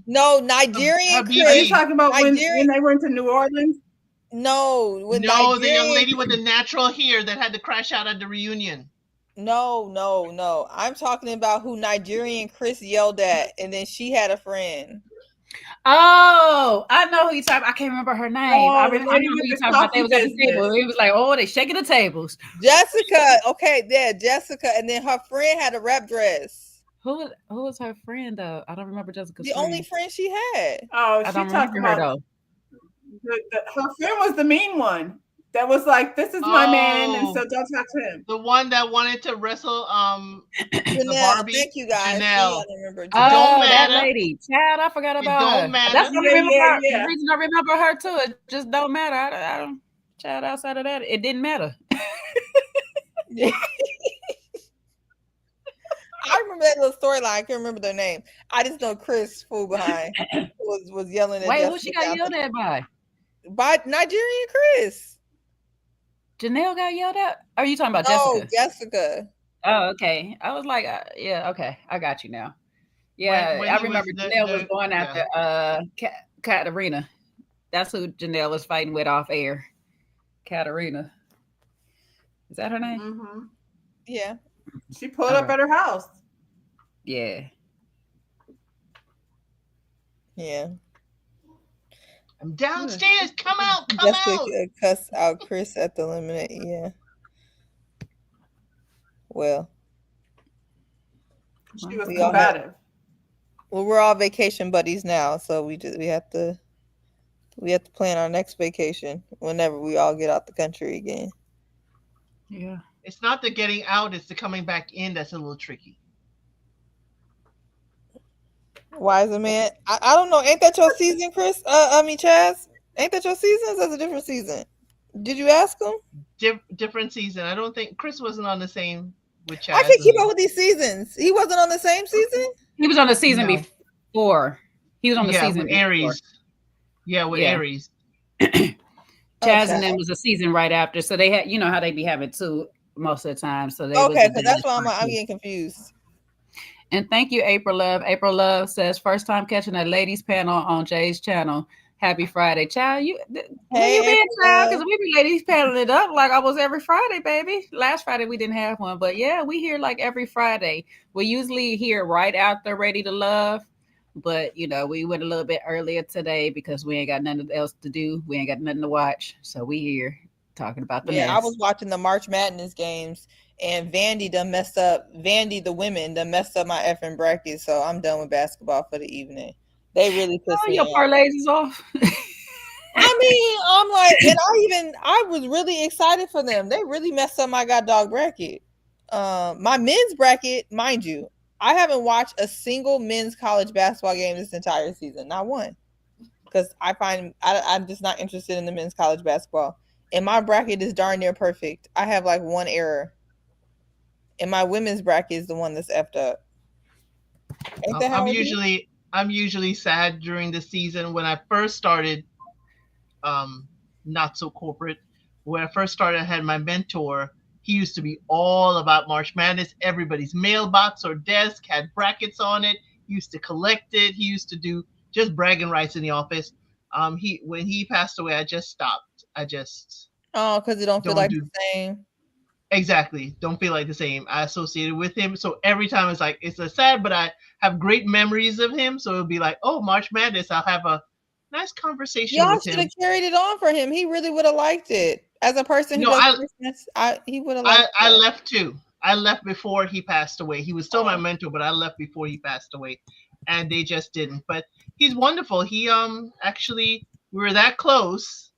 No, Nigerian. Are you talking about when they went to New Orleans? No, the young lady with the natural hair that had to crash out at the reunion. No. I'm talking about who Nigerian Chris yelled at, and then she had a friend. Oh, I know who you talking about. I can't remember her name. I know who you talking about. They was at the table. It was like, oh, they shaking the tables. Jessica. Okay, yeah, Jessica. And then her friend had a wrap dress. Who was her friend though? I don't remember Jessica's friend. Only friend she had. Oh, she talked about her though. Her friend was the mean one. That was like, this is my man, and so don't talk to him. The one that wanted to wrestle Janelle, the Barbie. Thank you guys. Janelle. That lady. Child, I forgot about her. Don't matter. That's the reason I remember her too. It just don't matter. I don't. Child, outside of that, it didn't matter. I remember that little storyline. I can't remember their name. I just know Chris fool behind was yelling at. Wait, who she got yelled at by? By Nigerian Chris. Janelle got yelled at? Are you talking about Jessica? No, Jessica. Oh, okay. I was like, yeah, okay. I got you now. Yeah, I remember Janelle was going after Katarina. That's who Janelle was fighting with off air. Katarina. Is that her name? Mm-hmm. Yeah. She pulled up at her house. Yeah. I'm downstairs. Come out. Come out. Cuss out Chris at the eliminate. Yeah. Well. She was combative. Well, we're all vacation buddies now, so we have to plan our next vacation whenever we all get out the country again. Yeah. It's not the getting out; it's the coming back in that's a little tricky. Why is it, man? I don't know. Ain't that your season, Chris? Chaz? Ain't that your season? That's a different season. Did you ask him? Different season. I don't think Chris wasn't on the same with Chaz. I can't keep up with these seasons. He wasn't on the same season? He was on the season before. He was on the season with Aries. Yeah, with Aries. Chaz and them was a season right after. So they had, you know how they be having two most of the time. So they so that's why I'm getting confused. And thank you, April Love. April Love says, first time catching a ladies panel on Jay's channel. Happy Friday. Child, where you been, child? Because we be ladies paneling it up like almost every Friday, baby. Last Friday we didn't have one. But yeah, we here like every Friday. We usually here right after Ready to Love. But, we went a little bit earlier today because we ain't got nothing else to do. We ain't got nothing to watch. So we here talking about the mess. I was watching the March Madness games. And Vandy the women done messed up my effing bracket, so I'm done with basketball for the evening. They really pissed me off. Your parlays is off. I mean, I'm like, and I was really excited for them. They really messed up my god dog bracket. My men's bracket, mind you, I haven't watched a single men's college basketball game this entire season, not one, because I'm just not interested in the men's college basketball. And my bracket is darn near perfect. I have like one error. And my women's bracket is the one that's effed up. I'm usually sad during the season. When I first started, not so corporate. When I first started, I had my mentor. He used to be all about March Madness. Everybody's mailbox or desk had brackets on it. He used to collect it. He used to do just bragging rights in the office. When he passed away, I just stopped. Because it don't feel like the same. Exactly. Don't feel like the same. I associated with him. So every time it's a sad, but I have great memories of him. So it'll be like, oh, March Madness. I'll have a nice conversation Y'all with should him. have carried it on for him. He really would have liked it. As a person who does business, he would have liked it. I left too. I left before he passed away. He was still my mentor, but I left before he passed away, and they just didn't. But he's wonderful. He actually, we were that close.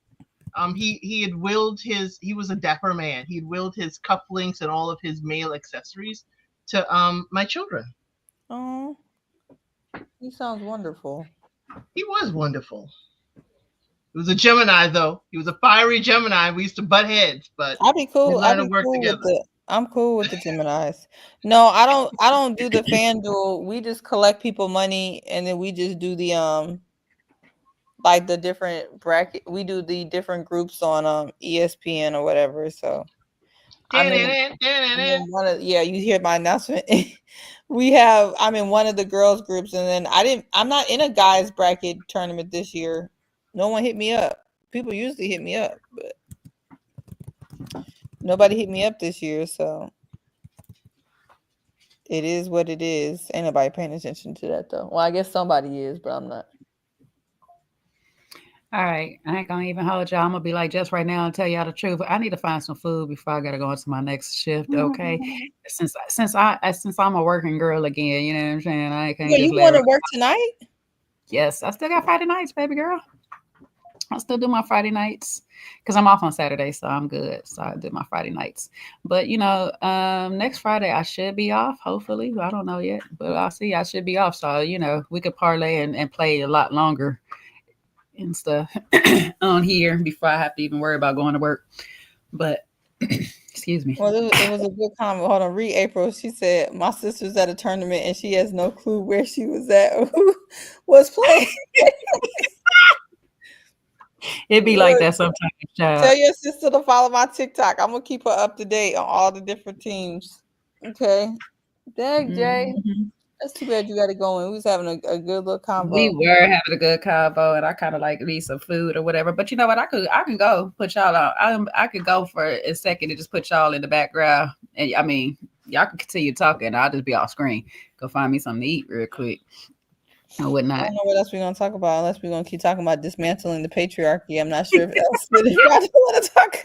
He had willed his. He was a dapper man. He had willed his cufflinks and all of his male accessories to my children. Oh, he sounds wonderful. He was wonderful. He was a Gemini, though. He was a fiery Gemini. We used to butt heads, but I'd be cool. I'd be work together. I'm cool with the Geminis. No, I don't do the FanDuel. We just collect people money, and then we just do the like the different bracket. We do the different groups on ESPN or whatever. So I'm in one of, yeah, you hear my announcement. I'm in one of the girls groups, and then I'm not in a guys bracket tournament this year. No one hit me up. People usually hit me up, but nobody hit me up this year, so it is what it is. Ain't nobody paying attention to that, though. Well, I guess somebody is, but I'm not. All right, I ain't gonna even hold y'all. I'm gonna be like Jess right now and tell y'all the truth. I need to find some food before I gotta go into my next shift. Okay, since I'm a working girl again, you know what I'm saying. I can't. Yeah, you want to work tonight? Yes, I still got Friday nights, baby girl. I still do my Friday nights because I'm off on Saturday, so I'm good. So I do my Friday nights. But next Friday I should be off. Hopefully, I don't know yet, but I'll see. I should be off, so we could parlay and play a lot longer and stuff on here before I have to even worry about going to work. But excuse me. Well, it was a good comment. Hold on, read April. She said my sister's at a tournament and she has no clue where she was at or who was playing. It'd be like that sometimes, child. Tell your sister to follow my TikTok. I'm gonna keep her up to date on all the different teams. Okay. Dang, Jay. That's too bad you got to go in. We was having a good little combo. We were having a good combo, and I kind of like need some food or whatever. But you know what? I can go put y'all on. I could go for a second and just put y'all in the background. And I mean, y'all can continue talking. I'll just be off screen. Go find me something to eat real quick. Or whatnot. I don't know what else we're gonna talk about unless we're gonna keep talking about dismantling the patriarchy. I'm not sure if else I want to talk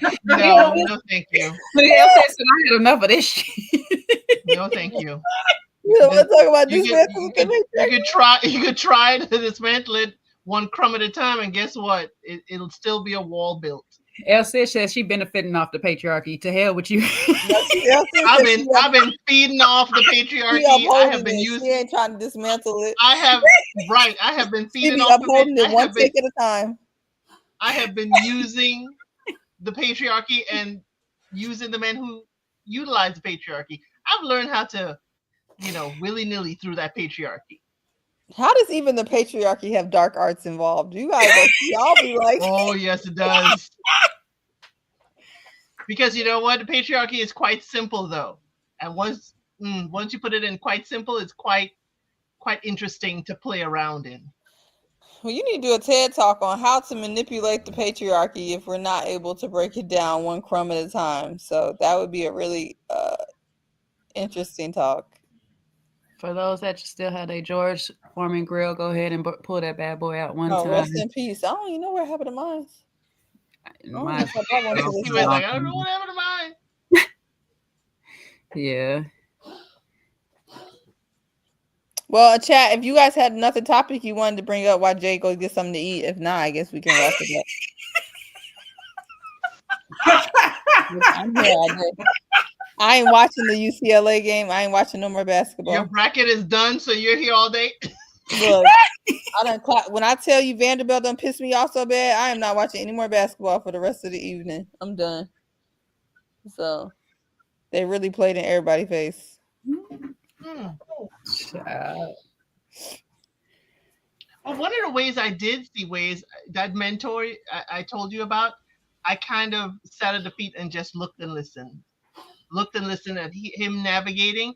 about. No, thank you. But I had enough of this shit. No, thank you. You don't want to talk about dismantling the patriarchy. You could try to dismantle it one crumb at a time, and guess what? It'll still be a wall built. Elsie says she benefiting off the patriarchy. To hell with you. I've been feeding off the patriarchy. I have been using. She ain't trying to dismantle it. I have been feeding off upholding it one tick at a time. I have been using the patriarchy and using the men who utilize the patriarchy. I've learned how to, willy-nilly through that patriarchy. How does even the patriarchy have dark arts involved? You guys, y'all be like, oh yes, it does. Because you know what, the patriarchy is quite simple though, and once you put it in quite simple, it's quite interesting to play around in. Well, you need to do a TED talk on how to manipulate the patriarchy if we're not able to break it down one crumb at a time. So that would be a really interesting talk. For those that still have a George Foreman grill, go ahead and pull that bad boy out one time. Rest in peace. I don't even know what happened to mine. He was like, I don't know what happened to mine. Yeah. Well, chat, if you guys had another topic you wanted to bring up while Jay goes get something to eat, if not, I guess we can wrap it up. I'm here all day. I ain't watching the UCLA game. I ain't watching no more basketball. Your bracket is done, so you're here all day. Look, when I tell you Vanderbilt done piss me off so bad, I am not watching any more basketball for the rest of the evening. I'm done. So they really played in everybody's face. Well, one of the ways I did see that mentor I told you about, I kind of sat at the feet and just looked and listened at him navigating,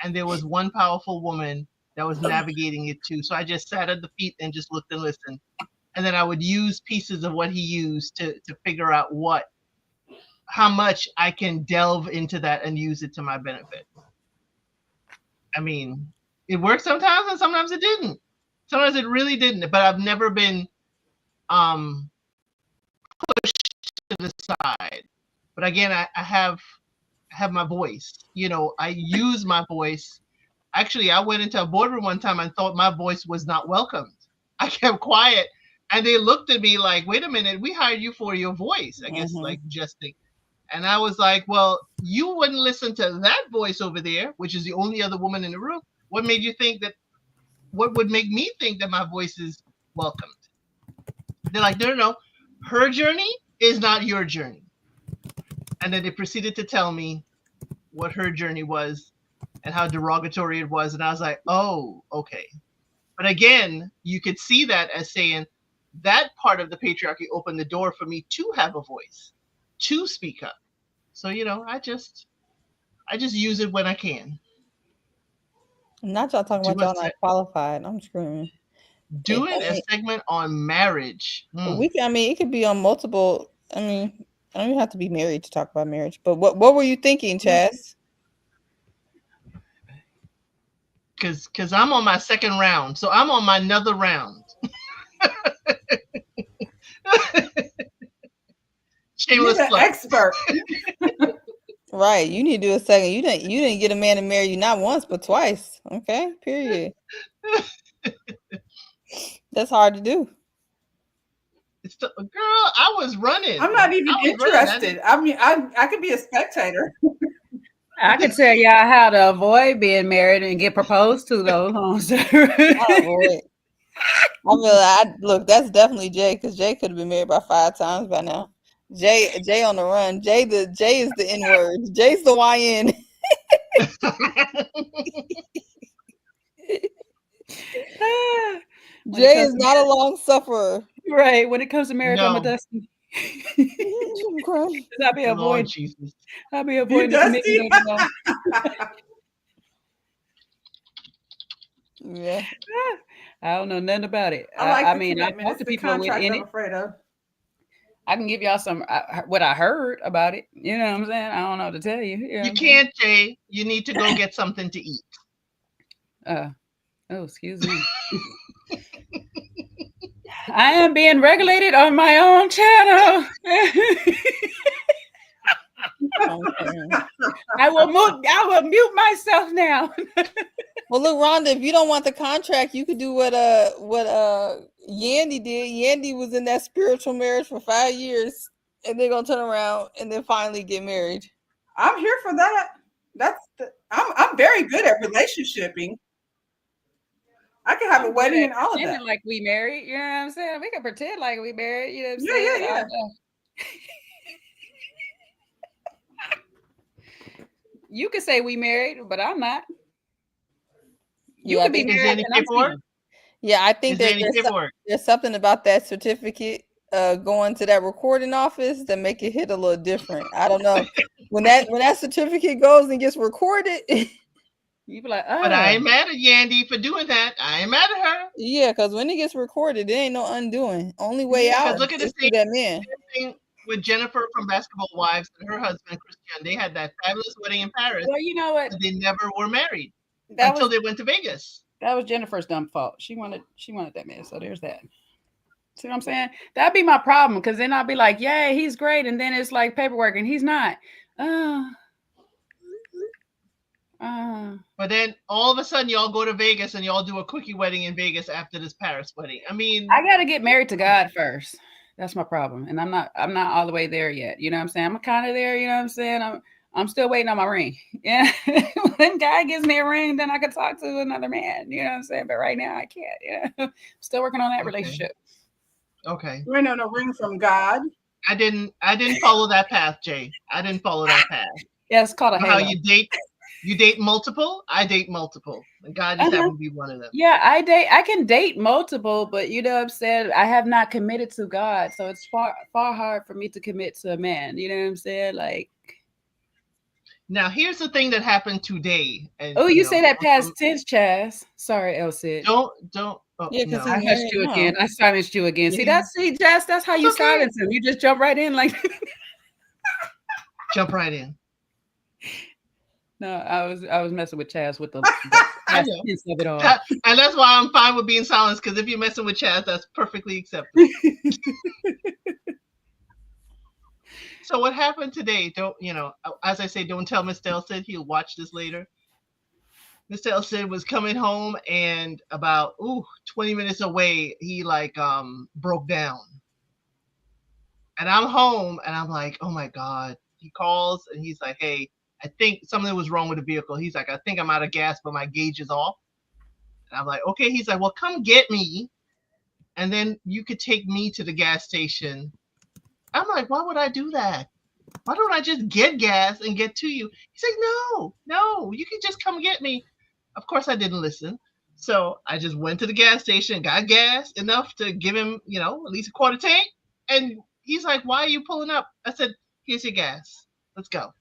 and there was one powerful woman that was navigating it too. So I just sat at the feet and just looked and listened, and then I would use pieces of what he used to figure out how much I can delve into that and use it to my benefit. I mean, it worked sometimes and sometimes it didn't. Sometimes it really didn't, but I've never been pushed to the side. But again, I have my voice. You know, I use my voice. Actually, I went into a boardroom one time and thought my voice was not welcomed. I kept quiet, and they looked at me like, "Wait a minute, we hired you for your voice." I guess like jesting. And I was like, "Well, you wouldn't listen to that voice over there, which is the only other woman in the room. What made you think that? What would make me think that my voice is welcomed?" They're like, no. Her journey is not your journey. And then they proceeded to tell me what her journey was and how derogatory it was. And I was like, oh, okay. But again, you could see that as saying that part of the patriarchy opened the door for me to have a voice, to speak up. So, you know, I just use it when I can. Not y'all talking about y'all not qualified. I'm screaming. Doing a segment on marriage. We can, I mean, it could be on multiple. I mean, I don't even have to be married to talk about marriage. But what were you thinking, Chaz? Because I'm on my second round, so I'm on my another round. Shameless plug. Expert. Right, you need to do a second. You didn't get a man to marry you not once but twice. Okay, period. That's hard to do. Girl, I was running. I'm not even interested. I mean, I could be a spectator. I can tell y'all how to avoid being married and get proposed to, though. Look, that's definitely Jay, because Jay could have been married by 5 times by now. Jay on the run. Jay is the N word. Jay's the YN. Jay is not a long sufferer. Right. When it comes to marriage, I'm a Dusty. I'll be avoiding. Jesus. I'll be avoiding the commitment. Yeah. I don't know nothing about it. I mean, I talk to people within it. Afraid of. I can give y'all some what I heard about it. You know what I'm saying? I don't know what to tell you. You can't, Jay. You need to go get something to eat. Oh, excuse me. I am being regulated on my own channel. I will mute myself now. Well, look, Rhonda, if you don't want the contract, you could do what Yandy did. Yandy was in that spiritual marriage for 5 years, and they're gonna turn around and then finally get married. I'm here for that. I'm very good at relationshiping. I can have a wedding and all of that. Like we married, you know what I'm saying? We can pretend like we married, you know what I'm saying? Yeah. You can say we married, but I'm not. You could be married. Yeah, I think there's something about that certificate going to that recording office that make it hit a little different. I don't know. when that certificate goes and gets recorded, you be like, oh. But I ain't mad at Yandy for doing that. I ain't mad at her. Yeah, because when it gets recorded, there ain't no undoing. Only way out look at is through that man. Thing with Jennifer from Basketball Wives and her husband Christian, they had that fabulous wedding in Paris. Well, you know what? But they never were married until they went to Vegas. That was Jennifer's dumb fault. She wanted that man. So there's that. See what I'm saying? That'd be my problem, because then I'll be like, "Yeah, he's great," and then it's like paperwork, and he's not. But then all of a sudden, y'all go to Vegas and y'all do a quickie wedding in Vegas after this Paris wedding. I mean, I gotta get married to God first. That's my problem, and I'm not all the way there yet. You know what I'm saying? I'm kind of there. You know what I'm saying? I'm still waiting on my ring. Yeah, when God gives me a ring, then I can talk to another man. You know what I'm saying? But right now, I can't. Yeah, still working on that relationship. Okay. We're on a ring from God. I didn't follow that path, Jay. I didn't follow that path. Yeah, it's called a halo. How you date multiple? I date multiple. And God just happened to be one of them. Yeah, I can date multiple, but you know what I'm saying? I have not committed to God. So it's far hard for me to commit to a man. You know what I'm saying? Like, now here's the thing that happened today. And, you say that past tense, Chaz. Sorry, Elsie. Don't. Yeah, no. I hushed you again. I silenced you again. Yeah. See, Jess, that's how you silence him. You just jump right in like. Jump right in. No, I was messing with Chaz with the I know. piece of it all. And that's why I'm fine with being silenced, because if you're messing with Chaz, that's perfectly acceptable. So what happened today? Don't, as I say, don't tell Mr. Elsid. He'll watch this later. Mr. Elsid was coming home, and about 20 minutes away, he broke down. And I'm home, and I'm like, oh my God. He calls, and he's like, hey, I think something was wrong with the vehicle. He's like, I think I'm out of gas, but my gauge is off. And I'm like, okay. He's like, well, come get me, and then you could take me to the gas station. I'm like, why would I do that? Why don't I just get gas and get to you? He's like, no, you can just come get me. Of course, I didn't listen. So I just went to the gas station, got gas enough to give him, at least a quarter tank. And he's like, why are you pulling up? I said, here's your gas. Let's go.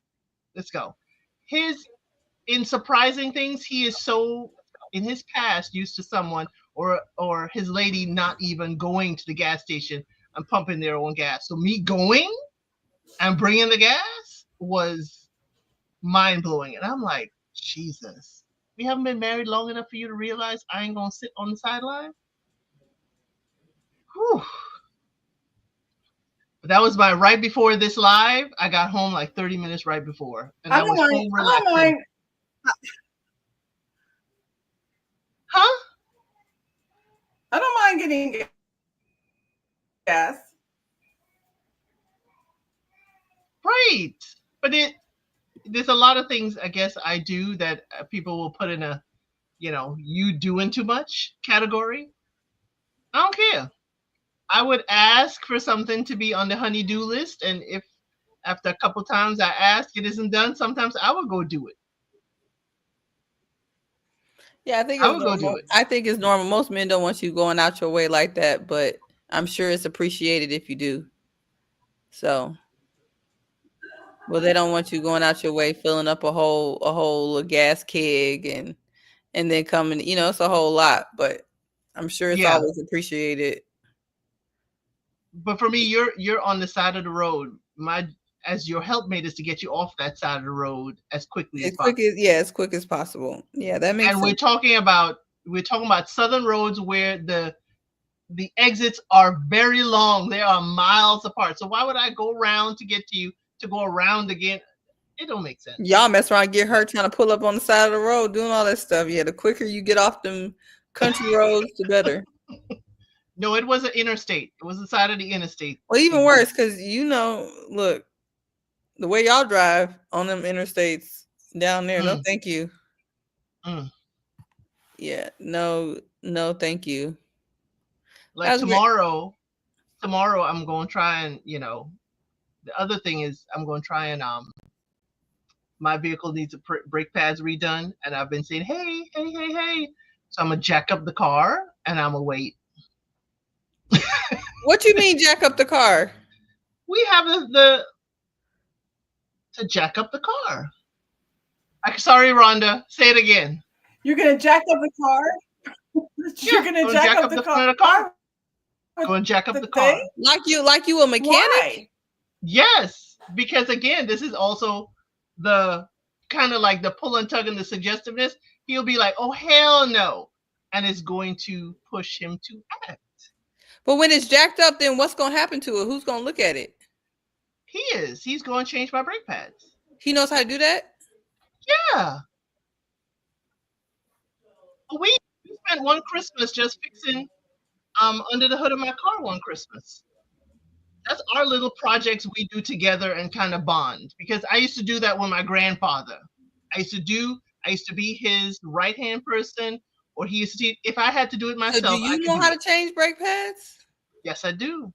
In surprising things, he is so, in his past, used to someone or his lady not even going to the gas station and pumping their own gas. So me going and bringing the gas was mind-blowing. And I'm like, Jesus, we haven't been married long enough for you to realize I ain't going to sit on the sideline? Whew. But that was my right before this live. I got home like 30 minutes right before. And I was home relaxing. Huh? I don't mind getting gas. Right. But there's a lot of things I guess I do that people will put in a, you doing too much category. I don't care. I would ask for something to be on the honey-do list. And if after a couple times I ask, it isn't done, sometimes I would go do it. Yeah, I think it's normal. Most men don't want you going out your way like that, but I'm sure it's appreciated if you do. So, well, they don't want you going out your way, filling up a whole gas keg and then coming, it's a whole lot, but I'm sure it's always appreciated. But for me, you're on the side of the road. As your helpmate is to get you off that side of the road as quickly as possible. As quick as possible. Yeah, that makes sense. And we're talking about southern roads where the exits are very long. They are miles apart. So why would I go around to get to you to go around again? It don't make sense. Y'all mess around, get hurt trying to pull up on the side of the road, doing all that stuff. Yeah, the quicker you get off them country roads, the better. No, it was an interstate. It was the side of the interstate. Well, even worse, because look, the way y'all drive on them interstates down there, no thank you. Yeah, no, thank you. Like tomorrow I'm going to try and, the other thing is I'm going to try and, my vehicle needs brake pads redone. And I've been saying, hey. So I'm going to jack up the car and I'm going to wait. What you mean jack up the car? We have to jack up the car. Sorry, Rhonda. Say it again. You're going to jack up the car? You're going to jack up the car? Going to jack up the car. Like you a mechanic? Why? Yes. Because again, this is also the kind of like the pull and tug and the suggestiveness. He'll be like, oh, hell no. And it's going to push him to act. But when it's jacked up, then what's going to happen to it? Who's going to look at it? He is. He's going to change my brake pads. He knows how to do that? Yeah. We spent one Christmas just fixing under the hood of my car one Christmas. That's our little projects we do together and kind of bond. Because I used to do that with my grandfather. I used to be his right-hand person. Or he used to, if I had to do it myself. So do you know how to change brake pads? Yes, I do.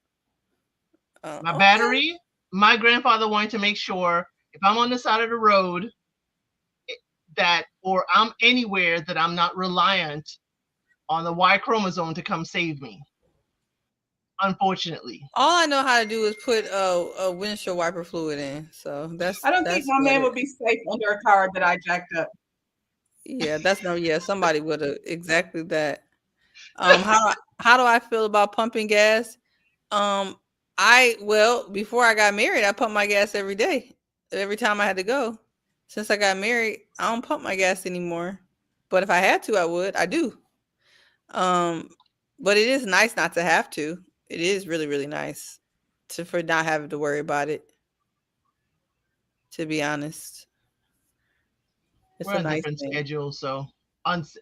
My battery, my grandfather wanted to make sure if I'm on the side of the road or I'm anywhere that I'm not reliant on the Y chromosome to come save me. Unfortunately. All I know how to do is put a windshield wiper fluid in. So I don't think my man would be safe under a car that I jacked up. Yeah, somebody would have exactly that. How do I feel about pumping gas? Before I got married, I pumped my gas every day, every time I had to go. Since I got married, I don't pump my gas anymore. But if I had to, I would. I do. But it is nice not to have to. It is really, really nice for not having to worry about it. To be honest, We're on different schedules, so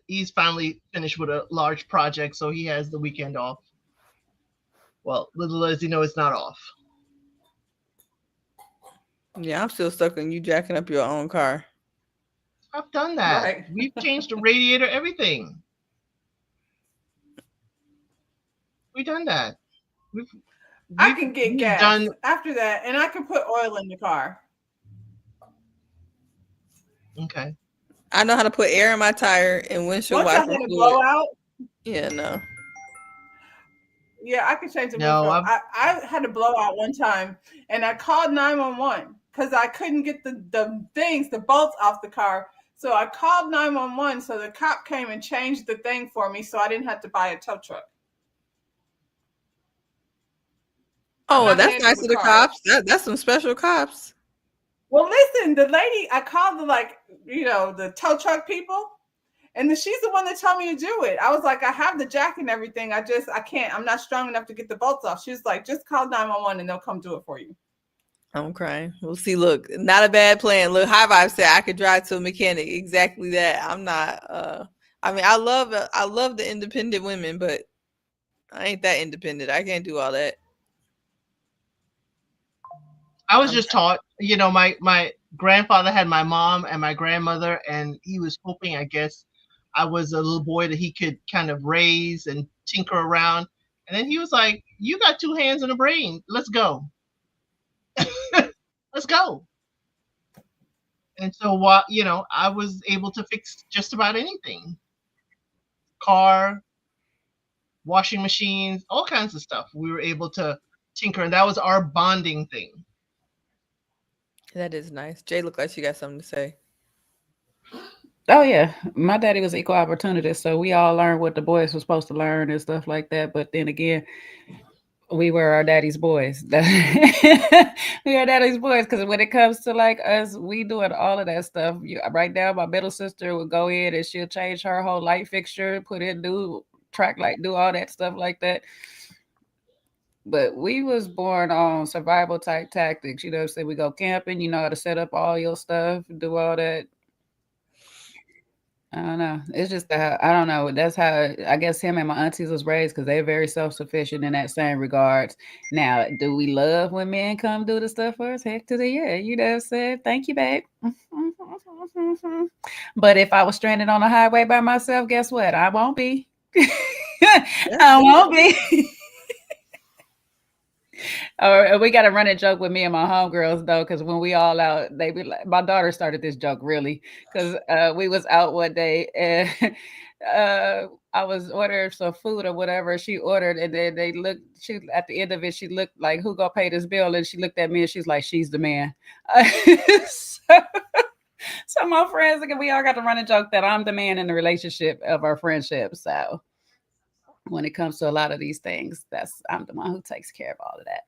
he's finally finished with a large project, so he has the weekend off. Well, little as you know, it's not off. Yeah, I'm still stuck on you jacking up your own car. I've done that. Right. We've changed the radiator, everything. We've done that. I can get gas after that, and I can put oil in the car. Okay. I know how to put air in my tire and windshield wiper. Once I had a blowout. Yeah, no. Yeah, I can change the windshield. I had a blowout one time, and I called 911 because I couldn't get the bolts off the car. So I called 911, so the cop came and changed the thing for me, so I didn't have to buy a tow truck. Oh, that's nice of the cops. That's some special cops. Well, listen, the lady, I called the tow truck people, and she's the one that told me to do it. I was like, I have the jack and everything. I can't. I'm not strong enough to get the bolts off. She was like, just call 911 and they'll come do it for you. I'm crying. We'll see. Look, not a bad plan. Look, High Vibe said I could drive to a mechanic. Exactly that. I'm not. I mean, I love the independent women, but I ain't that independent. I can't do all that. I was just taught, my grandfather had my mom and my grandmother, and he was hoping, I guess, I was a little boy that he could kind of raise and tinker around. And then he was like, you got 2 hands and a brain. Let's go. Let's go. And so, I was able to fix just about anything. Car, washing machines, all kinds of stuff. We were able to tinker, and that was our bonding thing. That is nice. Jay looked like she got something to say. Oh yeah, my daddy was equal opportunity, so we all learned what the boys were supposed to learn and stuff like that. But then again, we were our daddy's boys. We are daddy's boys because when it comes to like us, we doing all of that stuff. Right now, my middle sister will go in and she'll change her whole light fixture, put in new track light, do all that stuff like that. But we was born on survival type tactics. Say we go camping, you know how to set up all your stuff, do all that. I don't know. It's just that I don't know. That's how I guess him and my aunties was raised because they're very self-sufficient in that same regards. Now, do we love when men come do the stuff for us? Heck to the yeah. You know what I'm saying? Thank you, babe. But if I was stranded on a highway by myself, guess what? I won't be. I won't be. Or we got a running joke with me and my homegirls though, because when we all out, they be like, my daughter started this joke really, because we was out one day and I was ordering some food or whatever. She ordered, and then they looked. She at the end of it, she looked like, "Who gonna pay this bill?" And she looked at me and she's like, "She's the man." So my friends, again, we all got the running joke that I'm the man in the relationship of our friendship. So when it comes to a lot of these things, I'm the one who takes care of all of that.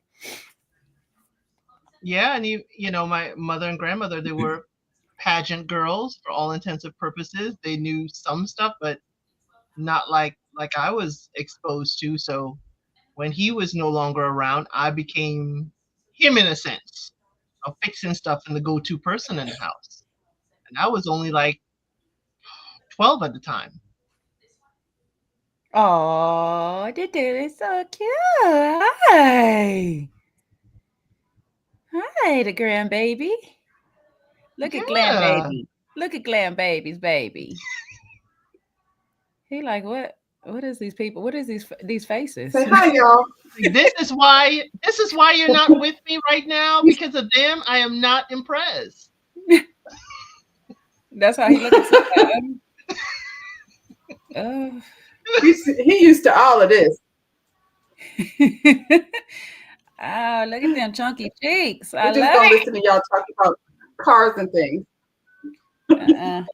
Yeah, and my mother and grandmother, they were pageant girls for all intents and purposes. They knew some stuff, but not like I was exposed to. So when he was no longer around, I became him in a sense of fixing stuff and the go-to person in the house. And I was only like 12 at the time. Oh, the dude is so cute. Hi. Hi, the grandbaby. Look at grandbaby. Look at grandbaby's baby. He like, what is these people? What is these faces? Say hi, y'all. This is why you're not with me right now, because of them. I am not impressed. That's how he looks at them. He used to all of this. Oh, look at them chunky cheeks. We're just gonna listen to y'all talk about cars and things. You ain't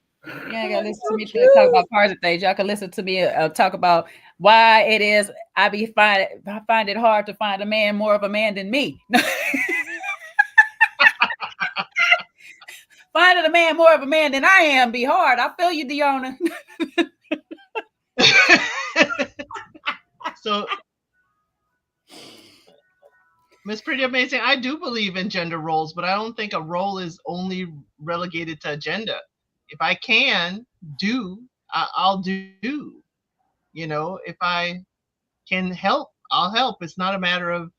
gotta listen to me talk about cars and things. Y'all can listen to me talk about why it is I find it hard to find a man more of a man than me. finding a man more of a man than I am be hard. I feel you, Deanna. So, Miss Pretty Amazing, I do believe in gender roles, but I don't think a role is only relegated to a gender. If I can do, I'll do. You know, if I can help, I'll help. It's not a matter of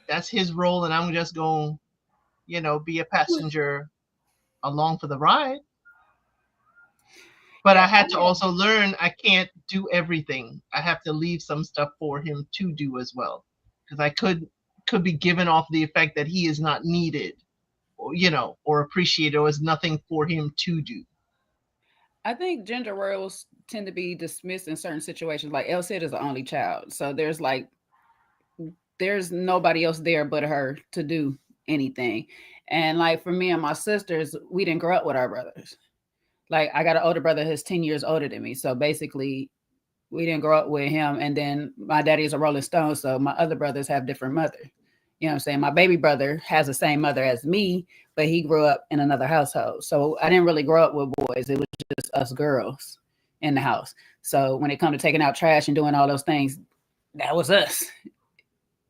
that's his role and I'm just going, you know, be a passenger along for the ride. But I had to also learn I can't do everything. I have to leave some stuff for him to do as well. Because I could be given off the effect that he is not needed, or, you know, or appreciated, or is nothing for him to do. I think gender roles tend to be dismissed in certain situations. Like Elle said, is the only child. So there's nobody else there but her to do anything. And like for me and my sisters, we didn't grow up with our brothers. Like I got an older brother who's 10 years older than me. So basically we didn't grow up with him. And then my daddy is a Rolling Stone. So my other brothers have different mothers. You know what I'm saying? My baby brother has the same mother as me, but he grew up in another household. So I didn't really grow up with boys. It was just us girls in the house. So when it comes to taking out trash and doing all those things, that was us.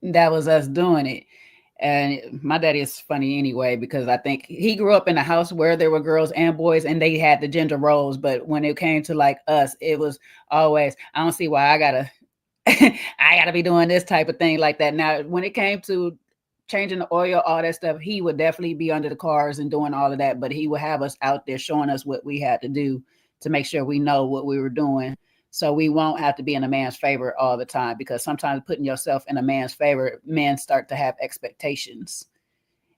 That was us doing it. And my daddy is funny anyway, because I think he grew up in a house where there were girls and boys and they had the gender roles. But when it came to like us, it was always, I don't see why I gotta be doing this type of thing like that. Now, when it came to changing the oil, all that stuff, he would definitely be under the cars and doing all of that. But he would have us out there showing us what we had to do to make sure we know what we were doing. So we won't have to be in a man's favor all the time, because sometimes putting yourself in a man's favor, men start to have expectations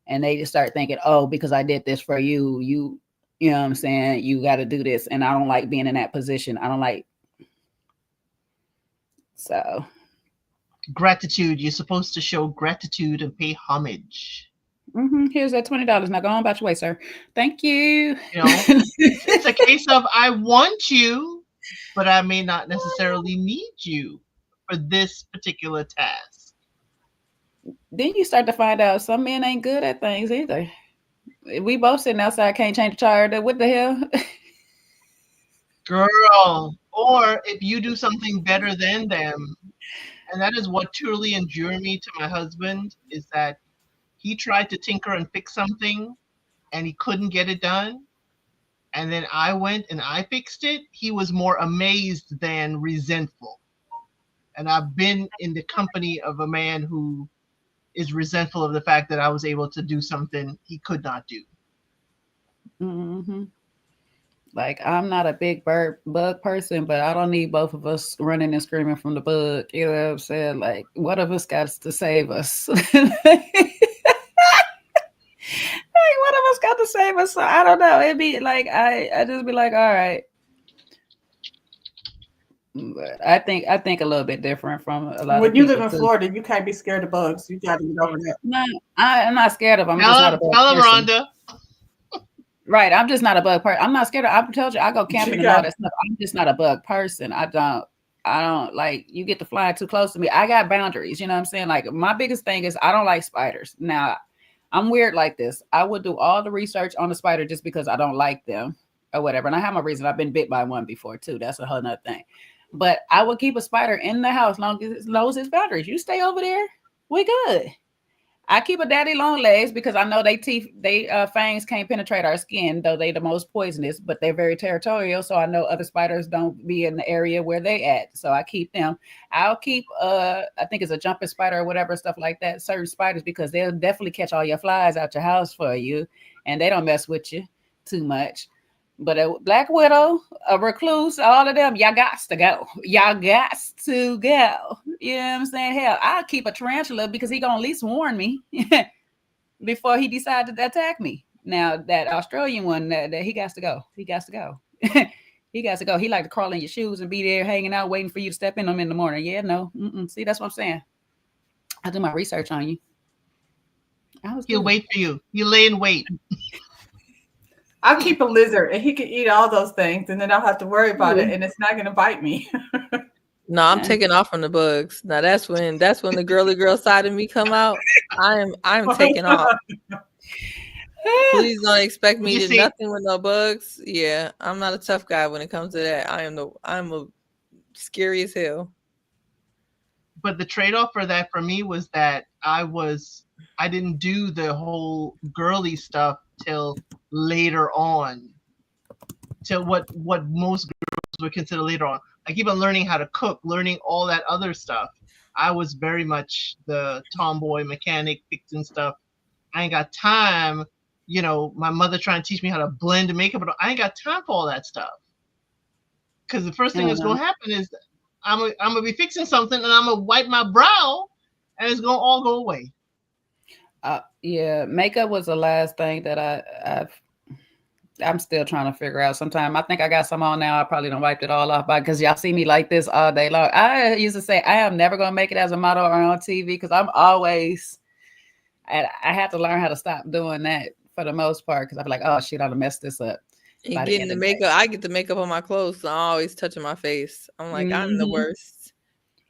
and they just start thinking, oh, because I did this for you, you know what I'm saying? You got to do this. And I don't like being in that position. I don't like. So. Gratitude. You're supposed to show gratitude and pay homage. Here's that $20. Now go on about your way, sir. Thank you. You know, it's a case of I want you, but I may not necessarily need you for this particular task. Then you start to find out some men ain't good at things either. We both sitting outside, can't change the tire. What the hell? Girl, or if you do something better than them, and that is what truly endeared me to my husband, is that he tried to tinker and fix something and he couldn't get it done. And then I went and I fixed it. He was more amazed than resentful. And I've been in the company of a man who is resentful of the fact that I was able to do something he could not do. Like, I'm not a big bug person, but I don't need both of us running and screaming from the bug. You know what I'm saying? Like, one of us got to save us. One of us got to save us. So I don't know. It'd be like, I just be like, all right. But I think a little bit different from a lot when of you people live in Florida, you can't be scared of bugs. You got to get over that. No, I'm not scared of them. I'm just not a bug person. Rhonda. Right. I'm just not a bug person. I'm not scared of, I told you, I go camping and all that stuff. I'm just not a bug person. I don't like, you get to fly too close to me. I got boundaries. You know what I'm saying? Like, my biggest thing is I don't like spiders. Now, I'm weird like this. I would do all the research on the spider just because I don't like them or whatever. And I have my reason. I've been bit by one before too. That's a whole nother thing. But I would keep a spider in the house long as it's boundaries. You stay over there, we good. I keep a daddy long legs because I know they fangs can't penetrate our skin, though they the most poisonous, but they're very territorial. So I know other spiders don't be in the area where they at. So I keep them. I'll keep I think it's a jumping spider or whatever, stuff like that. Certain spiders, because they'll definitely catch all your flies out your house for you, and they don't mess with you too much. But a black widow, a recluse, all of them, y'all got to go. Y'all got to go. You know what I'm saying? Hell, I'll keep a tarantula because he gonna at least warn me before he decided to attack me. Now, that Australian one, that he got to go. He got to go. He got to go. He like to crawl in your shoes and be there hanging out, waiting for you to step in them in the morning. Yeah, no. See, that's what I'm saying. I do my research on you. He'll wait for you. You lay in wait. I'll keep a lizard and he can eat all those things and then I'll have to worry about it and it's not going to bite me. No, I'm taking off from the bugs. Now that's when the girly girl side of me come out. I'm taking off. Please don't expect me You to see- nothing with no bugs. Yeah, I'm not a tough guy when it comes to that. I'm a scary as hell. But the trade-off for that for me was that I didn't do the whole girly stuff till later on. Till what most girls would consider later on. I keep on learning how to cook, learning all that other stuff. I was very much the tomboy mechanic fixing stuff. I ain't got time, you know, my mother trying to teach me how to blend and makeup, but I ain't got time for all that stuff. Because the first thing that's going to happen is I'm gonna be fixing something and I'm gonna wipe my brow and it's gonna all go away. Yeah, makeup was the last thing that I'm still trying to figure out. Sometimes I think I got some on now. I probably don't wiped it all off because y'all see me like this all day long. I used to say I am never gonna make it as a model or on TV because I'm always. I have to learn how to stop doing that for the most part because I'm like, oh shit, I'll mess this up. And getting the makeup, I get the makeup on my clothes, so I'm always touching my face. I'm like, I'm the worst.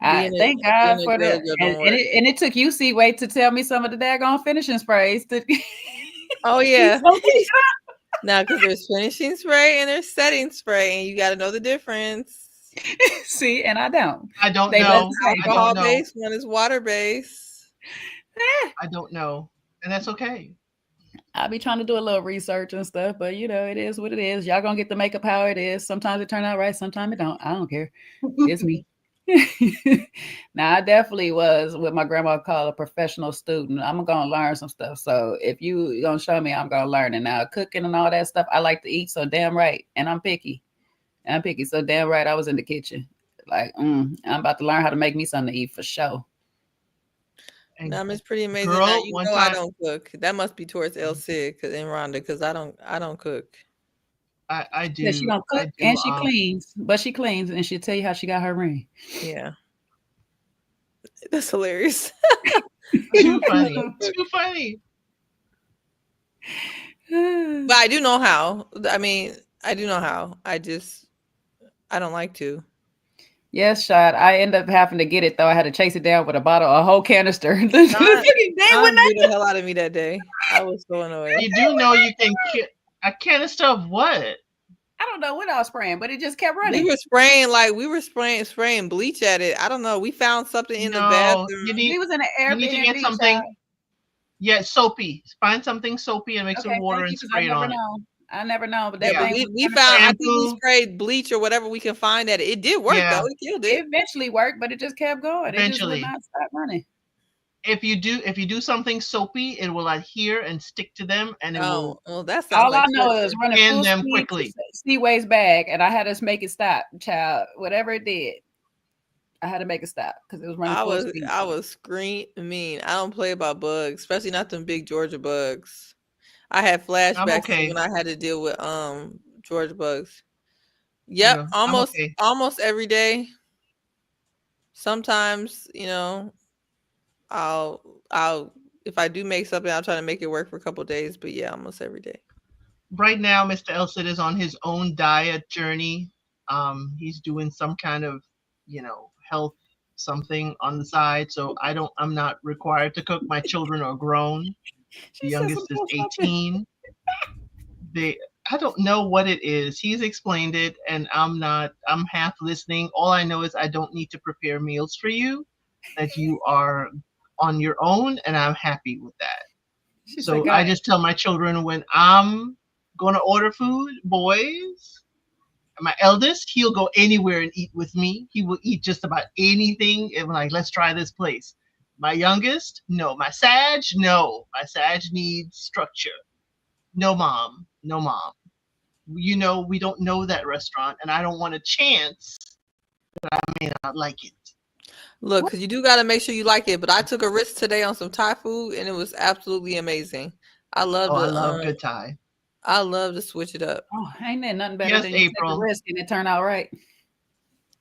Thank God for that. And it took you, C-Way, to tell me some of the daggone finishing sprays. Oh yeah. Now, because there's finishing spray and there's setting spray, and you got to know the difference. See, and I don't. I don't know. Alcohol based, one is water based. I don't know, and that's okay. I'll be trying to do a little research and stuff, but you know, it is what it is. Y'all gonna get the makeup how it is. Sometimes it turn out right, sometimes it don't. I don't care. It's me. Now, I definitely was what my grandma called a professional student. I'm gonna learn some stuff. So if you gonna show me, I'm gonna learn it. Now, cooking and all that stuff, I like to eat, so damn right. And I'm picky. So damn right, I was in the kitchen. Like, I'm about to learn how to make me something to eat for sure. Now, it's pretty amazing. Girl, now, you know I don't cook. That must be towards El Cid and Rhonda, because I don't cook. I do. Yeah, she don't cook and she cleans, but she cleans and she'll tell you how she got her ring. Yeah. That's hilarious. Too funny. Too funny. But I do know how. I mean, I do know how. I don't like to. Yes, shot. I end up having to get it though. I had to chase it down with a whole canister. Don beat the hell out of me that day. I was so annoyed. You do know you can a canister of what? I don't know what I was spraying, but it just kept running. We were spraying bleach at it. I don't know. We found something in the bathroom. We was in an Airbnb. You need to get something. Yeah, soapy. Find something soapy and make some water and spray it on it. I never know, but we found. I think we sprayed bleach or whatever we can find at it. It did work though. It killed it. It eventually worked, but it just kept going. Eventually, it just would not stop running. If you do something soapy, it will adhere and stick to them, and it will. Well, that's all I know is running full them speed quickly. C-Way's bag, and I had to make it stop, child. Whatever it did, I had to make it stop because it was running full speed. I was screaming. I don't play about bugs, especially not them big Georgia bugs. I had flashbacks when I had to deal with Georgia bugs. Yep, almost every day. Sometimes, you know, I'll if I do make something, I'll try to make it work for a couple of days. But yeah, almost every day. Right now, Mr. Elsid is on his own diet journey. He's doing some kind of, you know, health something on the side. So I'm not required to cook. My children are grown. The youngest is 18. I don't know what it is. He's explained it, and I'm half listening. All I know is I don't need to prepare meals for you, that you are on your own, and I'm happy with that. So like, I just tell my children when I'm going to order food, boys, my eldest, he'll go anywhere and eat with me. He will eat just about anything. And like, let's try this place. My youngest, no. My Sag, no. My Sag needs structure. No, mom. No, mom. You know, we don't know that restaurant, and I don't want a chance that I may not like it. Look, because you do got to make sure you like it. But I took a risk today on some Thai food, and it was absolutely amazing. I love good Thai. I love to switch it up. Oh, ain't there nothing better than you take a risk and it turn out right?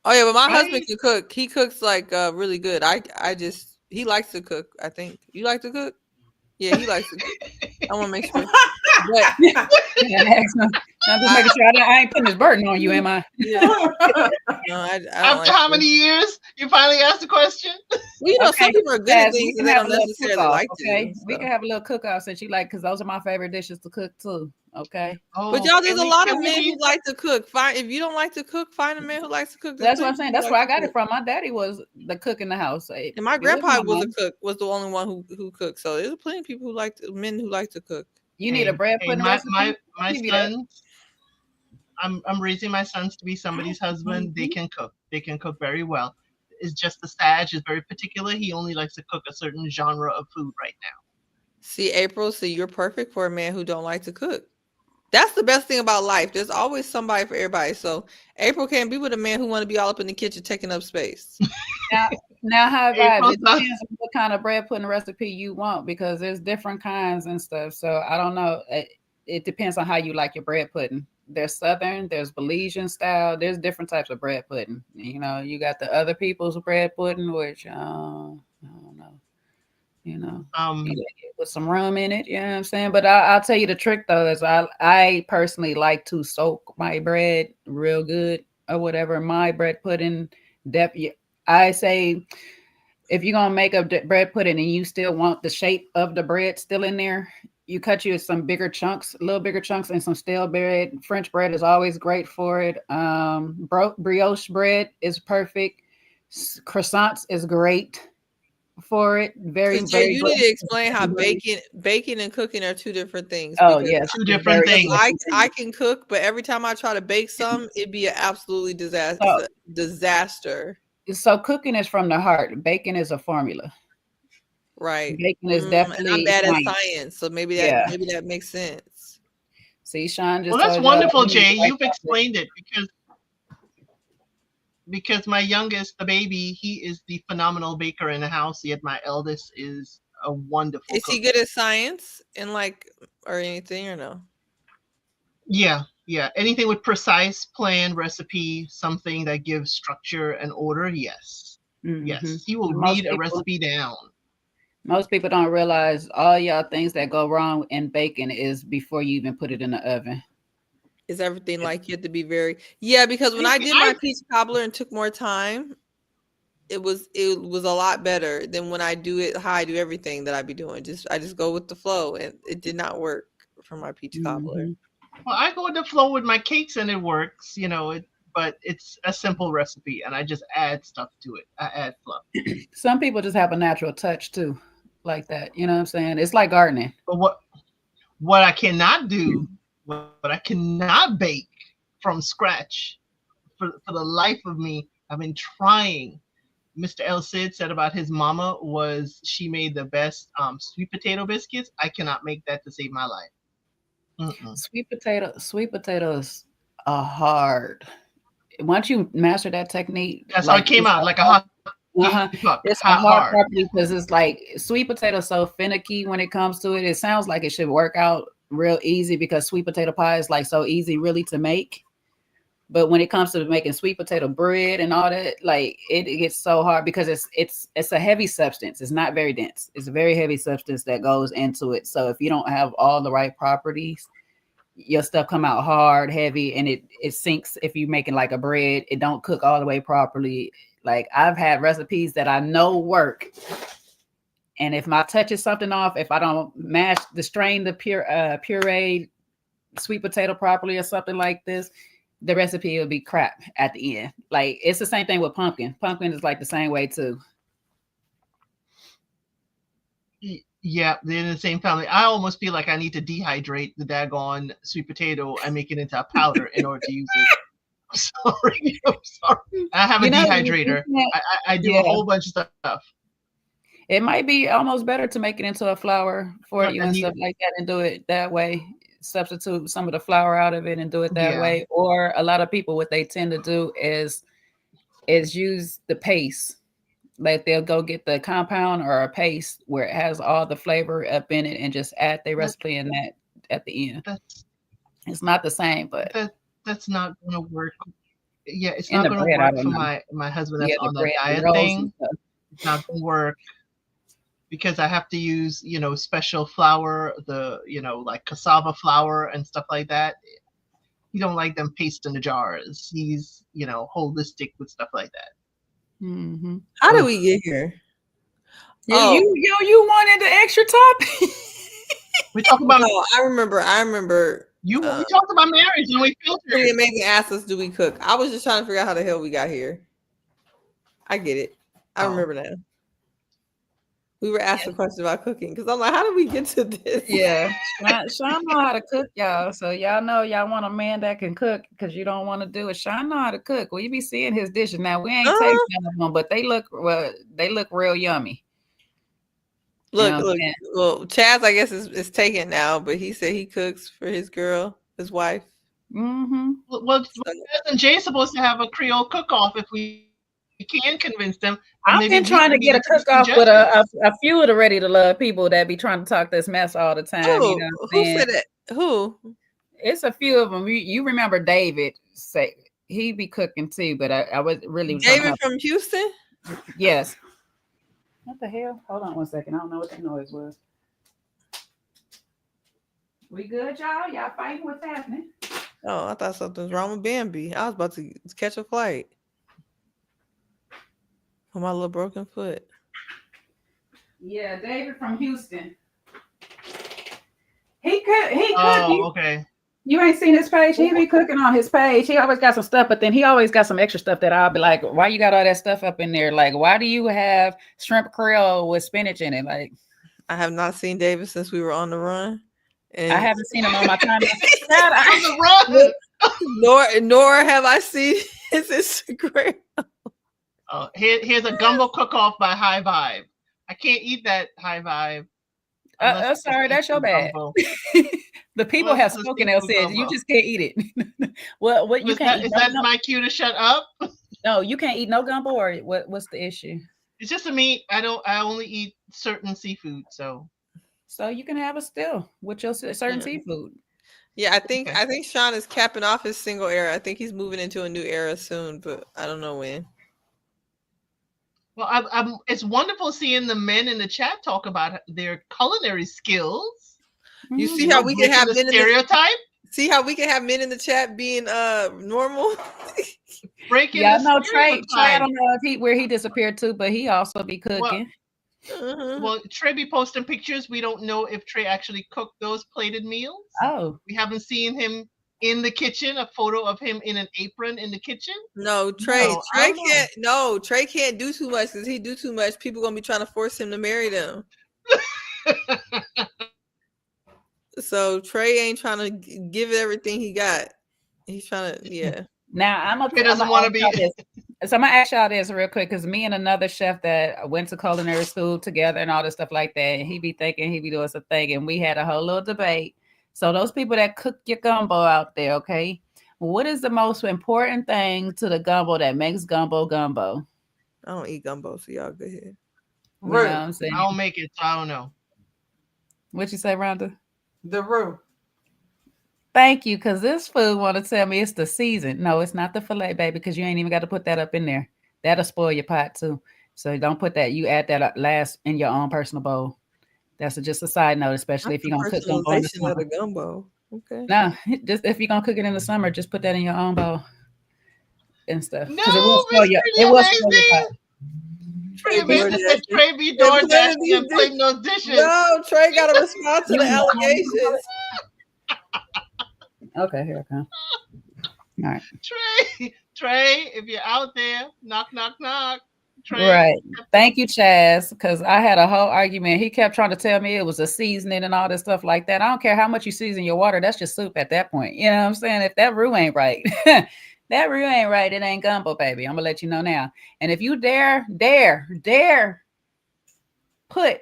Oh yeah, but my husband can cook. He cooks like really good. He likes to cook, I think. You like to cook? Yeah, he likes to cook. I want to make sure. I'm just making sure I ain't putting this burden on you, am I? Yeah. No, I don't After like how to. many years you finally asked the question? Well, you know, some Okay, people are good at Jazz, we things can and they have a don't little necessarily cook-off, like okay? to. We So. can have a little cook-off since you like, because those are my favorite dishes to cook too, okay? But y'all, there's a lot of men be? who like to cook. If you don't like to cook, find a man who likes to cook. That's what I'm saying. That's where I got it from. My daddy was the cook in the house. And my grandpa was a cook, was the only one who cooked. So there's plenty of people men who like to cook. You need a bread pudding recipe? My sons, I'm raising my sons to be somebody's husband. They can cook. They can cook very well. It's just the Sag is very particular. He only likes to cook a certain genre of food right now. See, April, you're perfect for a man who don't like to cook. That's the best thing about life. There's always somebody for everybody. So April can't be with a man who want to be all up in the kitchen taking up space. Now how about it depends on what kind of bread pudding recipe you want, because there's different kinds and stuff. So I don't know. It depends on how you like your bread pudding. There's Southern, there's Belizean style, there's different types of bread pudding. You know, you got the other people's bread pudding, which I don't know. You know, with some rum in it, you know what I'm saying? But I'll tell you the trick though, is I personally like to soak my bread real good or whatever. My bread pudding I say, if you're gonna make a bread pudding and you still want the shape of the bread still in there, you cut you some bigger chunks, a little bigger chunks, and some stale bread. French bread is always great for it. Brioche bread is perfect. Croissants is great for it. Very you need to explain how baking and cooking are two different things. Oh yes, two different things. I can cook, but every time I try to bake some, it'd be an absolutely disaster. So cooking is from the heart. Baking is a formula. Right. Baking is definitely. I'm bad at science, so maybe that makes sense. See, Sean just. Well, that's wonderful, Jay. You've explained it because my youngest, the baby, he is the phenomenal baker in the house. Yet my eldest is a wonderful. Is he good at science and or anything or no? Yeah. Anything with precise plan, recipe, something that gives structure and order. Yes. Mm-hmm. Yes. He will read a recipe down. Most people don't realize all y'all things that go wrong in baking is before you even put it in the oven. Is everything you have to be because when I did my peach cobbler and took more time, it was a lot better than when I do it how I do everything that I be doing. I just go with the flow, and it did not work for my peach cobbler. Well, I go with the flow with my cakes and it works, but it's a simple recipe and I just add stuff to it. I add fluff. Some people just have a natural touch too, like that. You know what I'm saying? It's like gardening. But what I cannot do, what I cannot bake from scratch for the life of me, I've been trying. Mr. El Cid said about his mama she made the best sweet potato biscuits. I cannot make that to save my life. Mm-mm. Sweet potatoes are hard. Once you master that technique, that's how it came out, like a hot. It's a hard property because it's like sweet potato so finicky when it comes to it. It sounds like it should work out real easy because sweet potato pie is like so easy really to make. But when it comes to making sweet potato bread and all that, like it gets so hard because it's a heavy substance. It's not very dense. It's a very heavy substance that goes into it. So if you don't have all the right properties, your stuff come out hard, heavy, and it sinks. If you're making like a bread, it don't cook all the way properly. Like I've had recipes that I know work. And if my touch is something off, if I don't strain the pureed sweet potato properly or something like this, the recipe will be crap at the end. Like it's the same thing with pumpkin. Pumpkin is like the same way too. Yeah, they're in the same family. I almost feel like I need to dehydrate the daggone sweet potato and make it into a powder in order to use it. I'm sorry. I have a dehydrator. I do a whole bunch of stuff. It might be almost better to make it into a flour for you and stuff like that and do it that way. Substitute some of the flour out of it and do it that way. Or a lot of people, what they tend to do is use the paste. Like they'll go get the compound or a paste where it has all the flavor up in it and just add their recipe in that at the end. It's not the same, but that's not going to work. Yeah, it's not going to work for my husband that's on the diet thing. It's not going to work because I have to use, special flour, like cassava flour and stuff like that. he don't like them paste in the jars. He's, holistic with stuff like that. Mm-hmm. How did we get here? You wanted the extra topic. We talk about. No, I remember. We talked about marriage and we filtered. Pretty amazing asked us, "Do we cook?" I was just trying to figure out how the hell we got here. I get it. I remember now. We were asked a question about cooking because I'm like, how did we get to this? Yeah, Sean know how to cook, y'all. So y'all know y'all want a man that can cook because you don't want to do it. Sean know how to cook. Well, you be seeing his dishes now. We ain't tasting them, but they look real yummy. Look. Well, Chaz, I guess is taken now, but he said he cooks for his girl, his wife. Mm-hmm. Well, Chaz and Jay supposed to have a Creole cook-off if we can convince them. I've been trying to get a cook-off with a few of the Ready to Love people that be trying to talk this mess all the time. Who said it? Who? It's a few of them. You remember David? Say he be cooking too, but I was really David from Houston. Yes. What the hell? Hold on 1 second. I don't know what that noise was. We good, y'all? Y'all fighting? What's happening? Oh, I thought something was wrong with Bambi. I was about to catch a flight. For my little broken foot. Yeah, David from Houston. He could. Oh, okay. You ain't seen his page? He be cooking on his page. He always got some stuff, but then he always got some extra stuff that I'll be like, why you got all that stuff up in there? Like, why do you have shrimp Creole with spinach in it? Like, I have not seen David since we were on the run. And I haven't seen him on my time. Nor have I seen his Instagram. Here's a gumbo cook-off by High Vibe. I can't eat that High Vibe. Sorry, that's your bad. The people have spoken. They said you just can't eat it. What you can't eat? Is that my cue to shut up? No, you can't eat no gumbo. Or what's the issue? It's just a meat. I only eat certain seafood. So you can have a still with your certain seafood. Yeah, I think Sean is capping off his single era. I think he's moving into a new era soon, but I don't know when. Well, it's wonderful seeing the men in the chat talk about their culinary skills. You see how we can have men stereotype? See how we can have men in the chat being normal? Breaking yeah, no, Trey, I don't know where he disappeared to, but he also be cooking. Well, Trey be posting pictures. We don't know if Trey actually cooked those plated meals. Oh. We haven't seen him in the kitchen, a photo of him in an apron in the kitchen. No, Trey can't do too much because he do too much. People gonna be trying to force him to marry them. So Trey ain't trying to give everything he got. He's trying to, yeah. Now he doesn't want to be. So I'm gonna ask y'all this real quick because me and another chef that went to culinary school together and all this stuff like that, and he be thinking he be doing some thing, and we had a whole little debate. So those people that cook your gumbo out there, okay, what is the most important thing to the gumbo that makes gumbo gumbo? I don't eat gumbo, so y'all go ahead. You know what I'm saying? I don't make it, so I don't know. What'd you say, Rhonda? The roux. Thank you, because this food want to tell me it's the season. No, it's not the filet, baby, because you ain't even got to put that up in there. That'll spoil your pot too. So don't put that. You add that last in your own personal bowl. That's just a side note, especially if you're gonna cook gumbo in the summer. Gumbo. Okay. No, just if you're gonna cook it in the summer, just put that in your own bowl and stuff. No, it will spoil your pot. Trey be DoorDashing and plating those dishes. No, Trey got to respond to the allegations. Okay, here I come. All right. Trey, if you're out there, knock, knock, knock. Trey. Right. Thank you, Chaz, because I had a whole argument. He kept trying to tell me it was a seasoning and all this stuff like that. I don't care how much you season your water. That's just soup at that point. You know what I'm saying? If that roux ain't right, that roux ain't right, it ain't gumbo, baby. I'm going to let you know now. And if you dare put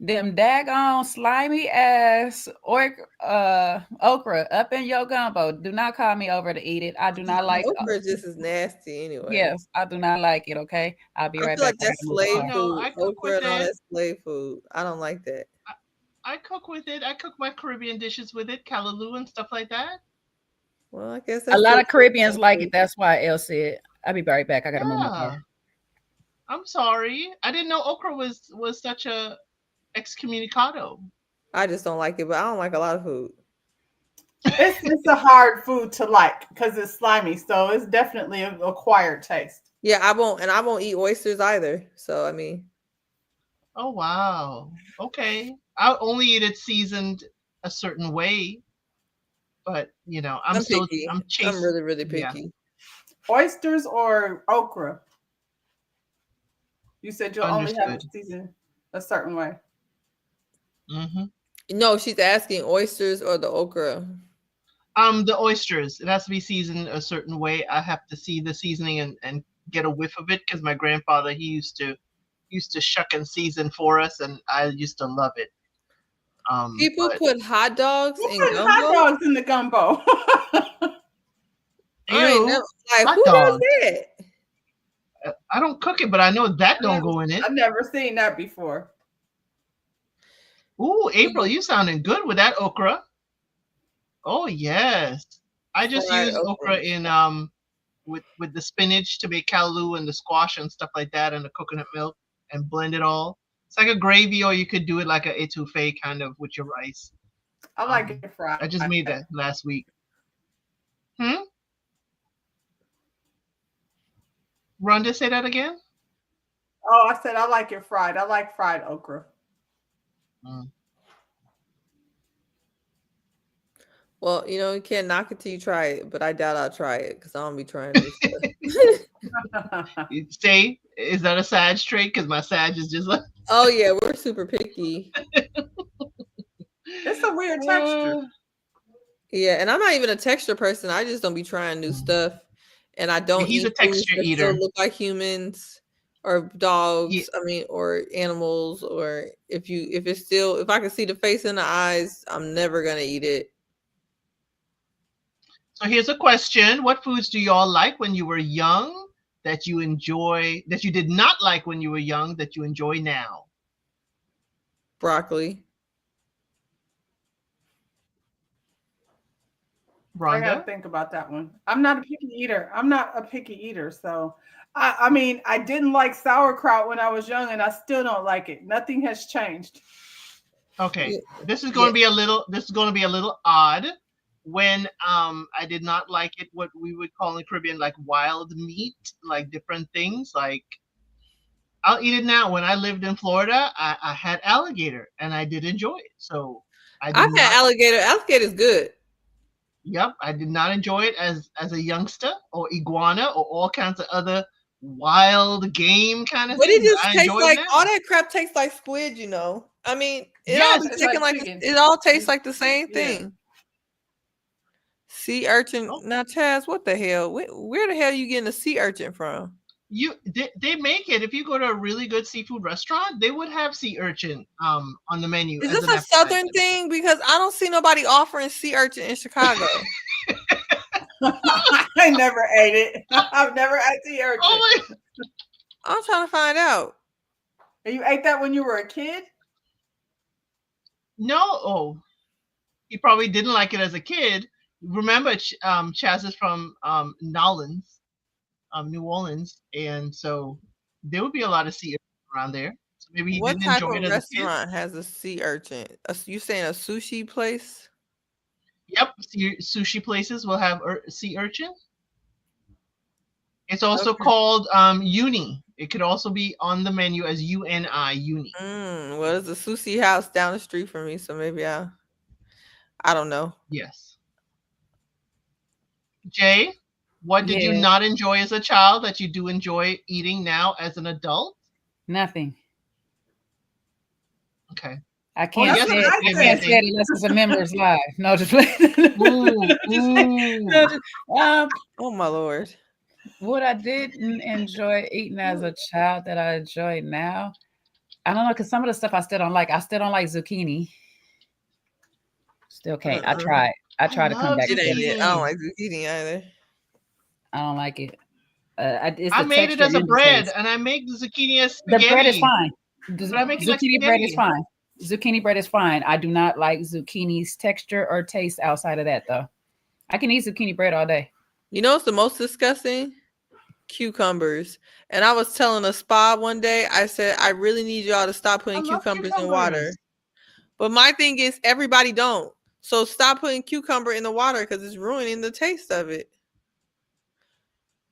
them daggone slimy ass okra up in your gumbo, do not call me over to eat it. I do not like okra. Just as nasty anyway. Yes, I do not like it. Okay, I'll be right back. Like that's slave food. Okra and all that slave food. I don't like that. I cook with it. I cook my Caribbean dishes with it, callaloo and stuff like that. Well, I guess a lot of Caribbeans like it. That's why Elle said, "I'll be right back. I gotta move my car." I'm sorry. I didn't know okra was such a excommunicado. I just don't like it, but I don't like a lot of food. It's a hard food to like because it's slimy, so it's definitely an acquired taste. Yeah, I won't eat oysters either. So I mean, Oh wow. Okay. I'll only eat it seasoned a certain way, but I'm picky. I'm I'm really, really Yeah. picky. Oysters or okra? You said you'll only have it Understood. seasoned a certain way. Mm-hmm. No, she's asking oysters or the okra. The oysters. It has to be seasoned a certain way. I have to see the seasoning and get a whiff of it because my grandfather he used to shuck and season for us, and I used to love it. People put hot dogs in gumbo. Hot dogs in the gumbo. Ew, like who does that? I don't cook it, but I know that don't go in it. I've never seen that before. Ooh, April, you sounding good with that okra. Oh yes, I just use okra in with the spinach to make callaloo and the squash and stuff like that, and the coconut milk and blend it all. It's like a gravy, or you could do it like a etouffee kind of with your rice. I like it fried. I just made that last week. Rhonda, say that again. Oh, I said I like it fried. I like fried okra. Well, you can't knock it till you try it, but I doubt I'll try it because I don't be trying this stuff. Say, is that a Sag trait? Because my Sag is just like. Oh yeah, we're super picky. It's a weird texture. Yeah, and I'm not even a texture person. I just don't be trying new stuff, and I don't. He's eat a texture foods that eater. still look like humans or dogs. Yeah. I mean, or animals. Or if I can see the face and the eyes, I'm never gonna eat it. So here's a question: what foods do y'all like when you were young that you did not like when you were young that you enjoy now? Broccoli. Rhonda? I gotta think about that one. I'm not a picky eater. So I mean, I didn't like sauerkraut when I was young, and I still don't like it. Nothing has changed. Okay, this is going to be a little odd. When I did not like it, what we would call in the Caribbean like wild meat, like different things. Like I'll eat it now. When I lived in Florida, I had alligator, and I did enjoy it. So I've had alligator. Alligator is good. Yep, I did not enjoy it as a youngster, or iguana, or all kinds of other wild game kind of but things. It just tastes like all that crap tastes like squid. I mean, it all tastes like the same thing. Yeah. Sea urchin. Now, Chaz, what the hell? Where the hell are you getting a sea urchin from? They make it. If you go to a really good seafood restaurant, they would have sea urchin on the menu. Is this a southern thing? Because I don't see nobody offering sea urchin in Chicago. I never ate it. I've never had sea urchin. Oh I'm trying to find out. And you ate that when you were a kid? No. Oh, you probably didn't like it as a kid. Remember, Chaz is from Nolens, New Orleans, and so there would be a lot of sea urchin around there. So maybe he didn't enjoy it as a kid. What type of restaurant has a sea urchin? You saying a sushi place? Yep, sushi places will have sea urchin. It's also called uni. It could also be on the menu as UNI, uni. Well, there's a sushi house down the street from me, so maybe I don't know. Yes. Jay, what did you not enjoy as a child that you do enjoy eating now as an adult? Nothing. Okay. I can't say it unless it's a member's live. No, just play. Oh my Lord. What I didn't enjoy eating as a child that I enjoy now, I don't know, because some of the stuff I still don't like. I still don't like zucchini. Still can't. I tried to come back. I don't like zucchini either. I don't like it. I made it as a bread, and I make the zucchini as spaghetti. The bread is fine. Zucchini bread is fine. Zucchini bread is fine. I do not like zucchini's texture or taste outside of that, though. I can eat zucchini bread all day. You know what's the most disgusting? Cucumbers. And I was telling a spa one day, I said, I really need y'all to stop putting cucumbers in water. But my thing is, everybody don't. So stop putting cucumber in the water because it's ruining the taste of it.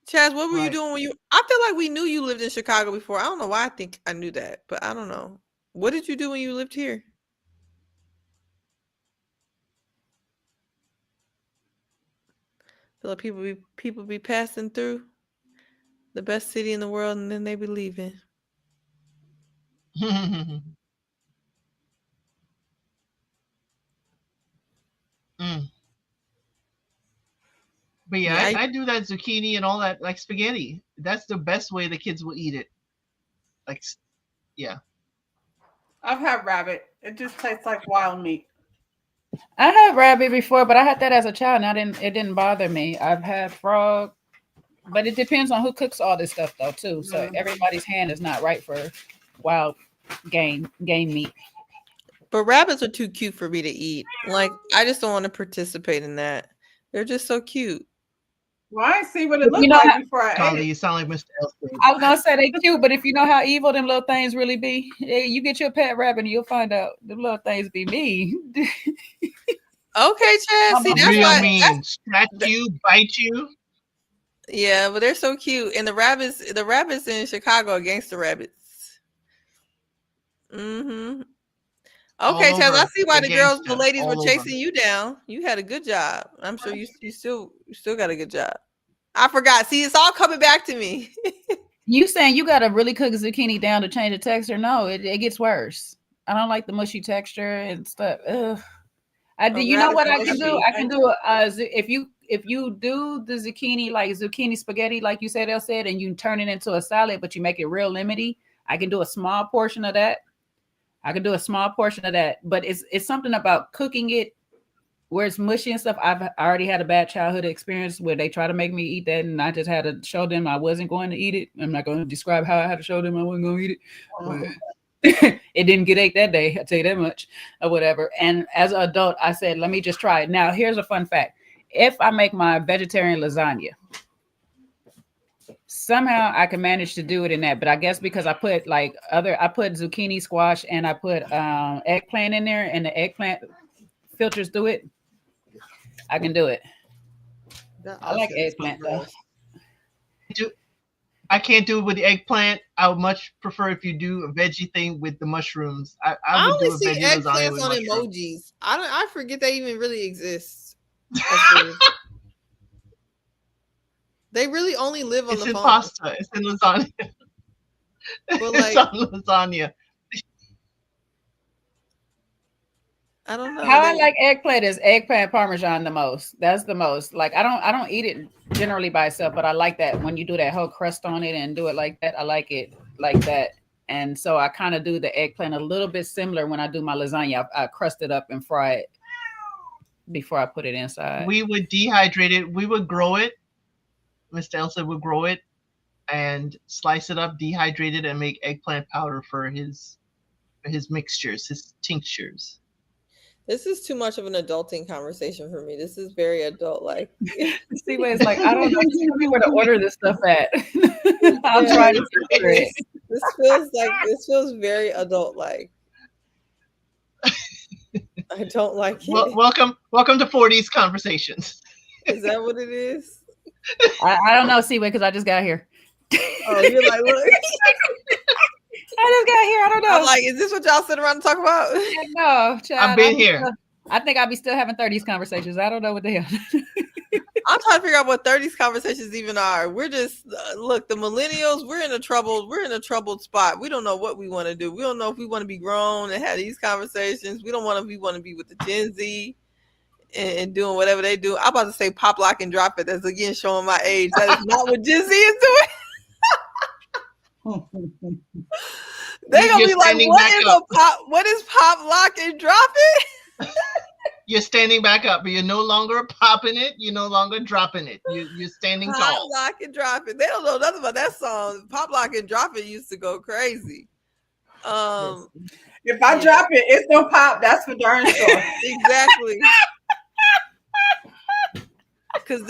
Chaz, what were you doing when you... I feel like we knew you lived in Chicago before. I don't know why I think I knew that, but I don't know. What did you do when you lived here? I feel like people be passing through the best city in the world and then they be leaving. But yeah, I do that zucchini and all that like spaghetti. That's the best way the kids will eat it. Like, yeah. I've had rabbit. It just tastes like wild meat. I had rabbit before, but I had that as a child, and it didn't bother me. I've had frog, but it depends on who cooks all this stuff though too. So everybody's hand is not right for wild game meat. But rabbits are too cute for me to eat. Like, I just don't want to participate in that. They're just so cute. Well, I see what it looked like before I ate it. You sound like Mr. Elsie. I was gonna say they cute, but if you know how evil them little things really be, you get your pet rabbit and you'll find out them little things be mean. Okay, Chad. See, that's real mean. Scratch you, bite you. Yeah, but they're so cute. And the rabbits in Chicago are gangster rabbits. Mm-hmm. Okay, Chad, I see why the ladies were chasing you down. You had a good job. I'm sure you still got a good job. I forgot. See, it's all coming back to me. You saying you got to really cook zucchini down to change the texture? No, it gets worse. I don't like the mushy texture and stuff. Ugh. You know what I can do? I can do if you do the zucchini like zucchini spaghetti, like you said, and you turn it into a salad, but you make it real lemony. I can do a small portion of that. But it's something about cooking it where it's mushy and stuff. I already had a bad childhood experience where they try to make me eat that, and I just had to show them I wasn't going to eat it. I'm not going to describe how I had to show them I wasn't going to eat it. But it didn't get ate that day, I'll tell you that much, or whatever. And as an adult, I said, let me just try it. Now, here's a fun fact. If I make my vegetarian lasagna, somehow I can manage to do it in that, but I guess because I put zucchini, squash, and I put eggplant in there, and the eggplant filters through it, I can do it. I like eggplant though. I can't do it with the eggplant. I would much prefer if you do a veggie thing with the mushrooms. I would do a veggie lasagna with mushrooms. Emojis. I forget they even really exist. They really only live on the phone. It's in pasta. It's in lasagna. But it's on lasagna. I don't know. How I like eggplant is eggplant parmesan the most. That's the most. Like I don't eat it generally by itself, but I like that when you do that whole crust on it and do it like that. I like it like that. And so I kind of do the eggplant a little bit similar when I do my lasagna. I crust it up and fry it before I put it inside. We would dehydrate it. We would grow it. Mr. Elsa would grow it and slice it up, dehydrate it, and make eggplant powder for his mixtures, his tinctures. This is too much of an adulting conversation for me. This is very adult-like. See, where it's like, I don't know. Tell me where to order this stuff at. I'm trying to figure it. This feels very adult-like. I don't like it. Well, welcome to 40s conversations. Is that what it is? I don't know, Seaway, because I just got here. Oh, you're like, look. I just got here. I don't know. I'm like, is this what y'all sit around and talk about? No, child, I've been here. I think I'll be still having 30s conversations. I don't know what the hell. I'm trying to figure out what 30s conversations even are. We're just look, the millennials. We're in a troubled spot. We don't know what we want to do. We don't know if we want to be grown and have these conversations. We don't want to. We want to be with the Gen Z and doing whatever they do. I'm about to say pop, lock, and drop it. That's again showing my age. That is not what Gen Z is doing. They're gonna be like, what is pop, lock, and drop it? You're standing back up, but you're no longer popping it. You're no longer dropping it. You're standing tall. Pop, lock, and drop it. They don't know nothing about that song. Pop, lock, and drop it used to go crazy. If I drop it, it's no pop. That's for darn sure. Exactly. Because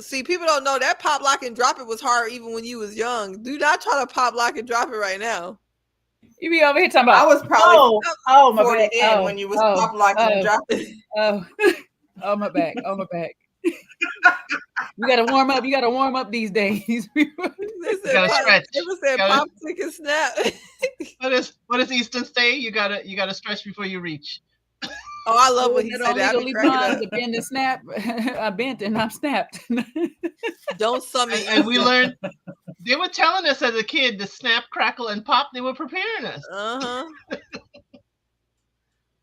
see, people don't know that pop, lock, and drop it was hard even when you was young. Do not try to pop, lock, and drop it right now. You be over here talking about. I was probably my for back. the end when you was pop locking and dropping. Oh, my back. Oh, my back. You gotta warm up. You gotta warm up these days. You gotta stretch. People said pop, tick, and snap. What does Easton say? You gotta stretch before you reach. Oh, I love what he said. Legally blind to bend and snap. I bent and I'm snapped. Don't summon. And we learned. They were telling us as a kid to snap, crackle, and pop. They were preparing us.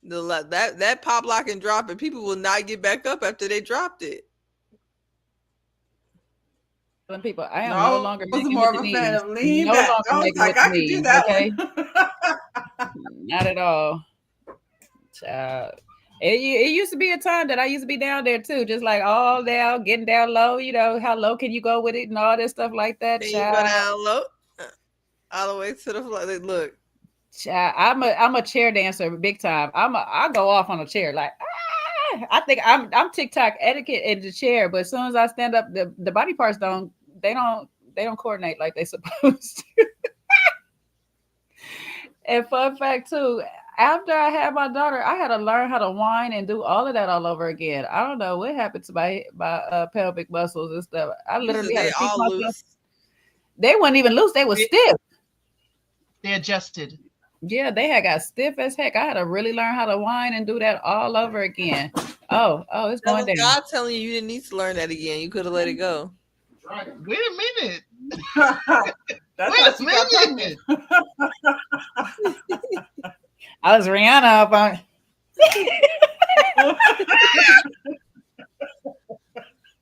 That pop, lock, and drop, and people will not get back up after they dropped it. People, I am no longer making more of a fan of lean back. I was like, I could do that. Okay, not at all. It used to be a time that I used to be down there too, just like all down, getting down low. You know, how low can you go with it and all this stuff like that. You go down low, all the way to the floor. Look, I'm a chair dancer, big time. I go off on a chair like. I think I'm TikTok etiquette in the chair, but as soon as I stand up, the body parts don't coordinate like they supposed to. And fun fact too, after I had my daughter, I had to learn how to whine and do all of that all over again. I don't know what happened to my pelvic muscles and stuff. I literally had to teach myself. Loose. They weren't even loose; they were stiff. They adjusted. Yeah, they had got stiff as heck. I had to really learn how to whine and do that all over again. Oh, it's going down. God telling you didn't need to learn that again. You could have let it go. Right. Wait a minute. Wait a minute. I was Rihanna up on.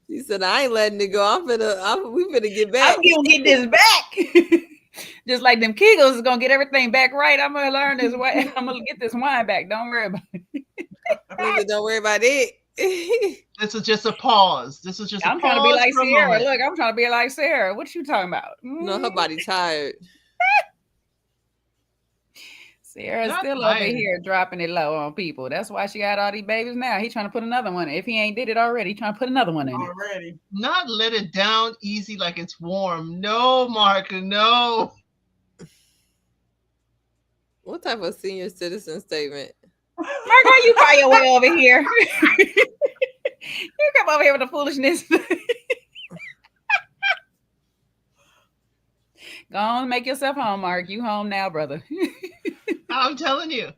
She said, "I ain't letting it go. We finna get back. I'm gonna get this back." Just like them Kegels is gonna get everything back right. I'm gonna learn this way. I'm gonna get this wine back. Don't worry about it. Don't worry about it. This is just a pause. I'm trying to be like Sierra. Look, I'm trying to be like Sarah. What you talking about? No, her body tired. Sarah's still over here dropping it low on people. That's why she got all these babies now. He's trying to put another one. If he ain't did it already, he's trying to put another one in already. Not let it down easy like it's warm. No, Mark, no. What type of senior citizen statement? Mark, how you buy your way over here? You come over here with the foolishness. Go on, make yourself home, Mark. You home now, brother. I'm telling you.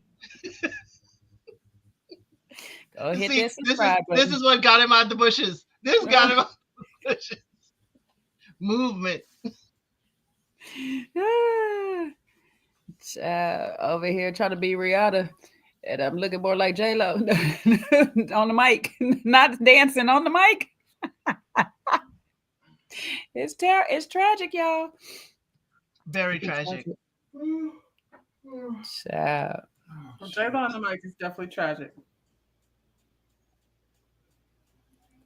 Go hit this subscribe button. This is what got him out the bushes. This got him out the bushes. Movement. Over here trying to be Rihanna, and I'm looking more like J-Lo on the mic, not dancing on the mic. It's tragic, y'all. Very tragic. J-Lo on the mic is definitely tragic.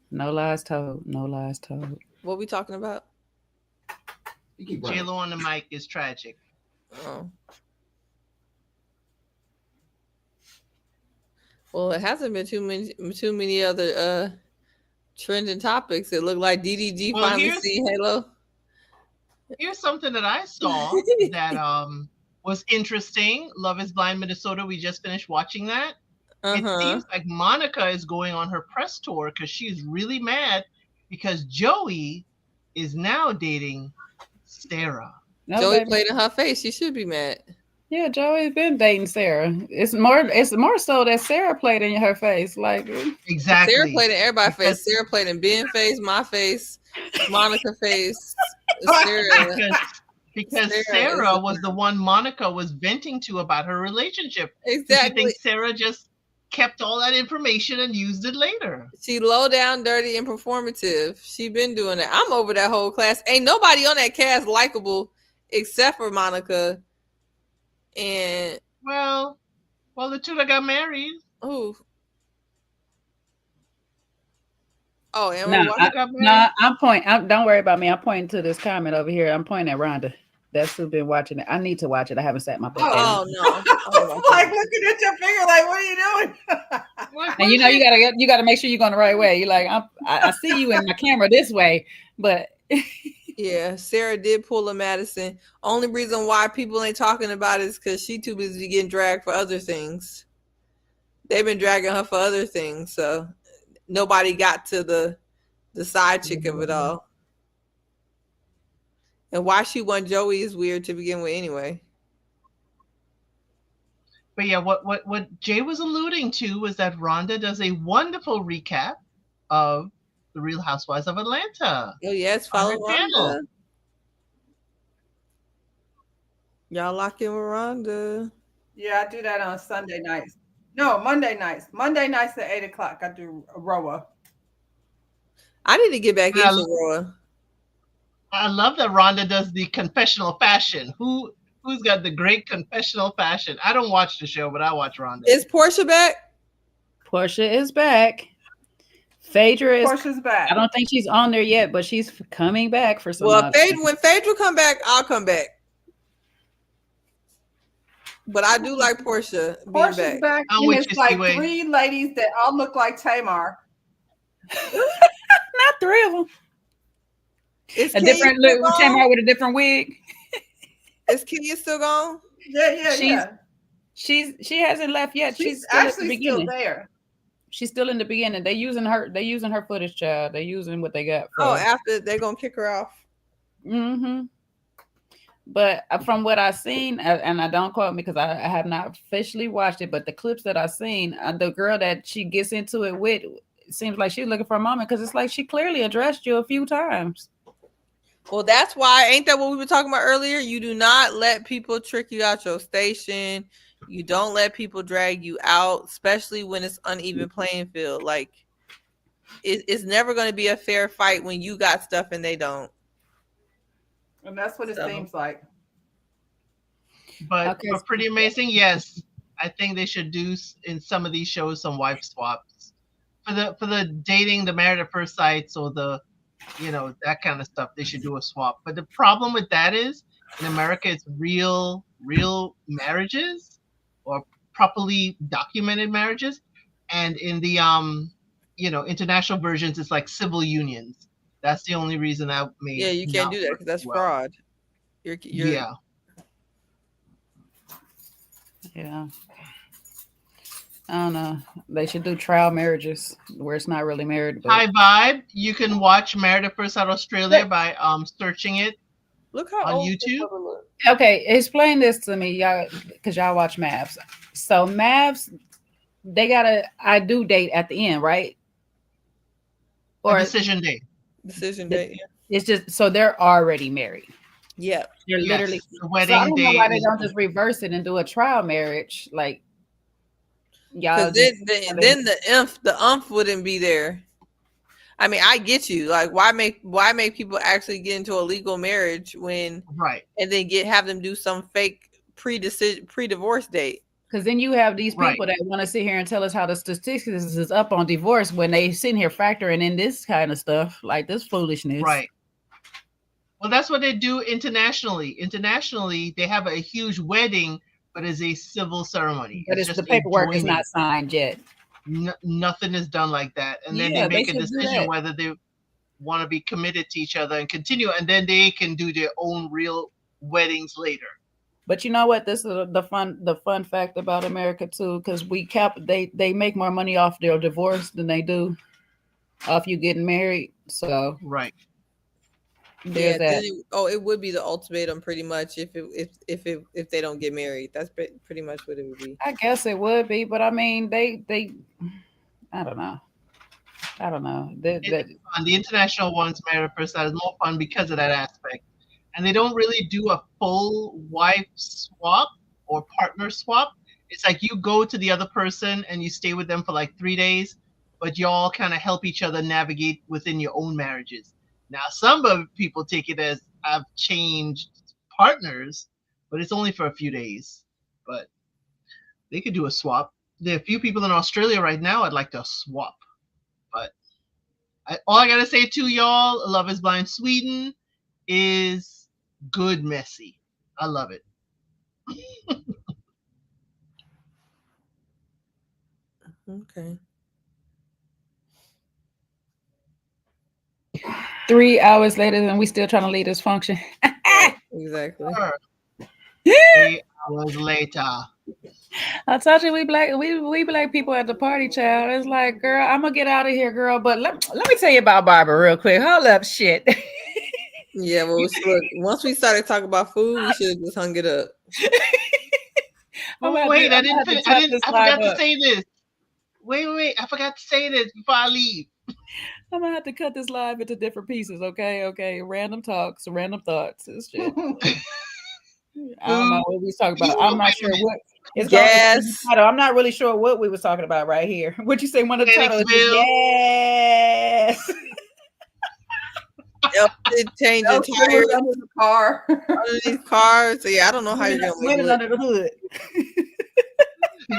No lies told. No lies told. What we talking about? J-Lo on the mic is tragic. Oh. Well, it hasn't been too many other trending topics. It looked like DDG finally see Halo. Here's something that I saw that was interesting. Love is Blind Minnesota. We just finished watching that. It seems like Monica is going on her press tour because she's really mad because Joey is now dating Sarah. Joey played in her face. She should be mad. Yeah, Joey's been dating Sarah. It's more so that Sarah played in her face. Like exactly. Sarah played in everybody's face. Sarah played in Ben's face, my face, Monica's face. Because Sarah was the one Monica was venting to about her relationship. Exactly. You think Sarah just kept all that information and used it later? She low down, dirty, and performative. She been doing that. I'm over that whole class. Ain't nobody on that cast likable except for Monica. And well, the two that got married. Oh, I'm pointing. Don't worry about me. I'm pointing to this comment over here. I'm pointing at Rhonda. That's who's been watching it. I need to watch it. I haven't sat my butt down. Oh no! Like looking at your finger, like, what are you doing? And you gotta make sure you're going the right way. You're like, I see you in my camera this way, but Yeah, Sarah did pull a Madison. Only reason why people ain't talking about it is because she too busy getting dragged for other things. They've been dragging her for other things, so nobody got to the side chick of it all. And why she won Joey is weird to begin with anyway. But yeah, what Jay was alluding to was that Rhonda does a wonderful recap of the Real Housewives of Atlanta. Oh yes, follow Rhonda. Y'all lock in with Rhonda. Yeah, I do that on Sunday nights. No, Monday nights. Monday nights at 8:00. I do Roa. I need to get back into Roa. I love that Rhonda does the confessional fashion. Who's got the great confessional fashion? I don't watch the show, but I watch Rhonda. Is Portia back? Portia is back. Phaedra is. Portia's back. I don't think she's on there yet, but she's coming back for some. Well, when Phaedra come back, I'll come back. But I do like Portia being Portia's back. And it's like three ladies that all look like Tamar. Not three of them. Is a different look. Tamar with a different wig. Is Kenya still gone? Yeah. She hasn't left yet. She's still actually still there. She's still in the beginning. They using her footage, child. They're using what they got. After they're gonna kick her off. Mm-hmm. But from what I've seen, and I don't quote me because I have not officially watched it, but the clips that I've seen, the girl that she gets into it with, it seems like she's looking for a moment because it's like she clearly addressed you a few times. Well, that's why, ain't that what we were talking about earlier? You do not let people trick you out your station. You don't let people drag you out, especially when it's uneven playing field. Like, it's never going to be a fair fight when you got stuff and they don't. And that's what it seems like. But for Pretty Amazing, yes, I think they should do in some of these shows some wife swaps for the dating, the married at first sights, or the that kind of stuff. They should do a swap. But the problem with that is in America, it's real marriages or properly documented marriages, and in the international versions, it's like civil unions. That's the only reason that may. Yeah, you can't do that because that's fraud. You're Yeah. I don't know. They should do trial marriages where it's not really married. High Vibe. You can watch Married at First Sight Australia by searching it. Look how on old YouTube. Okay, explain this to me, y'all, because y'all watch Mavs. So Mavs, they got I do date at the end, right? Or decision date. Decision date. Yeah. It's just so they're already married. Yeah, they're literally the wedding so I don't date. know why they don't just reverse it and do a trial marriage, like y'all. Then the umph wouldn't be there. I mean, I get you. Like, why make people actually get into a legal marriage when and then have them do some fake pre-divorce date? Because then you have these people that want to sit here and tell us how the statistics is up on divorce when they sitting here factoring in this kind of stuff, like this foolishness. Right. Well, that's what they do internationally. Internationally, they have a huge wedding, but it's a civil ceremony. But it's just the paperwork is not signed yet. Nothing is done like that. And then they make a decision whether they want to be committed to each other and continue. And then they can do their own real weddings later. But you know what? This is the fun fact about America too, because they make more money off their divorce than they do off you getting married. So there's that. It would be the ultimatum pretty much if they don't get married. That's pretty much what it would be. I guess it would be, but I mean they I don't know. The international ones, Married at First Sight, is more fun because of that aspect. And they don't really do a full wife swap or partner swap. It's like you go to the other person and you stay with them for like 3 days, but y'all kind of help each other navigate within your own marriages. Now, some people take it as I've changed partners, but it's only for a few days. But they could do a swap. There are a few people in Australia right now I'd like to swap. But all I got to say to y'all, Love is Blind Sweden is good messy. I love it. Okay. 3 hours later, and we still trying to lead this function. Exactly. 3 hours later. I told you we black people at the party, child. It's like, girl, I'm gonna get out of here, girl. But let me tell you about Barbara real quick. Hold up, shit. Yeah, well, look, once we started talking about food, we should have just hung it up. Oh, wait, I forgot to say this. Wait, I forgot to say this before I leave. I'm gonna have to cut this live into different pieces, okay? Random talks, random thoughts. It's shit. I don't know what we was talking about. I'm not sure what. It's Yes. I'm not really sure what we was talking about right here. What'd you say? One of the titles? Yes. It changed the tires under the car. under these cars. So yeah, I don't know how you're gonna win it under the hood.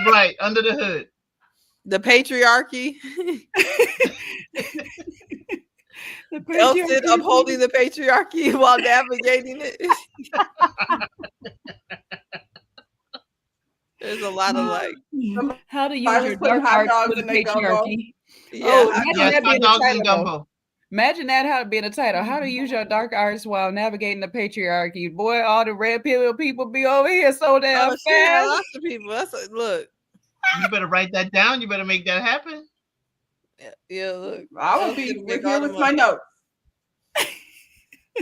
Right, under the hood. The patriarchy. Elton upholding the patriarchy while navigating it. There's a lot of like. How to use your dark arts with the patriarchy. Yeah, hot dogs and gumbo. Imagine that, how to be in the title. How to use your dark arts while navigating the patriarchy. Boy, all the red pill people be over here so damn fast. Lots of people. Look. You better write that down. You better make that happen. Yeah, look. I will be here with my notes.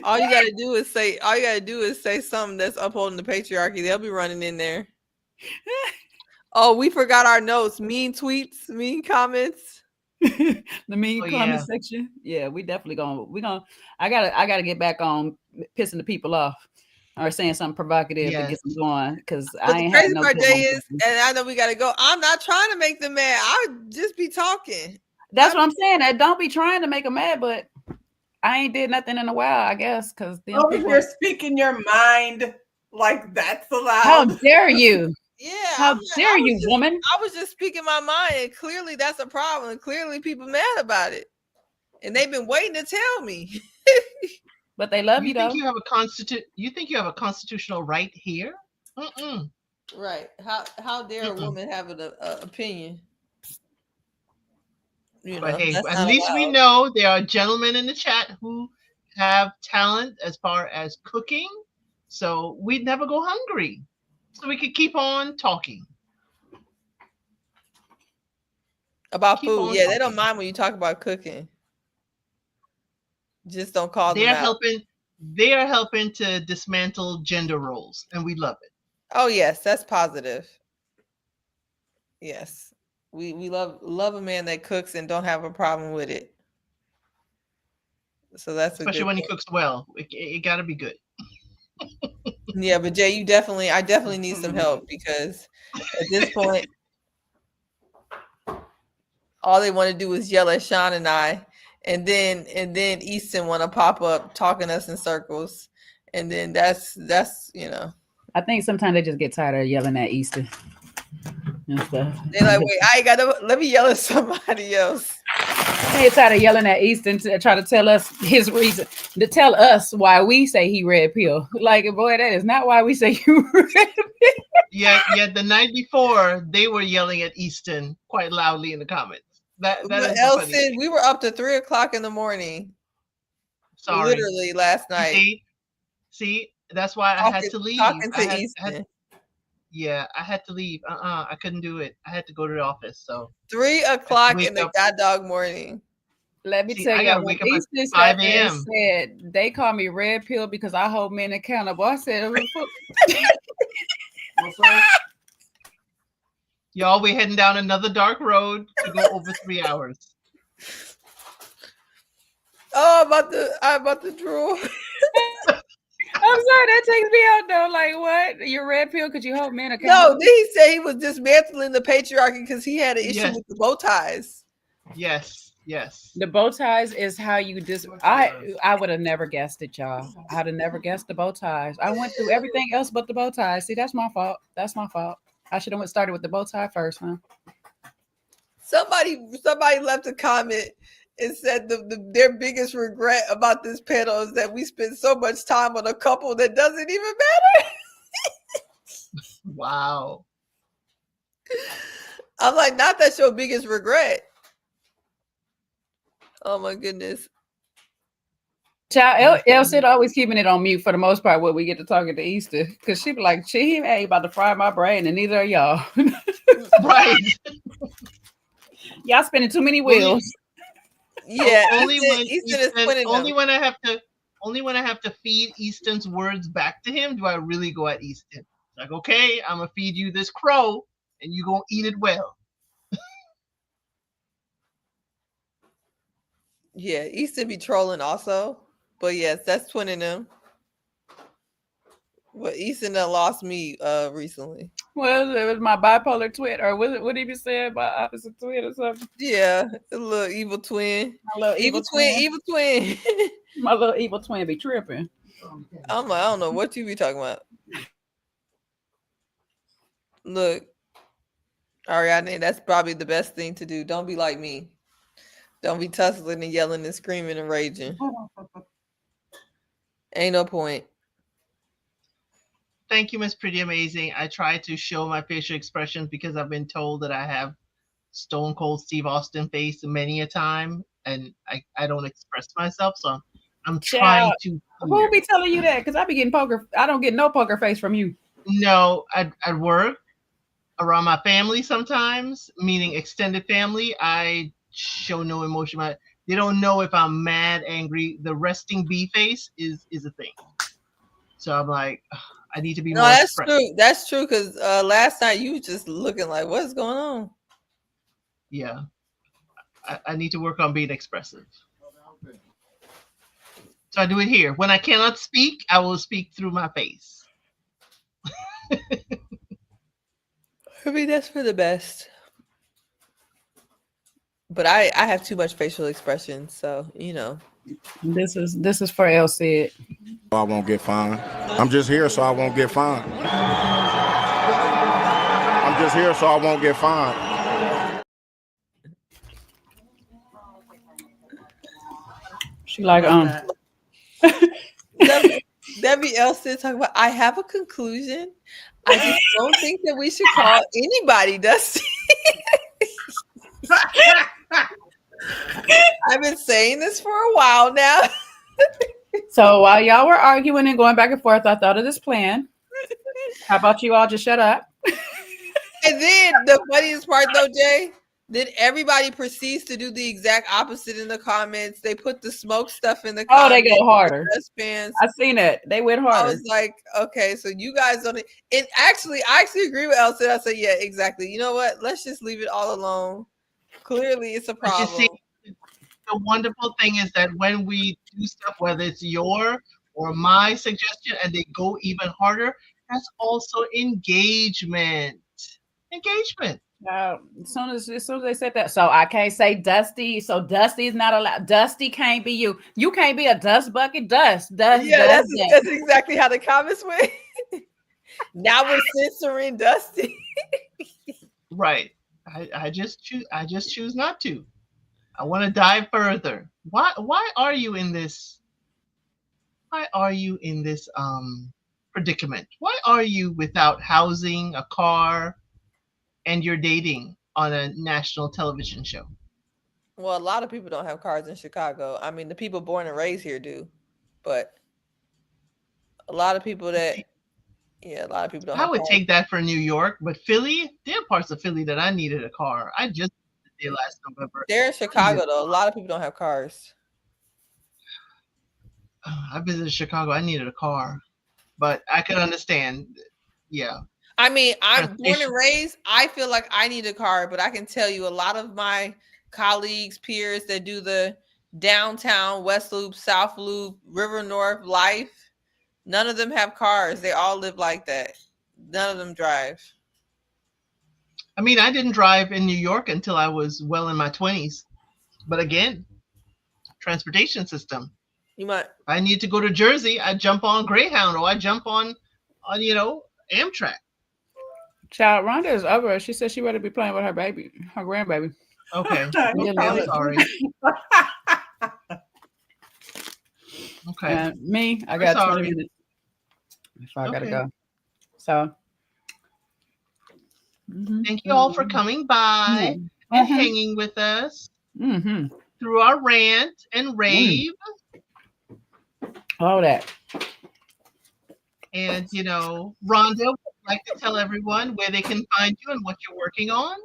All you gotta do is say something that's upholding the patriarchy. They'll be running in there. Oh, we forgot our notes. Mean tweets, mean comments. The mean comment section. Yeah, we definitely gonna I gotta get back on pissing the people off or saying something provocative to get them going, because I ain't had no. The crazy part is, and I know we gotta go. I'm not trying to make them mad. I would just be talking. That's what I'm saying. That don't be trying to make them mad, but I ain't did nothing in a while, I guess, because over here speaking your mind like that's allowed. How dare you? Yeah. How dare you, woman? I was just speaking my mind, and clearly that's a problem. Clearly people mad about it. And they've been waiting to tell me. But they love you though. You think you have a constitutional right here? Right. How dare a woman have an opinion? But hey, at least we know there are gentlemen in the chat who have talent as far as cooking. So we'd never go hungry. So we could keep on talking about food. Yeah, they don't mind when you talk about cooking. Just don't call them out. They are helping to dismantle gender roles, and we love it. Oh yes, that's positive. Yes, we love a man that cooks and don't have a problem with it. So that's especially when he cooks well. It got to be good. Yeah, but Jay, I definitely need some help, because at this point, all they want to do is yell at Sean and I, and then Easton want to pop up talking us in circles, and then that's I think sometimes they just get tired of yelling at Easton and stuff. They're like, wait, let me yell at somebody else. They tired of yelling at Easton to try to tell us his reason, to tell us why we say he red pill. Like, boy, that is not why we say you red pill. Yeah. The night before, they were yelling at Easton quite loudly in the comments. Elson, we were up to 3:00 in the morning. Sorry, literally last night. See, that's why I had to leave. Talking to Easton. I had to leave. I couldn't do it. I had to go to the office. So 3:00 in the goddamn morning. Let me tell you, when Easton 5 a.m. said they call me red pill because I hold men accountable. I said, y'all, we're heading down another dark road to go over 3 hours. Oh, I'm about to drool. I'm sorry, that takes me out though. Like, what? You're red pill because you hold men accountable? No, did he say he was dismantling the patriarchy because he had an issue with the bow ties? Yes. The bow ties is how you I would have never guessed it, y'all. I'd have never guessed the bow ties. I went through everything else but the bow ties. See, that's my fault. I should have started with the bow tie first, huh? Somebody left a comment and said their biggest regret about this panel is that we spend so much time on a couple that doesn't even matter. Wow. I'm like, not that's your biggest regret. Oh my goodness. Child, Elsie always keeping it on mute for the most part when we get to talking to Easter, because she be like, he ain't about to fry my brain, and neither are y'all. Right. Y'all spinning too many wheels. Yeah, only when I have to feed Easton's words back to him do I really go at Easton. Like, okay, I'm gonna feed you this crow, and you gonna eat it well. Yeah, Easton be trolling also, but yes, that's twinning them. But Easton done lost me recently. Well, it was my bipolar twin, or was it? What did you say about opposite twin or something? Yeah, a little evil twin. My little evil twin. Evil twin. My little evil twin be tripping. I'm like, I don't know what you be talking about. Look, Ariadne, that's probably the best thing to do. Don't be like me. Don't be tussling and yelling and screaming and raging. Ain't no point. Thank you, Miss Pretty Amazing. I try to show my facial expressions because I've been told that I have Stone Cold Steve Austin face many a time, and I don't express myself, so I'm trying to. Who be telling you that? Because I be getting poker. I don't get no poker face from you. No, at work, around my family sometimes, meaning extended family, I show no emotion. They don't know if I'm mad, angry. The resting bee face is a thing. So I'm like, I need to be more expressive. True. That's true, because last night you was just looking like, what's going on? Yeah. I need to work on being expressive. So I do it here. When I cannot speak, I will speak through my face. I mean, that's for the best. But I have too much facial expression, so you know. This is for Elsie. I won't get fined. I'm just here so I won't get fined. I'm just here so I won't get fined. She like Debbie Elsie talking about, I have a conclusion. I just don't think that we should call anybody Dusty. I've been saying this for a while now. So while y'all were arguing and going back and forth, I thought of this plan. How about you all just shut up? And then the funniest part though, Jay, then everybody proceeds to do the exact opposite in the comments. They put the smoke stuff in the comments. Oh, they go harder. Fans. I seen it. They went harder. I was like, okay, so you guys don't. And actually, I actually agree with Elsie. I said, yeah, exactly. You know what? Let's just leave it all alone. Clearly, it's a problem. But you see, the wonderful thing is that when we do stuff, whether it's your or my suggestion, and they go even harder, that's also engagement. Engagement. As soon as they said that, so I can't say Dusty. So Dusty is not allowed. Dusty can't be you. You can't be a dust bucket. Dust. Yeah, that's exactly how the comments went. Now we're censoring Dusty. Right. I just choose not to. I want to dive further. Why are you in this? Why are you in this predicament? Why are you without housing, a car, and you're dating on a national television show? Well, a lot of people don't have cars in Chicago. I mean, the people born and raised here do, but a lot of people that, a lot of people don't. I would take that for New York, but Philly, there are parts of Philly that I needed a car. I just did it last November. They're in Chicago though. A lot of people don't have cars. I visited Chicago. I needed a car, but I could understand. Yeah. I mean, I'm born and raised. I feel like I need a car, but I can tell you a lot of my colleagues, peers that do the downtown, West Loop, South Loop, River North life, none of them have cars. They all live like that. None of them drive. I mean, I didn't drive in New York until I was well in my 20s. But again, transportation system. You might. If I need to go to Jersey, I jump on Greyhound or I jump on Amtrak. Child, Rhonda is over. She said she ready to be playing with her baby, her grandbaby. Okay. I'm sorry. Okay. And me, I got 20 minutes before I gotta go. So thank you all for coming by and hanging with us through our rant and rave. All that. And, you know, Rhonda would like to tell everyone where they can find you and what you're working on.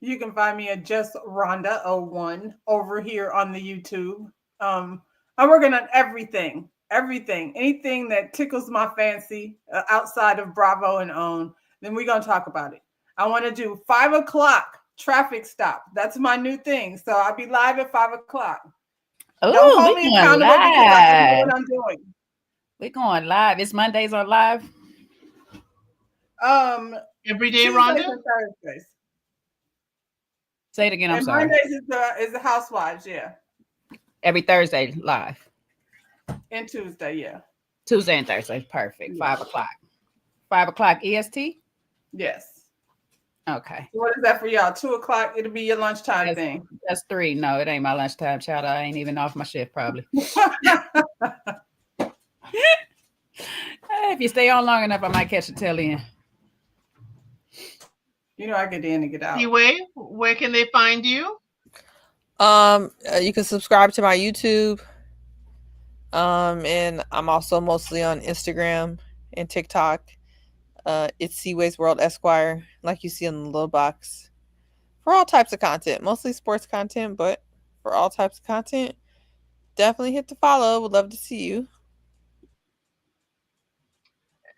You can find me at Just Rhonda01 over here on the YouTube. I'm working on everything, anything that tickles my fancy outside of Bravo and OWN. Then we're gonna talk about it. I want to do 5 o'clock traffic stop. That's my new thing. So I'll be live at 5 o'clock. Oh, don't hold me accountable because I can know what I'm doing. We're going live. It's Mondays on live. Every day, Rhonda. And Thursdays. Say it again. I'm and sorry. Mondays is the Housewives. Yeah. Every Thursday live. And Tuesday, yeah. Tuesday and Thursday, perfect. Yeah. 5 o'clock. 5 o'clock EST. Yes. Okay. So what is that for y'all? 2 o'clock. It'll be your lunchtime thing. That's 3. No, it ain't my lunchtime, child. I ain't even off my shift, probably. If you stay on long enough, I might catch a tail end. You know, I get in and get out. Anyway, where can they find you? You can subscribe to my YouTube. And I'm also mostly on Instagram and TikTok. It's Seaways World Esquire, like you see on the little box. For all types of content, mostly sports content, but for all types of content, definitely hit the follow. Would love to see you.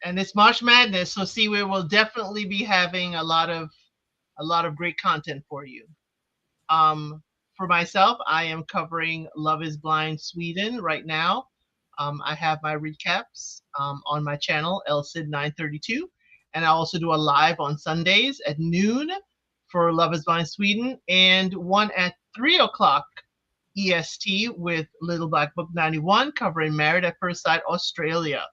And it's March Madness, so Seaway will definitely be having a lot of great content for you. For myself, I am covering Love is Blind Sweden right now. I have my recaps on my channel, LSID932, and I also do a live on Sundays at noon for Love is Blind Sweden, and one at 3 o'clock EST with Little Black Book 91 covering Married at First Sight Australia.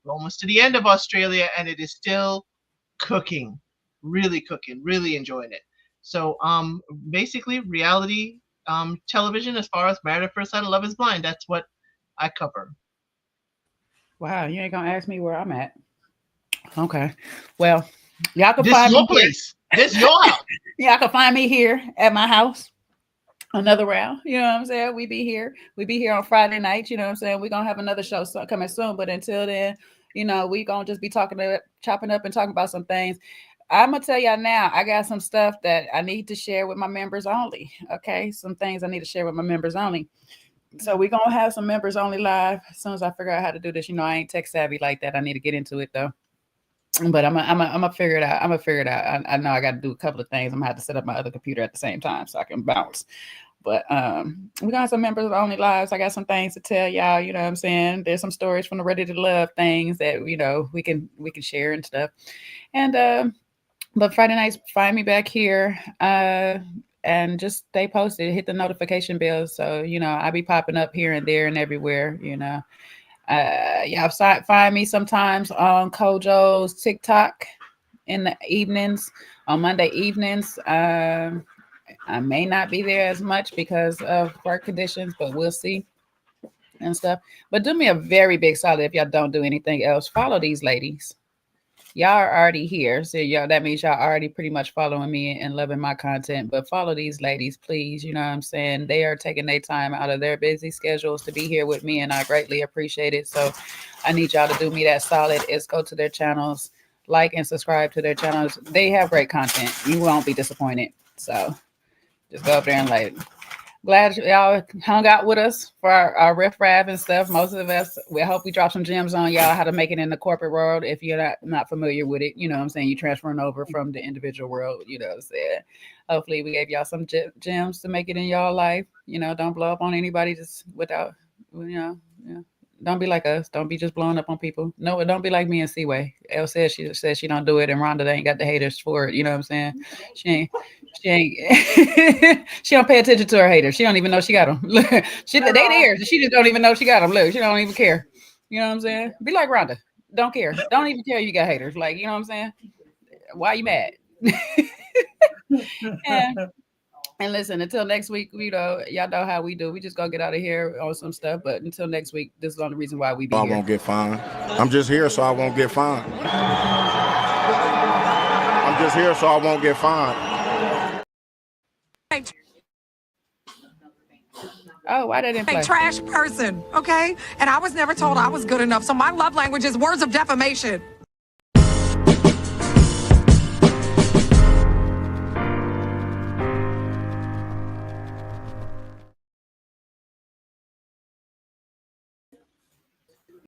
We're almost to the end of Australia, and it is still cooking, really enjoying it. So basically reality television as far as Married at First Sight and Love is Blind, that's what I cover. Wow, you ain't gonna ask me where I'm at. Okay. Well, y'all can find me here. This your house. Y'all can find me here at my house. Another round, you know what I'm saying? We be here on Friday night, you know what I'm saying? We're gonna have another show coming soon, but until then, you know, we gonna just be chopping up and talking about some things. I'm gonna tell y'all now, I got some stuff that I need to share with my members only. Okay, some things I need to share with my members only. So we're gonna have some members only live as soon as I figure out how to do this. You know, I ain't tech savvy like that. I need to get into it though. But I'm gonna figure it out. I know I got to do a couple of things. I'm gonna have to set up my other computer at the same time so I can bounce. But we got some members only lives. I got some things to tell y'all. You know what I'm saying? There's some stories from the Ready to Love things that, you know, we can share and stuff. And but Friday nights, find me back here and just stay posted. Hit the notification bell so you know I be popping up here and there and everywhere. You know. Yeah, find me sometimes on Kojo's TikTok in the evenings, on Monday evenings. I may not be there as much because of work conditions, but we'll see and stuff. But do me a very big solid if y'all don't do anything else. Follow these ladies. Y'all are already here. So y'all, that means y'all already pretty much following me and loving my content. But follow these ladies, please. You know what I'm saying? They are taking their time out of their busy schedules to be here with me, and I greatly appreciate it. So I need y'all to do me that solid is go to their channels, like and subscribe to their channels. They have great content. You won't be disappointed. So just go up there and like. Glad y'all hung out with us for our riff-raff and stuff. Most of us, we hope we drop some gems on y'all how to make it in the corporate world. If you're not familiar with it, you know what I'm saying? You transferring over from the individual world, you know what I'm saying? Hopefully we gave y'all some gems to make it in y'all life. You know, don't blow up on anybody just without, you know. Don't be like us. Don't be just blowing up on people. No, don't be like me and Seaway. Elle says she don't do it, and Rhonda ain't got the haters for it. You know what I'm saying? She ain't she don't pay attention to her haters. She don't even know she got them. They there. She just don't even know she got them. Look, she don't even care. You know what I'm saying? Be like Rhonda. Don't care. Don't even care you got haters. Like, you know what I'm saying? Why are you mad? And listen, until next week, you know, y'all know how we do. We just gonna get out of here on some stuff. But until next week, this is the only reason why we be here. I won't get fined. I'm just here so I won't get fined. I'm just here so I won't get fined. Oh, why they didn't play? A trash person, okay? And I was never told I was good enough. So my love language is words of defamation.